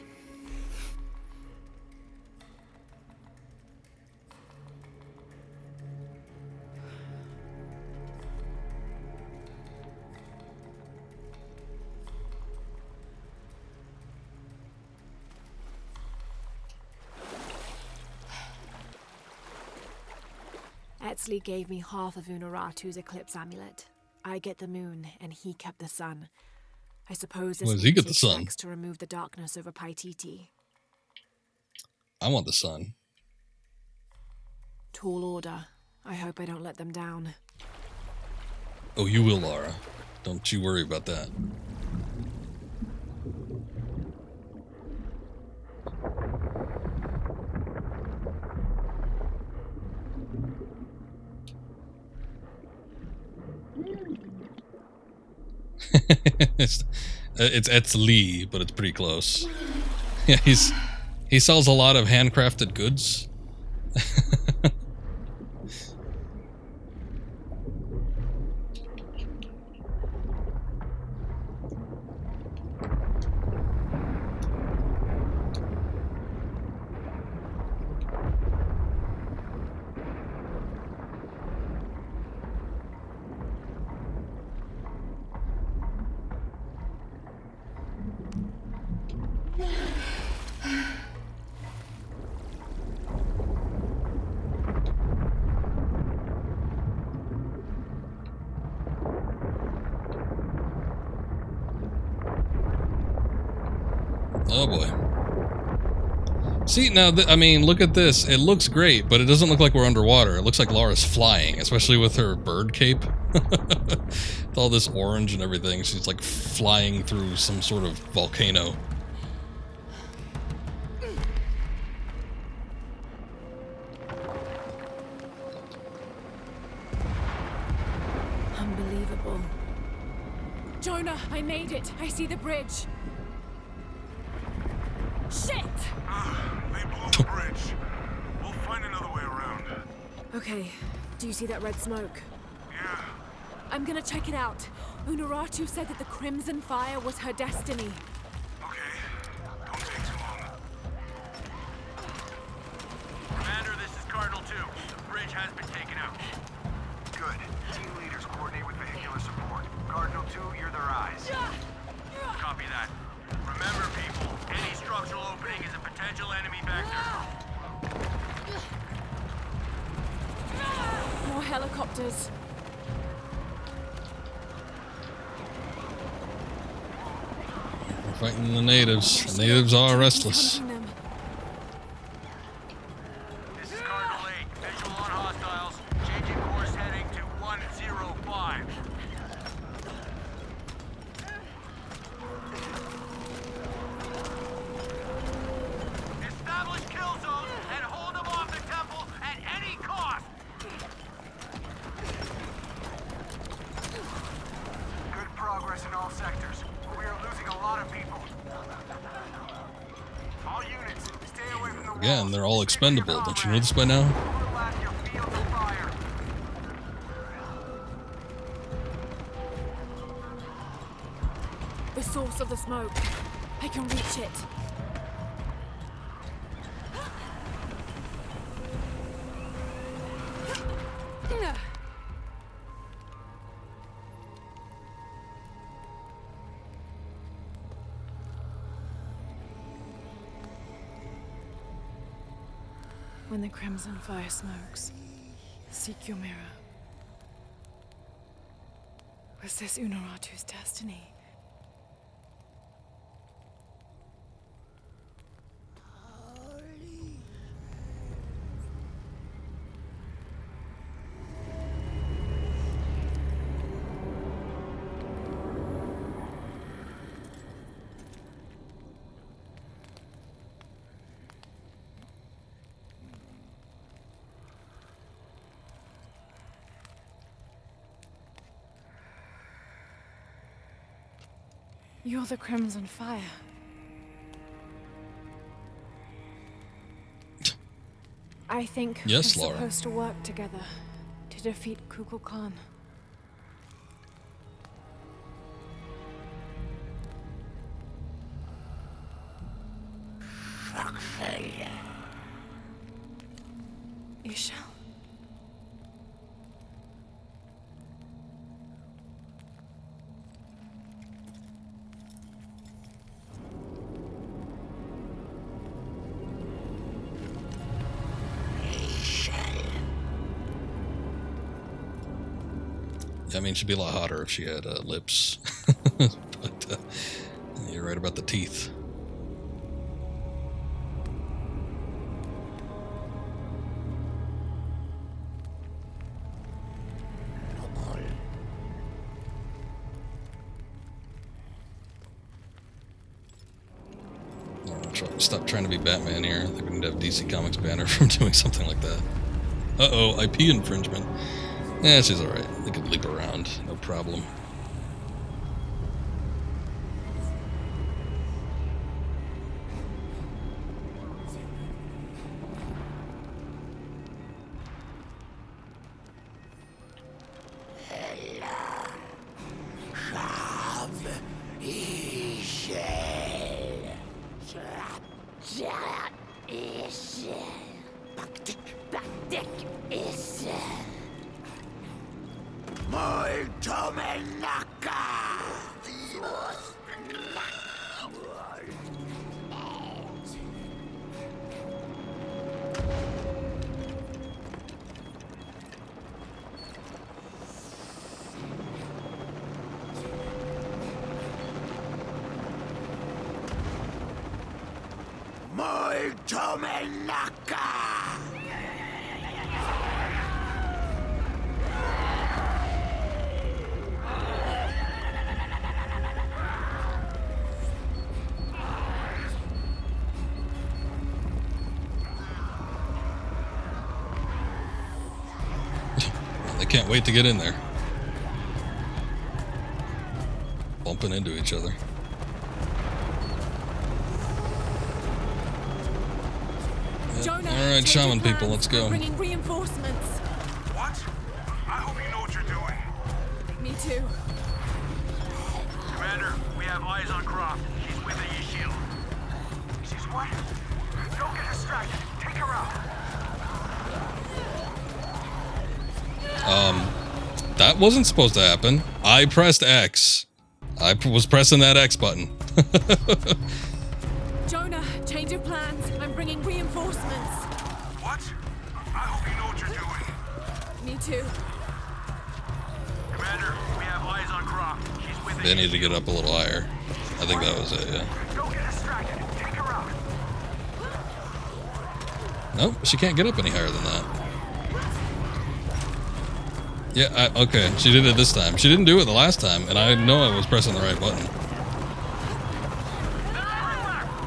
[SPEAKER 8] Etzley gave me half of Unaratu's eclipse amulet. I get the moon, and he kept the sun. I suppose this
[SPEAKER 1] Well, does he
[SPEAKER 8] means
[SPEAKER 1] get the sun?
[SPEAKER 8] expects to remove the darkness over Paititi.
[SPEAKER 1] I want the sun.
[SPEAKER 8] Tall order. I hope I don't let them down.
[SPEAKER 1] Oh, you will, Lara. Don't you worry about that. it's Etzley, but it's pretty close. Yeah, he sells a lot of handcrafted goods. Oh boy. See, now, I mean, look at this. It looks great, but it doesn't look like we're underwater. It looks like Lara's flying, especially with her bird cape. With all this orange and everything. She's like flying through some sort of volcano.
[SPEAKER 3] Unbelievable. Jonah, I made it. I see the bridge. Shit!
[SPEAKER 7] They blew the bridge. We'll find another way around.
[SPEAKER 3] Okay, do you see that red smoke?
[SPEAKER 7] Yeah.
[SPEAKER 3] I'm gonna check it out. Unuratu said that the Crimson Fire was her destiny.
[SPEAKER 7] Okay. Don't take too long.
[SPEAKER 4] Commander, this is Cardinal 2. The bridge has been taken out.
[SPEAKER 2] Good. Team leaders coordinate with vehicular support. Cardinal 2, you're their eyes.
[SPEAKER 4] Copy that. Remember, people, any structural opening is a potential enemy vector.
[SPEAKER 3] More helicopters.
[SPEAKER 1] We're fighting the natives. The natives are restless.
[SPEAKER 4] This is Cardinal 8. Visual on hostiles. Changing course heading to 105. Establish kill zones and hold them off the temple at any cost.
[SPEAKER 2] Good progress in all sectors. We are losing a lot of people. All units, stay away from the
[SPEAKER 1] Again, they're all expendable. Don't you know this by now?
[SPEAKER 2] overlap your field of fire.
[SPEAKER 3] The source of the smoke. I can reach it. When the Crimson Fire smokes, seek your mirror. Was this Unuratu's destiny? You're the Crimson Fire. I think
[SPEAKER 1] Yes,
[SPEAKER 3] we're
[SPEAKER 1] Lara.
[SPEAKER 3] supposed to work together to defeat Kukulkan. Khan. Isha?
[SPEAKER 1] I mean, she'd be a lot hotter if she had lips. But you're right about the teeth. Stop trying to be Batman here. They wouldn't have DC Comics banner from doing something like that. Uh-oh, IP infringement. Yeah, she's alright. They could leap around, no problem. They can't wait to get in there. Bumping into each other.
[SPEAKER 3] Jonah,
[SPEAKER 1] alright, shaman people, let's go.
[SPEAKER 3] Bringing reinforcements.
[SPEAKER 4] What? I hope you know what you're doing.
[SPEAKER 3] Me too.
[SPEAKER 4] Commander, we have eyes on Croft. She's with a shield. She's what? Don't get distracted. Take her out.
[SPEAKER 1] That wasn't supposed to happen. I pressed X. I was pressing that X button.
[SPEAKER 3] Jonah, change of plans. I'm bringing reinforcements.
[SPEAKER 4] What? I hope you know what you're doing.
[SPEAKER 3] Me too.
[SPEAKER 4] Commander, we have eyes on Croft. She's with
[SPEAKER 1] They need to get up a little higher. I think that was it, yeah.
[SPEAKER 4] Don't get distracted. Take her out.
[SPEAKER 1] Nope, she can't get up any higher than that. Yeah, okay, she did it this time. She didn't do it the last time, and I know I was pressing the right button.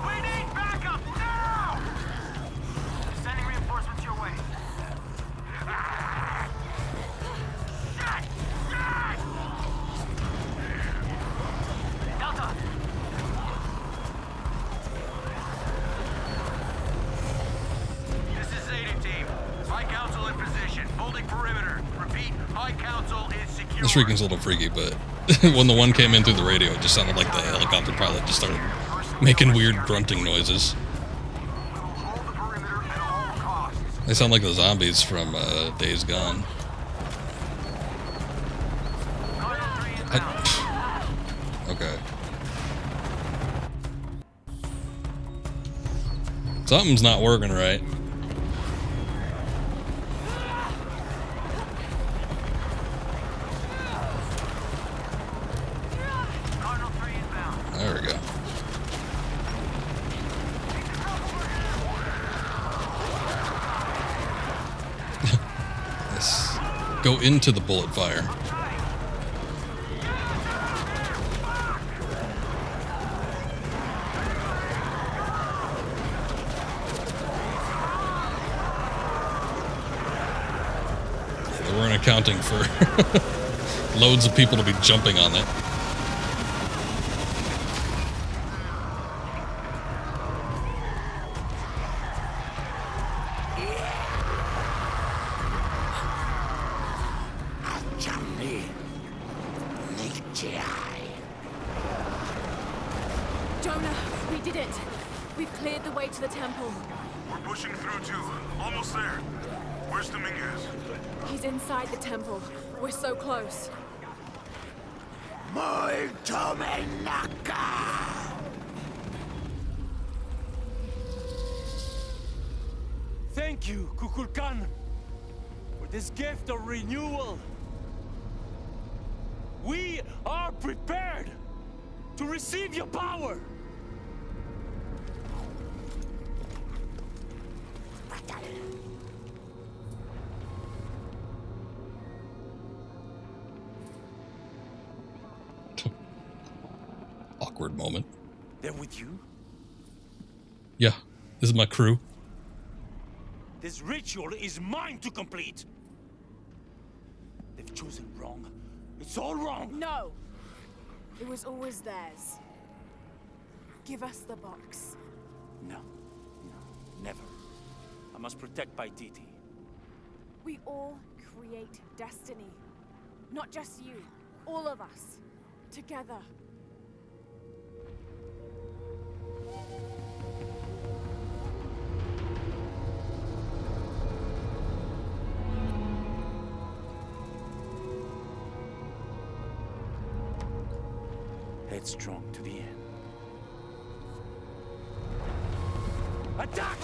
[SPEAKER 4] We need backup now! Sending reinforcements your way. Shit! Delta! This is Zeta team. High Council in position. Holding perimeter. Repeat, High Council is secure.
[SPEAKER 1] This freaking's a little freaky, but when the one came in through the radio, it just sounded like the helicopter pilot just started making weird grunting noises. They sound like the zombies from Days Gone. Okay. Something's not working right. There we go. Yes. Go into the bullet fire. They weren't accounting for loads of people to be jumping on it.
[SPEAKER 3] Jonah, we did it. We've cleared the way to the temple.
[SPEAKER 7] We're pushing through too. Almost there. Where's Dominguez?
[SPEAKER 3] He's inside the temple. We're so close.
[SPEAKER 9] Thank you, Kukulkan, for this gift of renewal. We are prepared to receive your power.
[SPEAKER 1] Awkward moment.
[SPEAKER 9] They're with you?
[SPEAKER 1] Yeah, this is my crew.
[SPEAKER 9] This ritual is mine to complete. They've chosen wrong. It's all wrong.
[SPEAKER 3] No! It was always theirs. Give us the box.
[SPEAKER 9] No, never. I must protect Paititi.
[SPEAKER 3] We all create destiny. Not just you. All of us. Together.
[SPEAKER 9] Headstrong to the end. Attack!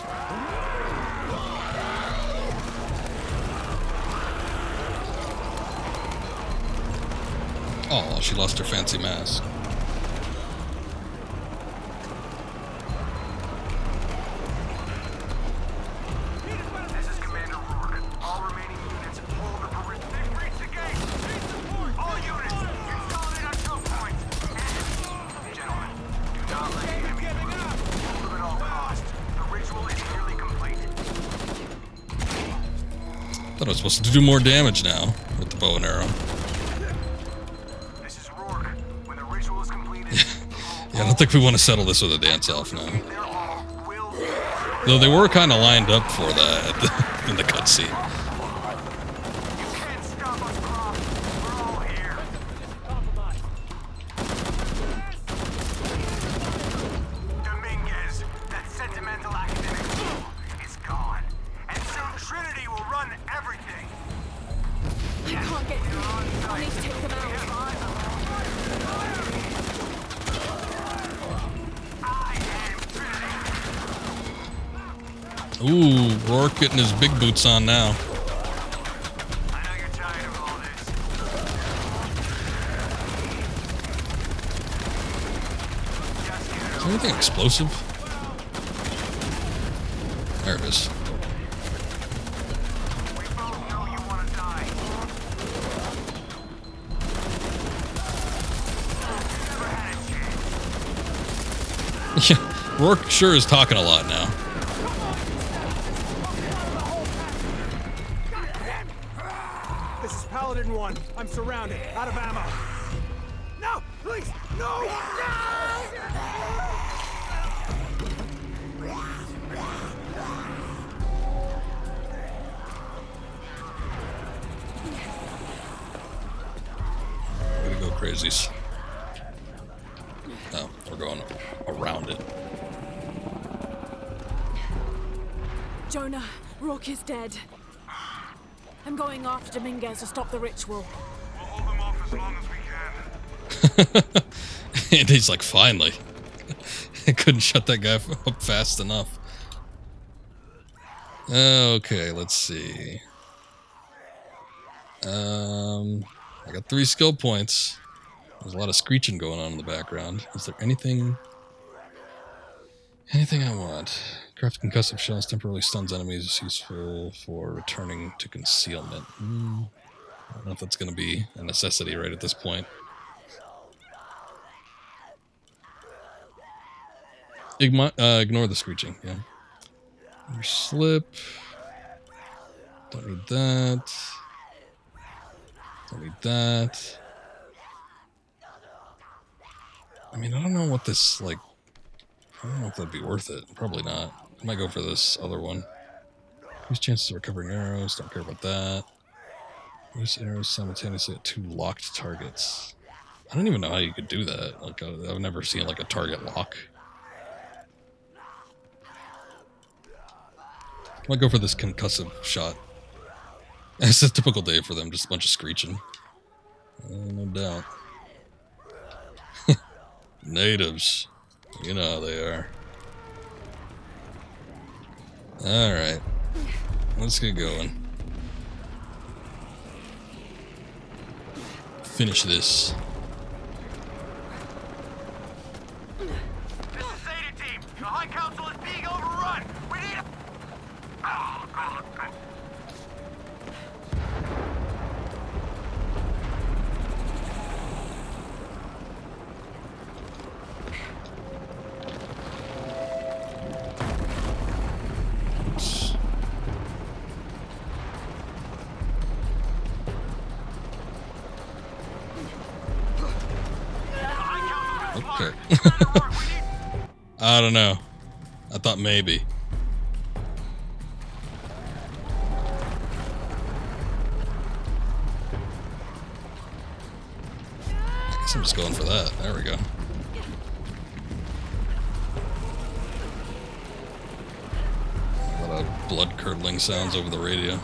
[SPEAKER 1] Oh, she lost her fancy mask. Thought I was supposed to do more damage now with the bow and arrow.
[SPEAKER 4] This is Rourke. When the ritual is completed,
[SPEAKER 1] Yeah, I don't think we want to settle this with a dance-off now. Though they were kind of lined up for that in the cutscene.
[SPEAKER 4] Dominguez, that sentimental academic fool, is gone. And soon Trinity will run everything.
[SPEAKER 3] I can't get through. I need to take them out.
[SPEAKER 1] Ooh, Rourke getting his big boots on now. Is there anything explosive? There it is. Yeah, Rourke sure is talking a lot now.
[SPEAKER 15] This is Paladin 1. I'm surrounded, out of ammo. No, please, no!
[SPEAKER 1] Way to go, crazies. Oh, we're going around it.
[SPEAKER 3] Jonah, Rourke is dead. I'm going after Dominguez to stop the ritual.
[SPEAKER 4] We'll hold them off as long as we can.
[SPEAKER 1] And he's like, finally. I couldn't shut that guy up fast enough. Okay, let's see. I got 3 skill points. There's a lot of screeching going on in the background. Is there anything I want? Craft concussive shells temporarily stuns enemies. Is useful for returning to concealment. I don't know if that's going to be a necessity right at this point. Ignore the screeching, yeah. Your slip. Don't need that. Don't need that. I mean, I don't know what this, like... I don't know if that'd be worth it. Probably not. I might go for this other one. Use chances of recovering arrows. Don't care about that. Use arrows simultaneously at 2 locked targets. I don't even know how you could do that. Like, I've never seen, like, a target lock. I might go for this concussive shot. It's a typical day for them, just a bunch of screeching. No doubt. Natives. You know how they are. Alright. Let's get going. Finish this.
[SPEAKER 4] This is Zeta Team. The High Council is being overrun. We need a...
[SPEAKER 1] Okay. I don't know. I thought maybe. I guess I'm just going for that. There we go. A lot of blood-curdling sounds over the radio.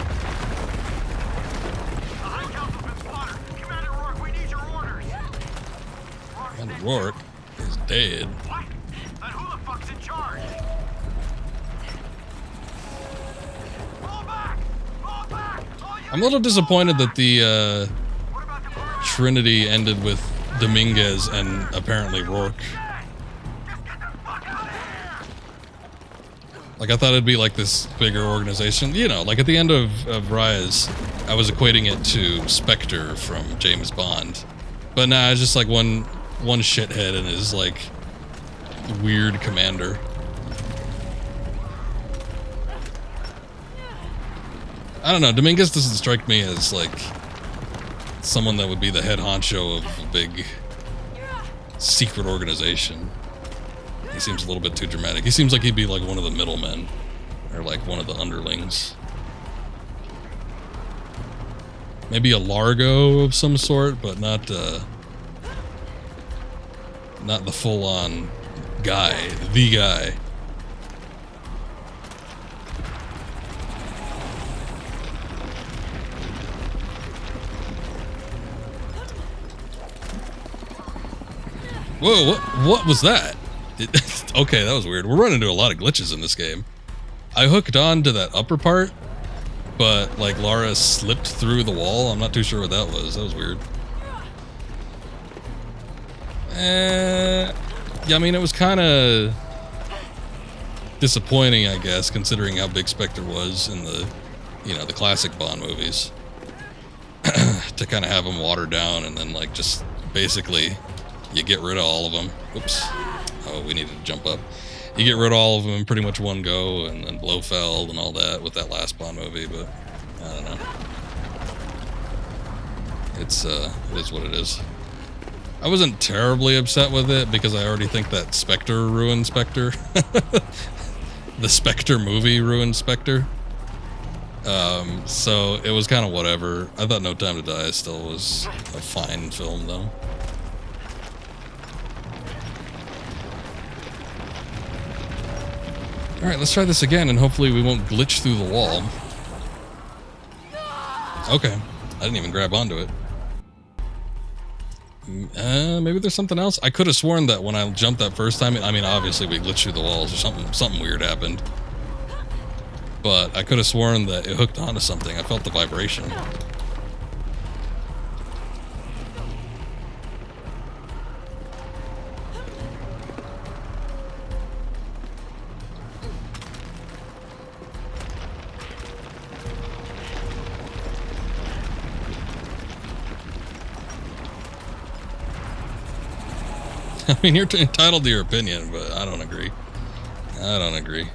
[SPEAKER 1] Commander Rourke is dead.
[SPEAKER 4] What? Then who the fuck's in charge? Fall back! Fall back!
[SPEAKER 1] I'm a little disappointed that the Trinity ended with Dominguez and apparently Rourke. Like, I thought it'd be like this bigger organization. You know, like at the end of Rise, I was equating it to Spectre from James Bond. But nah, it's just like one shithead and his, like, weird commander. I don't know. Dominguez doesn't strike me as like someone that would be the head honcho of a big secret organization. He seems a little bit too dramatic. He seems like he'd be like one of the middlemen or like one of the underlings. Maybe a Largo of some sort, but not the full-on guy, the guy. Whoa, what was that? Okay, that was weird. We're running into a lot of glitches in this game. I hooked on to that upper part, but like Lara slipped through the wall. I'm not too sure what that was. That was weird. Yeah, I mean, it was kind of disappointing, I guess, considering how big Spectre was in the, you know, the classic Bond movies. To kind of have him watered down and then like just basically you get rid of all of them. Oops. Oh, we needed to jump up. You get rid of all of them in pretty much one go, and then Blofeld and all that with that last Bond movie, but I don't know. It is what it is. I wasn't terribly upset with it because I already think that Spectre ruined Spectre. The Spectre movie ruined Spectre. So it was kind of whatever. I thought No Time to Die still was a fine film, though. Alright, let's try this again, and hopefully we won't glitch through the wall. Okay. I didn't even grab onto it. Maybe there's something else? I could have sworn that when I jumped that first time, I mean, obviously we glitched through the walls or something weird happened. But I could have sworn that it hooked onto something. I felt the vibration. I mean, you're entitled to your opinion, but I don't agree. I don't agree.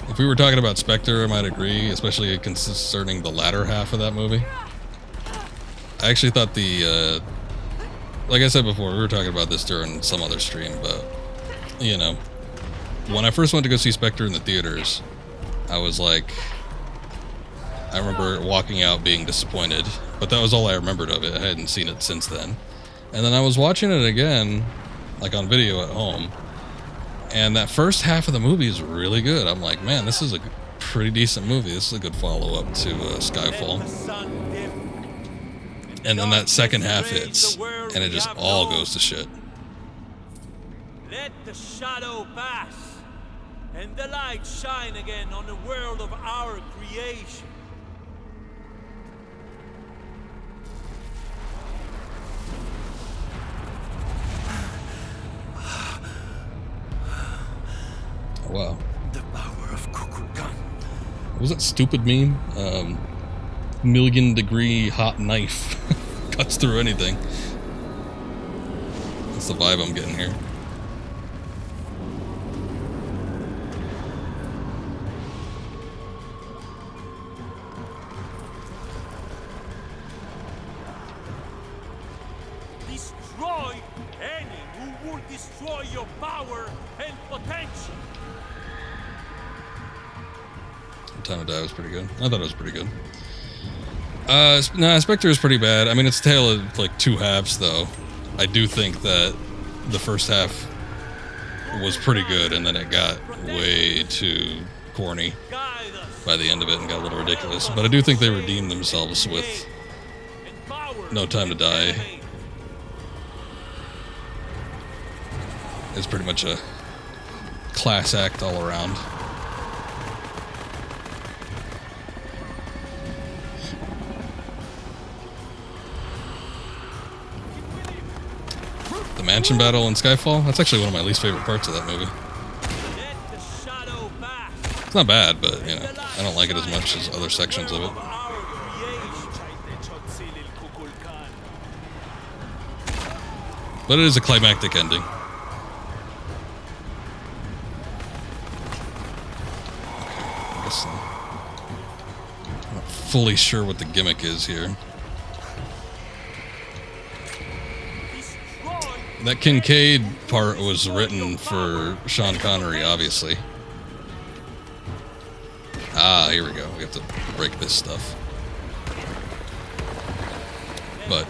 [SPEAKER 1] If we were talking about Spectre, I might agree, especially concerning the latter half of that movie. I actually thought the, like I said before, we were talking about this during some other stream, but, you know, when I first went to go see Spectre in the theaters, I was like, I remember walking out being disappointed, but that was all I remembered of it. I hadn't seen it since then. And then I was watching it again, like on video at home, and that first half of the movie is really good. I'm like, man, this is a pretty decent movie. This is a good follow-up to Skyfall. And then that second half hits, and it just all goes to shit.
[SPEAKER 9] Let the shadow pass, and the light shine again on the world of our creation.
[SPEAKER 1] Wow.
[SPEAKER 9] The power of Kukulkan.
[SPEAKER 1] What was that stupid meme? Million-degree hot knife cuts through anything. That's the vibe I'm getting here.
[SPEAKER 9] Destroy any who would destroy your power and potential.
[SPEAKER 1] Time to Die was pretty good. I thought it was pretty good. Nah, Spectre is pretty bad. I mean, it's a tale of like two halves, though. I do think that the first half was pretty good, and then it got way too corny by the end of it and got a little ridiculous. But I do think they redeemed themselves with No Time to Die. It's pretty much a class act all around. The mansion battle in Skyfall? That's actually one of my least favorite parts of that movie. It's not bad, but, you know, I don't like it as much as other sections of it. But it is a climactic ending. fully sure what the gimmick is here. That Kincaid part was written for Sean Connery, obviously. Ah, here we go. We have to break this stuff. But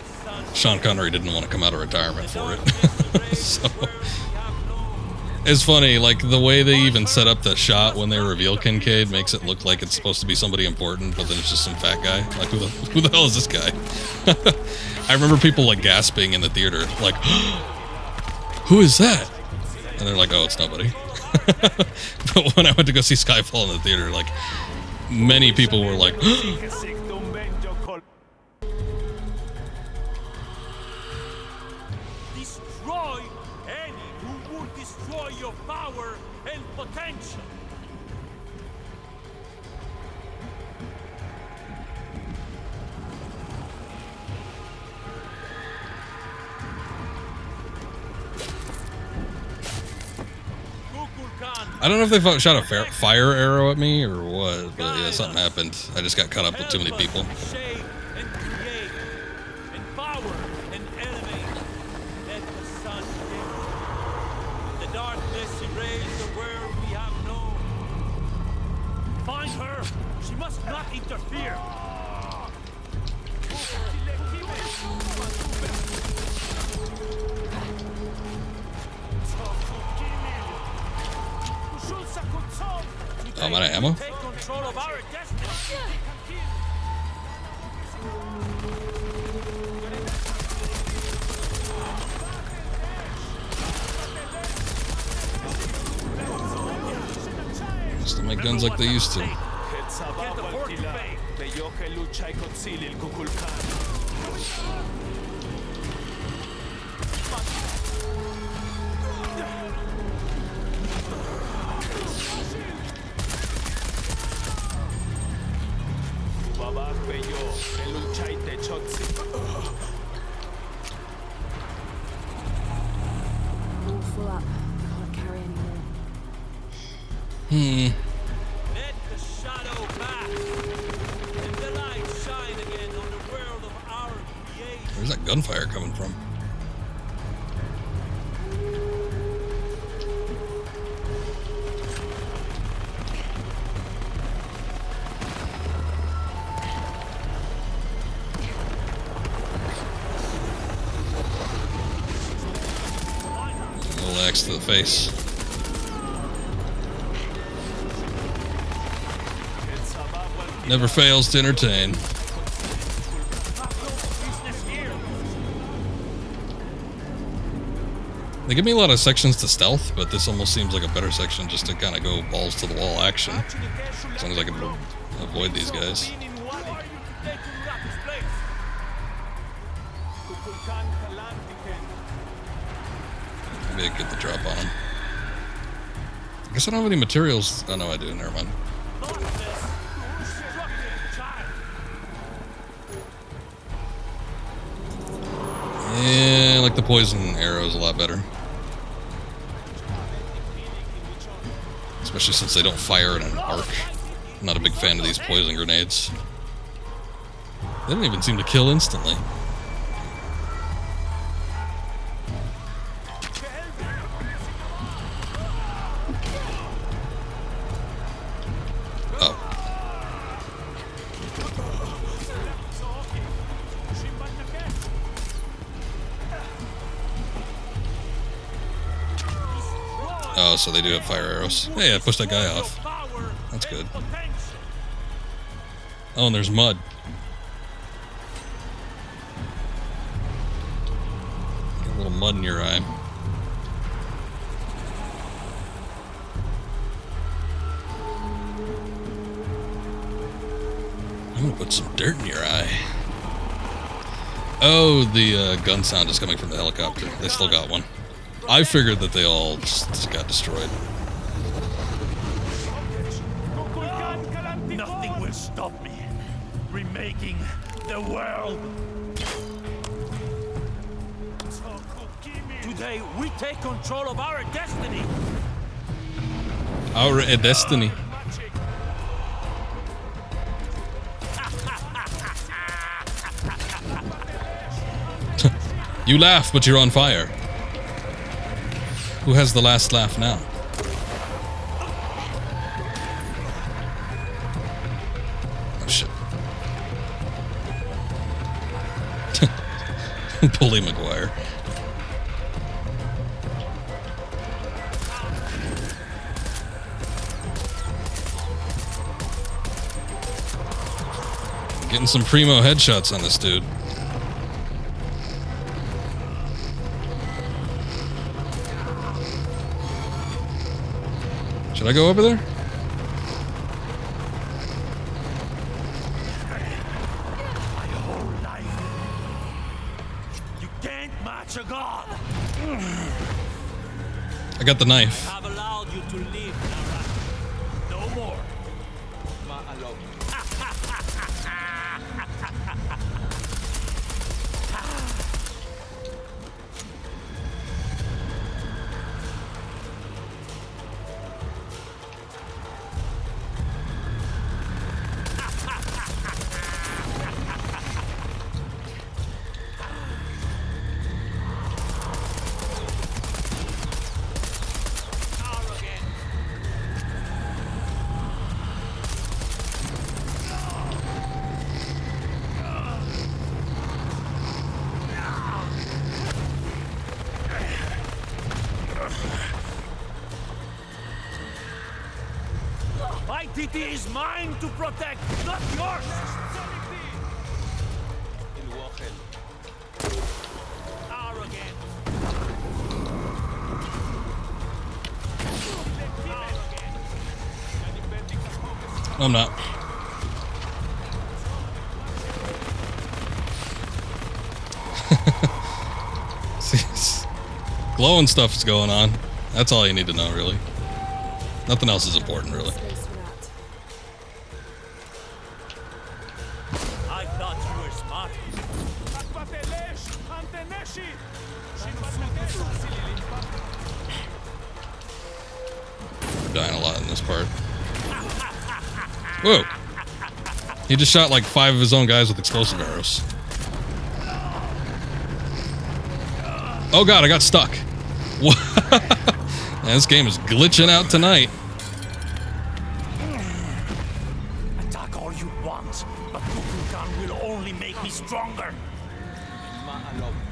[SPEAKER 1] Sean Connery didn't want to come out of retirement for it. So it's funny, like the way they even set up the shot when they reveal Kincaid makes it look like it's supposed to be somebody important, but then it's just some fat guy. Like who the hell is this guy? I remember people like gasping in the theater, like, who is that? And they're like, oh, it's nobody. But when I went to go see Skyfall in the theater, like, many people were like,
[SPEAKER 9] destroy any who would destroy your power and potential.
[SPEAKER 1] I don't know if they shot a fire arrow at me or what, but yeah, something happened. I just got caught up with too many people.
[SPEAKER 9] Find her! She must not interfere!
[SPEAKER 1] Oh, I'm out of ammo?
[SPEAKER 9] Take control of our destiny!
[SPEAKER 1] Just don't make guns like they used to.
[SPEAKER 8] All full up. Can't carry anymore.
[SPEAKER 9] Let the shadow pass, and the light shine again on the world of our creation.
[SPEAKER 1] Where's that gunfire coming from? Little axe to the face. Never fails to entertain. They give me a lot of sections to stealth, but this almost seems like a better section just to kind of go balls to the wall action. As long as I can avoid these guys. Maybe I get the drop on him. I guess I don't have any materials. Oh no, I do. Never mind. Yeah, I like the poison arrows a lot better. Especially since they don't fire in an arc. I'm not a big fan of these poison grenades. They don't even seem to kill instantly. Oh, so they do have fire arrows. Hey, I pushed that guy off. That's good. Oh, and there's mud. Get a little mud in your eye. I'm gonna put some dirt in your eye. Oh, the gun sound is coming from the helicopter. They still got one. I figured that they all just got destroyed.
[SPEAKER 9] Nothing will stop me. Remaking the world. Today we take control of our destiny.
[SPEAKER 1] Our destiny. You laugh, but you're on fire. Who has the last laugh now? Oh shit. Bully McGuire. Getting some primo headshots on this dude. Should I go over there?
[SPEAKER 9] My whole life. You can't match a god.
[SPEAKER 1] I got the knife.
[SPEAKER 9] I have allowed you to live, Lara. No more. My TT is mine to protect, not yours! Arrogant.
[SPEAKER 1] I'm not. Glowing stuff is going on. That's all you need to know, really. Nothing else is important, really.
[SPEAKER 9] I thought you were smart.
[SPEAKER 1] Dying a lot in this part. Whoa! He just shot like 5 of his own guys with explosive arrows. Oh god, I got stuck. What? Man, this game is glitching out tonight.
[SPEAKER 9] Attack all you want, but Kukulkan will only make me stronger.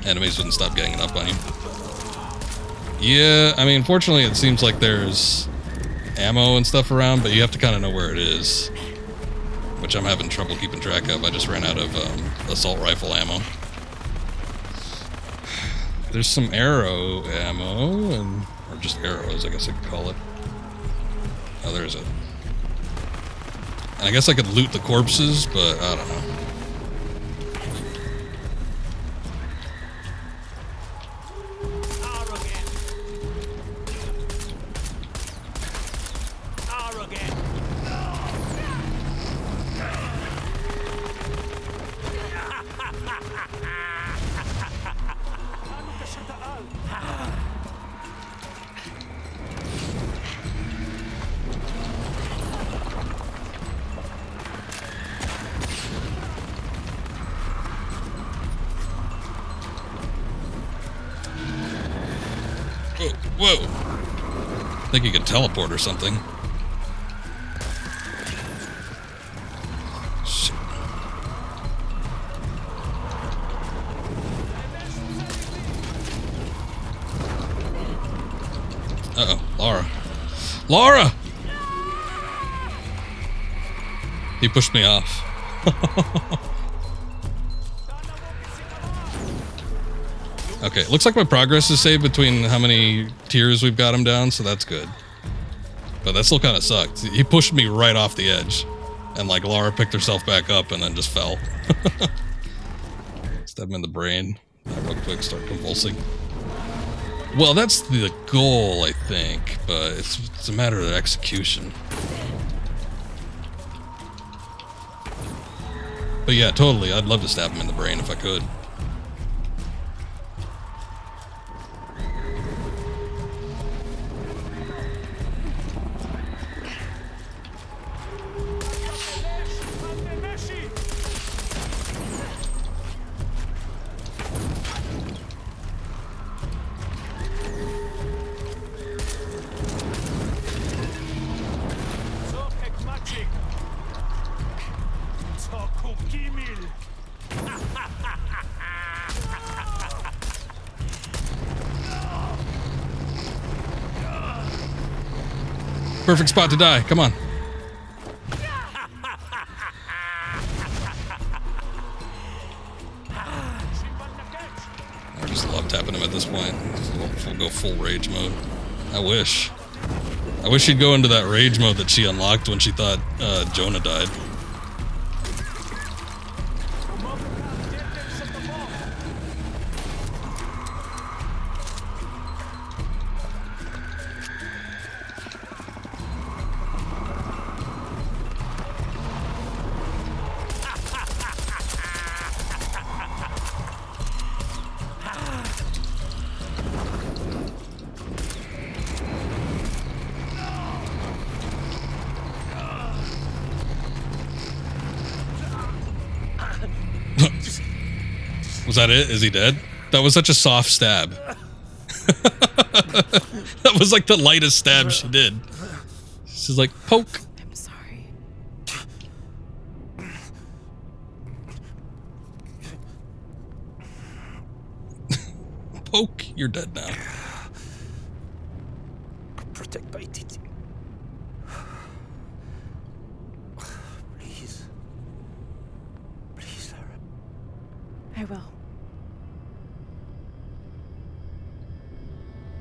[SPEAKER 1] Enemies wouldn't stop ganging up on you. Yeah, I mean, fortunately it seems like there's ammo and stuff around, but you have to kind of know where it is. Which I'm having trouble keeping track of. I just ran out of assault rifle ammo. There's some arrow ammo, or just arrows, I guess I could call it. Oh, there's it. And I guess I could loot the corpses, but I don't know. Whoa! I think you could teleport or something. Shit. Uh-oh, Lara. Lara! He pushed me off. Okay, it looks like my progress is saved between how many tiers we've got him down, so that's good. But that still kind of sucked. He pushed me right off the edge. And like Lara picked herself back up and then just fell. Stab him in the brain. Real quick, start convulsing. Well, that's the goal, I think, but it's a matter of execution. But yeah, totally, I'd love to stab him in the brain if I could. Perfect spot to die. Come on. I just love tapping him at this point. We'll go full rage mode. I wish she'd go into that rage mode that she unlocked when she thought Jonah died. Was that it? Is he dead? That was such a soft stab. That was like the lightest stab she did. She's like, poke.
[SPEAKER 3] I'm sorry.
[SPEAKER 1] Poke. You're dead now.
[SPEAKER 6] Protect Baititi. Please. Please, Lara.
[SPEAKER 3] I will.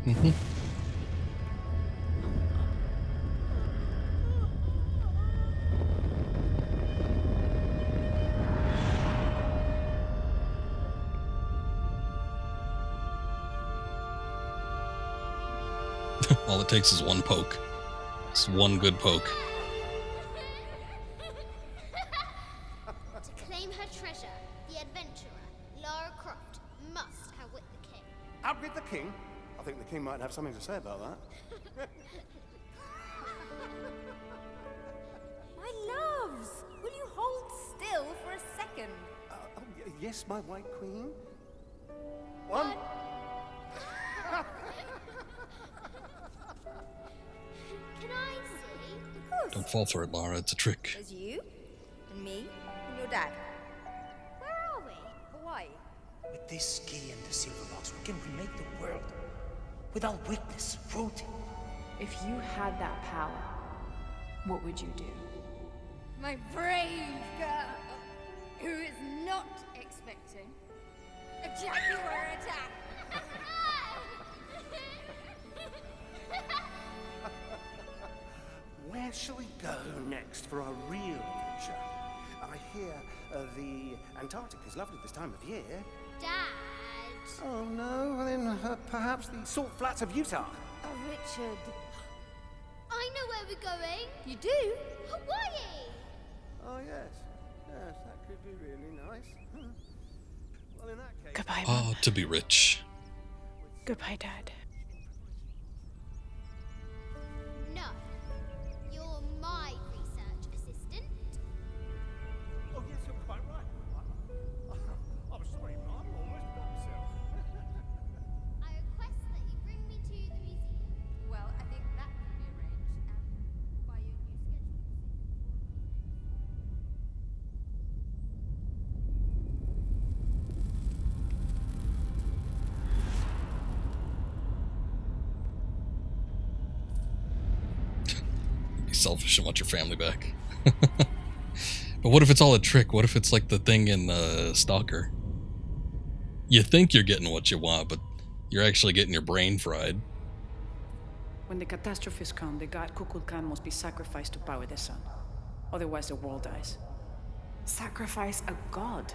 [SPEAKER 1] Mm-hmm. All it takes is one poke. It's one good poke.
[SPEAKER 11] To claim her treasure, the adventurer, Lara Croft, must outwit the king.
[SPEAKER 6] Outwit the king? I think the king might have something to say about that.
[SPEAKER 16] My loves, will you hold still for a second?
[SPEAKER 6] Yes, my white queen. One.
[SPEAKER 11] Can I see?
[SPEAKER 16] Of course.
[SPEAKER 1] Don't fall for it, Lara. It's a trick.
[SPEAKER 16] There's you, and me, and your dad.
[SPEAKER 11] Where are we?
[SPEAKER 16] Hawaii.
[SPEAKER 17] With this key and the silver box, we can remake the world. Without weakness, rooting.
[SPEAKER 8] If you had that power, what would you do?
[SPEAKER 16] My brave girl, who is not expecting a jaguar attack.
[SPEAKER 6] Where shall we go next for our real adventure? I hear the Antarctic is lovely this time of year.
[SPEAKER 11] Dad.
[SPEAKER 6] Oh no, well then perhaps the salt flats of Utah.
[SPEAKER 16] Oh, Richard.
[SPEAKER 11] I know where we're going.
[SPEAKER 16] You do?
[SPEAKER 11] Hawaii.
[SPEAKER 6] Oh yes, yes, that could be really nice. Well, in that case.
[SPEAKER 3] Goodbye,
[SPEAKER 1] Oh,
[SPEAKER 3] Mom.
[SPEAKER 1] to be rich.
[SPEAKER 3] Goodbye, Dad.
[SPEAKER 11] No. You're my research assistant.
[SPEAKER 6] Oh yes, you're quite right. I'm sorry, but I'm almost got myself.
[SPEAKER 11] I request that you bring me to the museum.
[SPEAKER 16] Well, I think that can be arranged by your new schedule.
[SPEAKER 1] Be selfish and want your family back. But what if it's all a trick? What if it's like the thing in Stalker? You think you're getting what you want, but you're actually getting your brain fried.
[SPEAKER 18] When the catastrophes come, the god Kukulkan must be sacrificed to power the sun. Otherwise the world dies.
[SPEAKER 3] Sacrifice a god?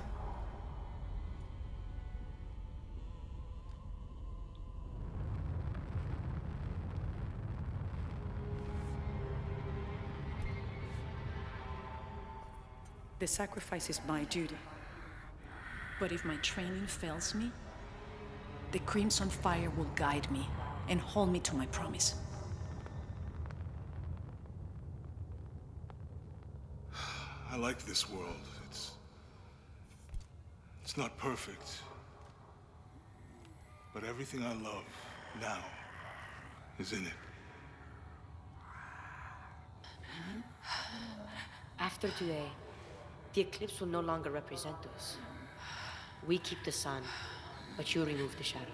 [SPEAKER 18] The sacrifice is my duty. But if my training fails me, the Crimson Fire will guide me and hold me to my promise.
[SPEAKER 7] I like this world. It's not perfect. But everything I love now is in it.
[SPEAKER 14] After today, The eclipse will no longer represent us. We keep the sun, but you remove the shadow.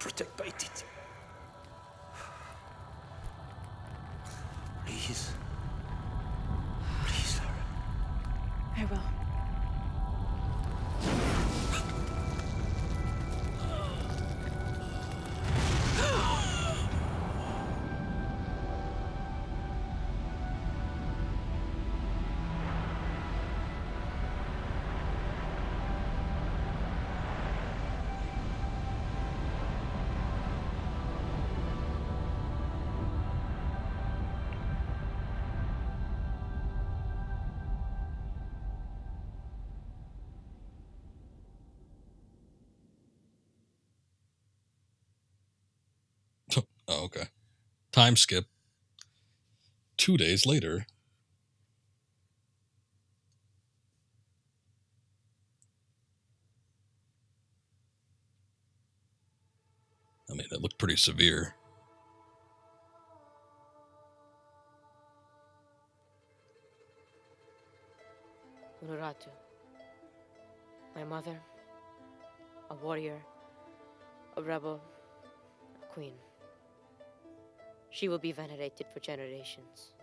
[SPEAKER 17] Protect Paititi. Please. Please, Lara.
[SPEAKER 8] I will.
[SPEAKER 1] Oh, okay. Time skip. 2 days later. I mean, it looked pretty severe.
[SPEAKER 14] Unuratu. My mother. A warrior. A rebel. A queen. She will be venerated for generations.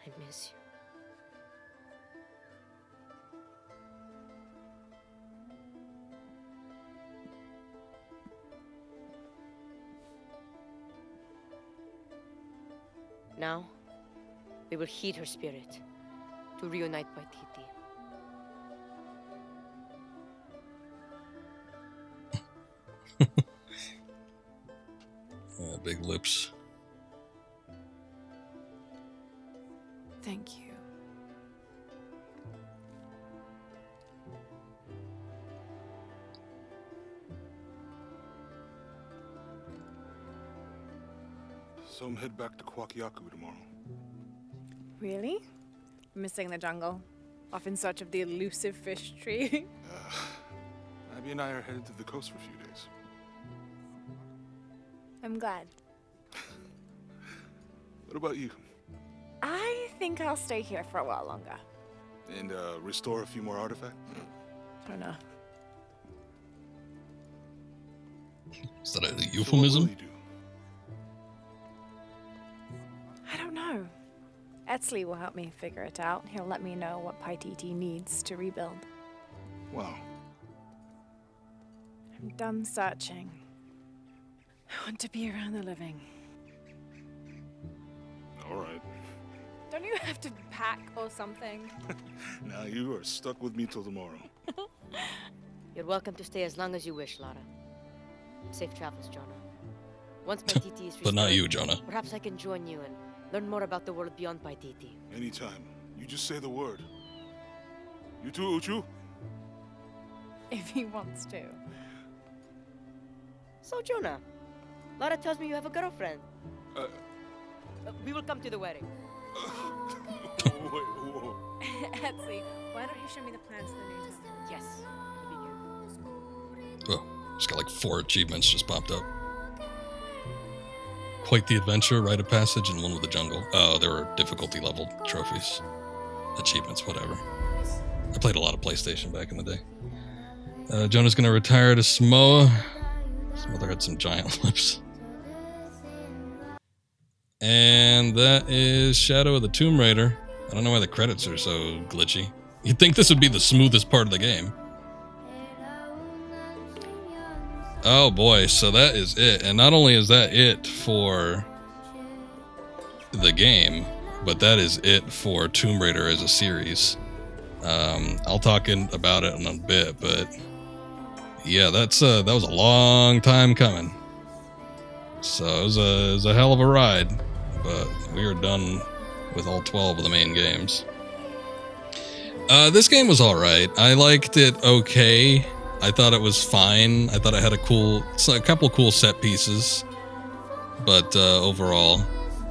[SPEAKER 14] I miss you. Now, we will heed her spirit to reunite Paititi.
[SPEAKER 1] Big lips.
[SPEAKER 8] Thank you.
[SPEAKER 7] So I'm head back to Kwakiaku tomorrow.
[SPEAKER 3] Really? Missing the jungle? Off in search of the elusive fish tree?
[SPEAKER 7] Abby and I are headed to the coast for a few days.
[SPEAKER 3] I'm glad.
[SPEAKER 7] What about you?
[SPEAKER 3] I think I'll stay here for a while longer.
[SPEAKER 7] And restore a few more artifacts?
[SPEAKER 3] I don't know.
[SPEAKER 1] Is that a euphemism?
[SPEAKER 7] So what will you do?
[SPEAKER 3] I don't know. Etzli will help me figure it out. He'll let me know what Paititi needs to rebuild.
[SPEAKER 7] Wow.
[SPEAKER 3] I'm done searching. I want to be around the living.
[SPEAKER 7] All right.
[SPEAKER 3] Don't you have to pack or something?
[SPEAKER 7] Now you are stuck with me till tomorrow.
[SPEAKER 14] You're welcome to stay as long as you wish, Lara. Safe travels, Jonah. Once Paititi is restored,
[SPEAKER 1] But not you, Jonah.
[SPEAKER 14] Perhaps I can join you and learn more about the world beyond Paititi.
[SPEAKER 7] Anytime. You just say the word. You too, Uchu?
[SPEAKER 3] If he wants to.
[SPEAKER 14] So, Jonah, Lara tells me you have a girlfriend. We will come to the wedding.
[SPEAKER 7] Wait, whoa.
[SPEAKER 3] Etzli, why don't you show me the plans to the new temple?
[SPEAKER 14] Yes.
[SPEAKER 1] Oh, it's got like 4 achievements just popped up. Quite the adventure, rite of passage, and one with the jungle. Oh, there were difficulty level trophies. Achievements, whatever. I played a lot of PlayStation back in the day. Jonah's gonna retire to Samoa. His mother had some giant lips. And that is Shadow of the Tomb Raider. I don't know why the credits are so glitchy. You'd think this would be the smoothest part of the game. Oh boy, so that is it. And not only is that it for the game, but that is it for Tomb Raider as a series. I'll talk about it in a bit, but yeah, that was a long time coming. So it was a hell of a ride, but we are done with all 12 of the main games. This game was alright. I liked it okay. I thought it was fine. I thought it had a couple cool set pieces, but overall,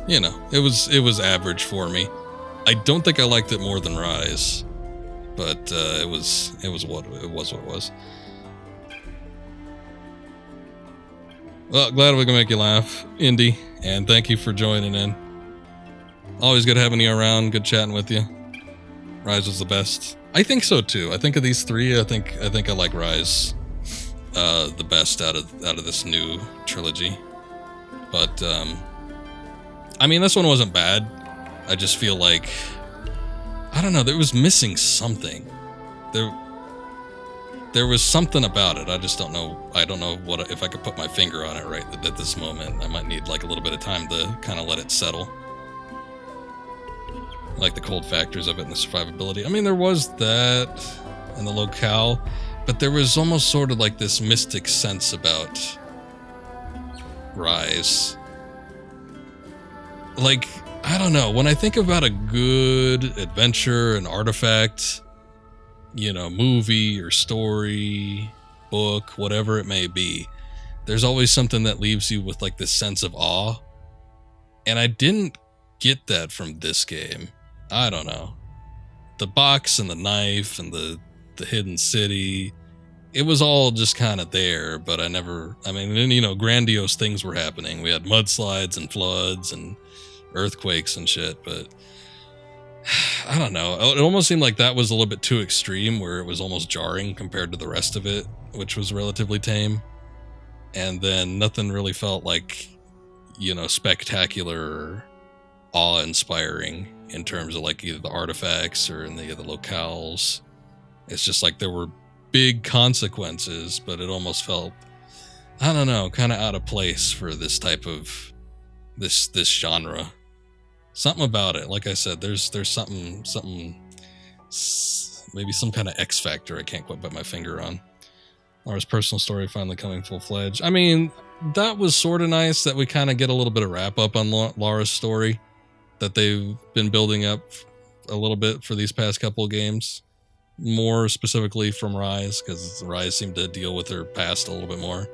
[SPEAKER 1] you know, it was average for me. I don't think I liked it more than Rise, but it was what it was. Well, glad we can make you laugh, Indy. And thank you for joining in. Always good having you around. Good chatting with you. Rise was the best. I think so too. I think of these three, I think I like Rise the best out of this new trilogy. But I mean, this one wasn't bad. I just feel like, I don't know, there was missing something. There was something about it. I just don't know. I don't know what, if I could put my finger on it right at this moment. I might need like a little bit of time to kind of let it settle. Like the cold factors of it and the survivability. I mean, there was that and the locale, but there was almost sort of like this mystic sense about Rise. Like, I don't know, when I think about a good adventure, an artifact, you know, movie or story, book, whatever it may be, there's always something that leaves you with like this sense of awe. And I didn't get that from this game. I don't know. The box and the knife and the hidden city, it was all just kind of there, but I mean, you know, grandiose things were happening. We had mudslides and floods and earthquakes and shit, but I don't know. It almost seemed like that was a little bit too extreme, where it was almost jarring compared to the rest of it, which was relatively tame. And then nothing really felt like, you know, spectacular or awe-inspiring in terms of like either the artifacts or in the locales. It's just like there were big consequences, but it almost felt, I don't know, kind of out of place for this type of this genre. Something about it, like I said, there's something, maybe some kind of X factor I can't quite put my finger on. Lara's personal story finally coming full-fledged. I mean, that was sort of nice that we kind of get a little bit of wrap-up on Lara's story that they've been building up a little bit for these past couple of games. More specifically from Rise, because Rise seemed to deal with her past a little bit more,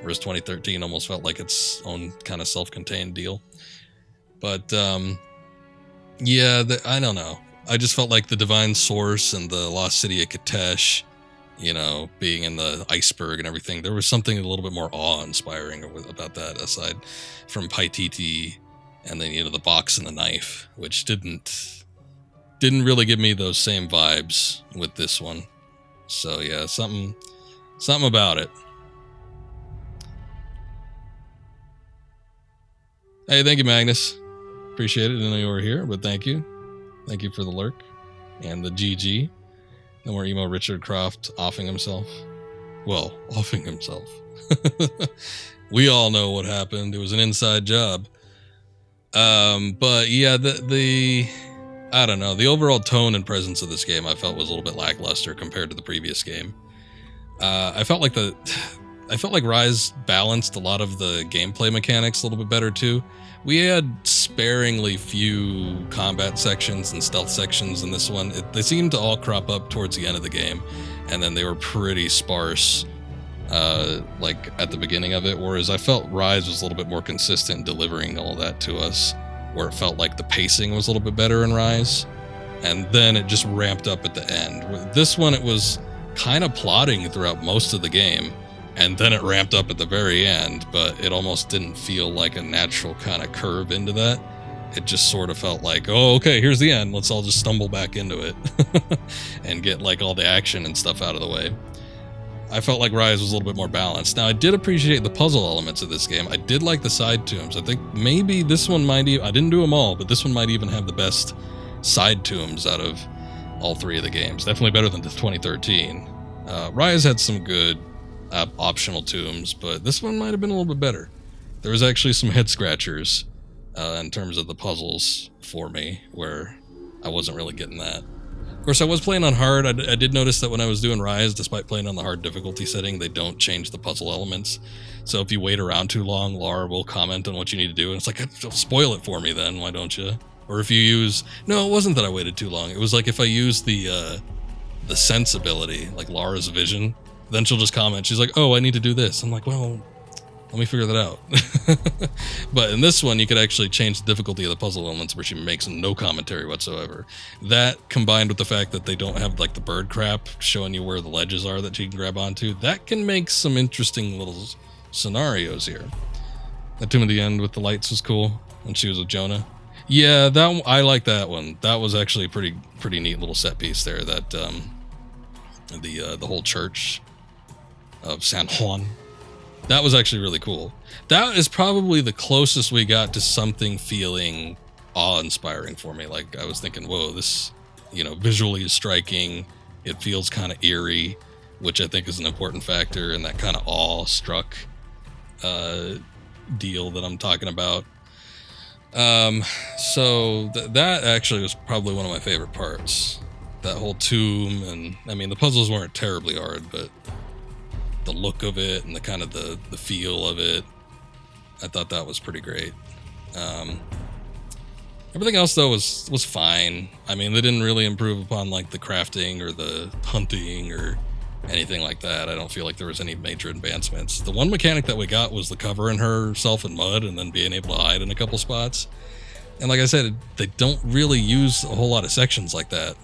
[SPEAKER 1] whereas 2013 almost felt like its own kind of self-contained deal. But yeah, I don't know. I just felt like the Divine Source and the Lost City of Katesh, you know, being in the iceberg and everything, there was something a little bit more awe-inspiring about that, aside from Paititi and then, you know, the box and the knife, which didn't really give me those same vibes with this one. So yeah, something about it. Hey, thank you, Magnus. Appreciate it. Didn't know you were here, but thank you. Thank you for the lurk and the GG. No more emo Richard Croft offing himself. Well, offing himself. We all know what happened. It was an inside job. But yeah, I don't know. The overall tone and presence of this game I felt was a little bit lackluster compared to the previous game. I felt like Rise balanced a lot of the gameplay mechanics a little bit better too. We had sparingly few combat sections and stealth sections in this one. They seemed to all crop up towards the end of the game, and then they were pretty sparse like at the beginning of it, whereas I felt Rise was a little bit more consistent delivering all that to us, where it felt like the pacing was a little bit better in Rise, and then it just ramped up at the end. With this one, it was kind of plodding throughout most of the game, and then it ramped up at the very end, but it almost didn't feel like a natural kind of curve into that. It just sort of felt like, oh, okay, here's the end. Let's all just stumble back into it and get like all the action and stuff out of the way. I felt like Rise was a little bit more balanced. Now, I did appreciate the puzzle elements of this game. I did like the side tombs. I think maybe this one might even, I didn't do them all, but this one might even have the best side tombs out of all three of the games. Definitely better than the 2013. Rise had some good optional tombs, but this one might have been a little bit better. There was actually some head scratchers in terms of the puzzles for me, where I wasn't really getting that. Of course, I was playing on hard. I did notice that when I was doing Rise, despite playing on the hard difficulty setting, they don't change the puzzle elements. So if you wait around too long, Lara will comment on what you need to do, and it's like, spoil it for me then, why don't you? Or if you use... No, it wasn't that I waited too long. It was like if I use the sense ability, like Lara's vision, then she'll just comment. She's like, oh, I need to do this. I'm like, well, let me figure that out. But in this one, you could actually change the difficulty of the puzzle elements, where she makes no commentary whatsoever. That, combined with the fact that they don't have like the bird crap showing you where the ledges are that you can grab onto, that can make some interesting little scenarios here. That tomb at the end with the lights was cool when she was with Jonah. Yeah, I like that one. That was actually a pretty neat little set piece there. That the whole church of San Juan. That was actually really cool. That is probably the closest we got to something feeling awe-inspiring for me. Like I was thinking, whoa, this, visually is striking. It feels kind of eerie, which I think is an important factor in that kind of awe-struck deal that I'm talking about. So that actually was probably one of my favorite parts. That whole tomb, and I mean the puzzles weren't terribly hard, but the look of it and the kind of the feel of it, I thought that was pretty great. Everything else though was fine. I mean, they didn't really improve upon like the crafting or the hunting or anything like that. I don't feel like there was any major advancements. The one mechanic that we got was the covering herself in mud and then being able to hide in a couple spots. And like I said, they don't really use a whole lot of sections like that.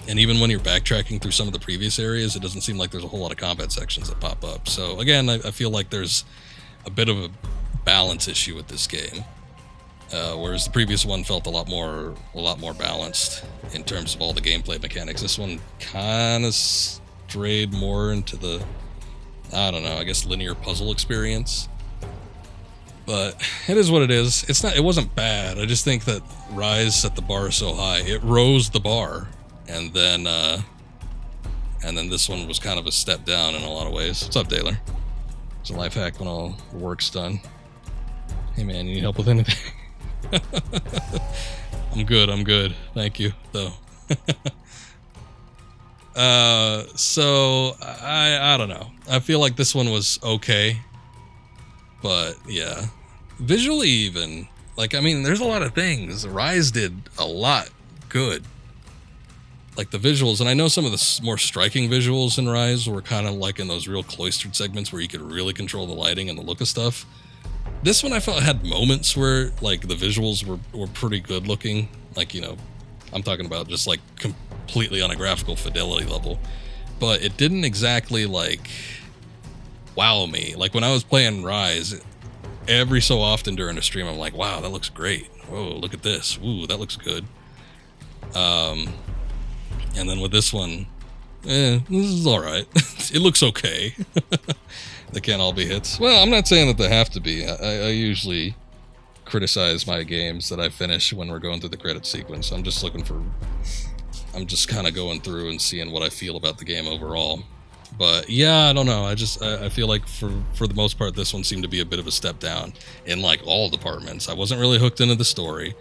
[SPEAKER 1] And even when you're backtracking through some of the previous areas, it doesn't seem like there's a whole lot of combat sections that pop up. So again, I feel like there's a bit of a balance issue with this game. Whereas the previous one felt a lot more balanced in terms of all the gameplay mechanics. This one kind of strayed more into the, I don't know, I guess linear puzzle experience. But it is what it is. It wasn't bad. I just think that Rise set the bar so high. It rose the bar. And then this one was kind of a step down in a lot of ways. What's up, Daler? It's a life hack when all the work's done. Hey man, you need help with anything? I'm good. Thank you, though. So I don't know. I feel like this one was okay. But yeah. Visually even, like, I mean, there's a lot of things. Rise did a lot good. Like the visuals, and I know some of the more striking visuals in Rise were kind of like in those real cloistered segments where you could really control the lighting and the look of stuff. This one I felt had moments where like the visuals were pretty good looking. Like, I'm talking about just like completely on a graphical fidelity level. But it didn't exactly like wow me. Like when I was playing Rise, every so often during a stream, I'm like, wow, that looks great. Whoa, look at this. Ooh, that looks good. And then with this one, this is all right. It looks okay. They can't all be hits. Well, I'm not saying that they have to be. I usually criticize my games that I finish when we're going through the credit sequence. I'm just kind of going through and seeing what I feel about the game overall. But yeah, I don't know. I feel like for the most part, this one seemed to be a bit of a step down in like all departments. I wasn't really hooked into the story.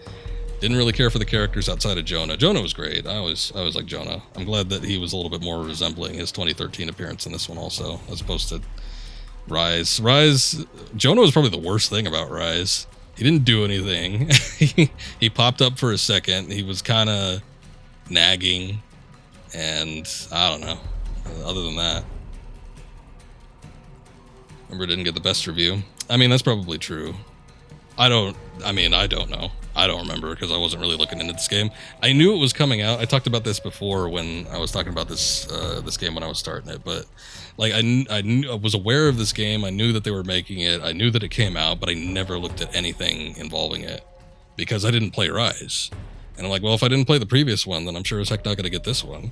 [SPEAKER 1] Didn't really care for the characters outside of Jonah. Jonah was great. I always like Jonah. I'm glad that he was a little bit more resembling his 2013 appearance in this one also, as opposed to Rise. Jonah was probably the worst thing about Rise. He didn't do anything. He popped up for a second. He was kind of nagging, and I don't know. Other than that, remember, didn't get the best review. I mean, that's probably true. I don't know. I don't remember because I wasn't really looking into this game. I knew it was coming out. I talked about this before when I was talking about this game when I was starting it. But like I was aware of this game. I knew that they were making it. I knew that it came out, but I never looked at anything involving it because I didn't play Rise. And I'm like, well, if I didn't play the previous one, then I'm sure as heck not going to get this one.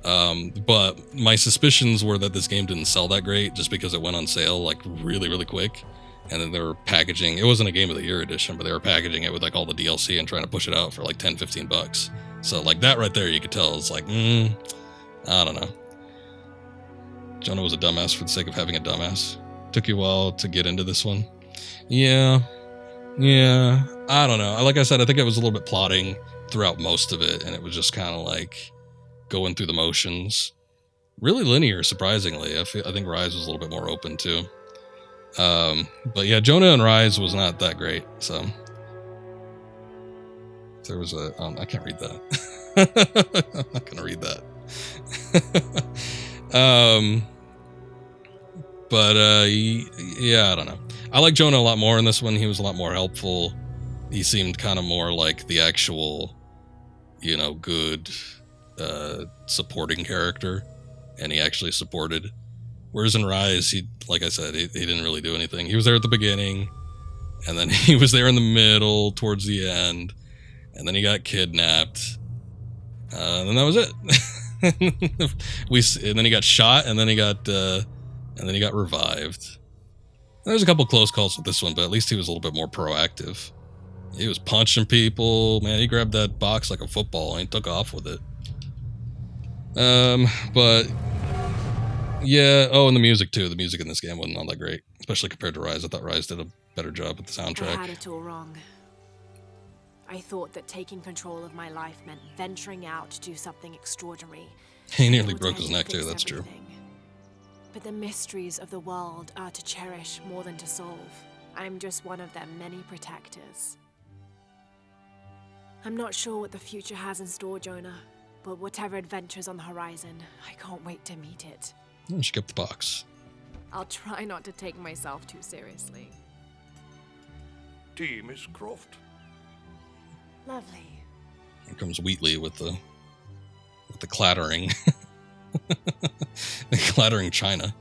[SPEAKER 1] But my suspicions were that this game didn't sell that great just because it went on sale like really, really quick. And then they were packaging, it wasn't a Game of the Year edition, but they were packaging it with like all the DLC and trying to push it out for like $10-15. So like that right there, you could tell it's like, I don't know. Jonah was a dumbass for the sake of having a dumbass. Took you a while to get into this one. Yeah, I don't know. Like I said, I think I was a little bit plotting throughout most of it, and it was just kind of like going through the motions. Really linear, surprisingly. I think Rise was a little bit more open too. But yeah, Jonah and Rise was not that great. So there was a I can't read that. I'm not gonna read that. But yeah, I don't know. I like Jonah a lot more in this one. He was a lot more helpful. He seemed kind of more like the actual, good supporting character, and he actually supported. Whereas in Rise, like I said, he didn't really do anything. He was there at the beginning, and then he was there in the middle towards the end, and then he got kidnapped, and then that was it. And then he got shot, and then he got revived. There was a couple close calls with this one, but at least he was a little bit more proactive. He was punching people, man. He grabbed that box like a football and took off with it. But yeah. Oh, and the music too. The music in this game wasn't all that great, especially compared to Rise. I thought Rise did a better job with the soundtrack.
[SPEAKER 8] I had it all wrong. I thought that taking control of my life meant venturing out to do something extraordinary.
[SPEAKER 1] He nearly broke his neck too, that's true.
[SPEAKER 8] But the mysteries of the world are to cherish more than to solve. I'm just one of their many protectors. I'm not sure what the future has in store, Jonah, but whatever adventure's on the horizon, I can't wait to meet it.
[SPEAKER 1] She kept the box.
[SPEAKER 8] I'll try not to take myself too seriously.
[SPEAKER 19] Tea, Miss Croft.
[SPEAKER 8] Lovely.
[SPEAKER 1] Here comes Wheatley with the clattering. The clattering china.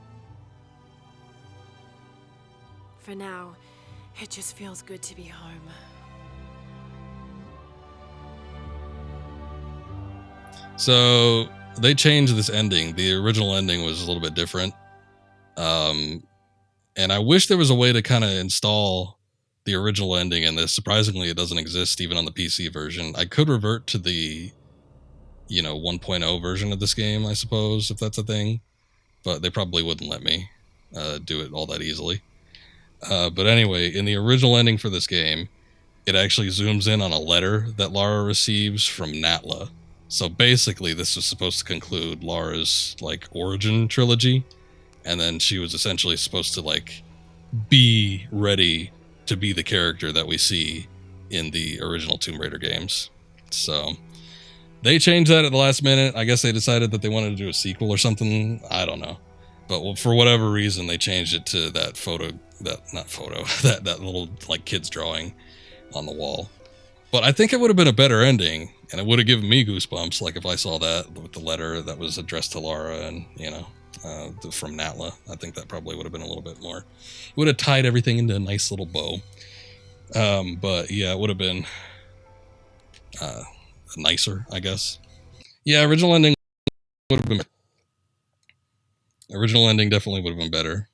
[SPEAKER 8] For now, it just feels good to be home.
[SPEAKER 1] So they changed this ending. The original ending was a little bit different. And I wish there was a way to kind of install the original ending in this. Surprisingly, it doesn't exist even on the PC version. I could revert to the 1.0 version of this game, I suppose, if that's a thing, but they probably wouldn't let me do it all that easily. But anyway, in the original ending for this game, it actually zooms in on a letter that Lara receives from Natla. So basically, this was supposed to conclude Lara's origin trilogy, and then she was essentially supposed to be ready to be the character that we see in the original Tomb Raider games. So they changed that at the last minute. I guess they decided that they wanted to do a sequel or something. I don't know. But for whatever reason, they changed it to that that little kid's drawing on the wall. But I think it would have been a better ending, and it would have given me goosebumps, if I saw that with the letter that was addressed to Lara and, from Natla. I think that probably would have been a little bit more. It would have tied everything into a nice little bow. But yeah, it would have been nicer, I guess. Yeah, original ending would have been better. Original ending definitely would have been better.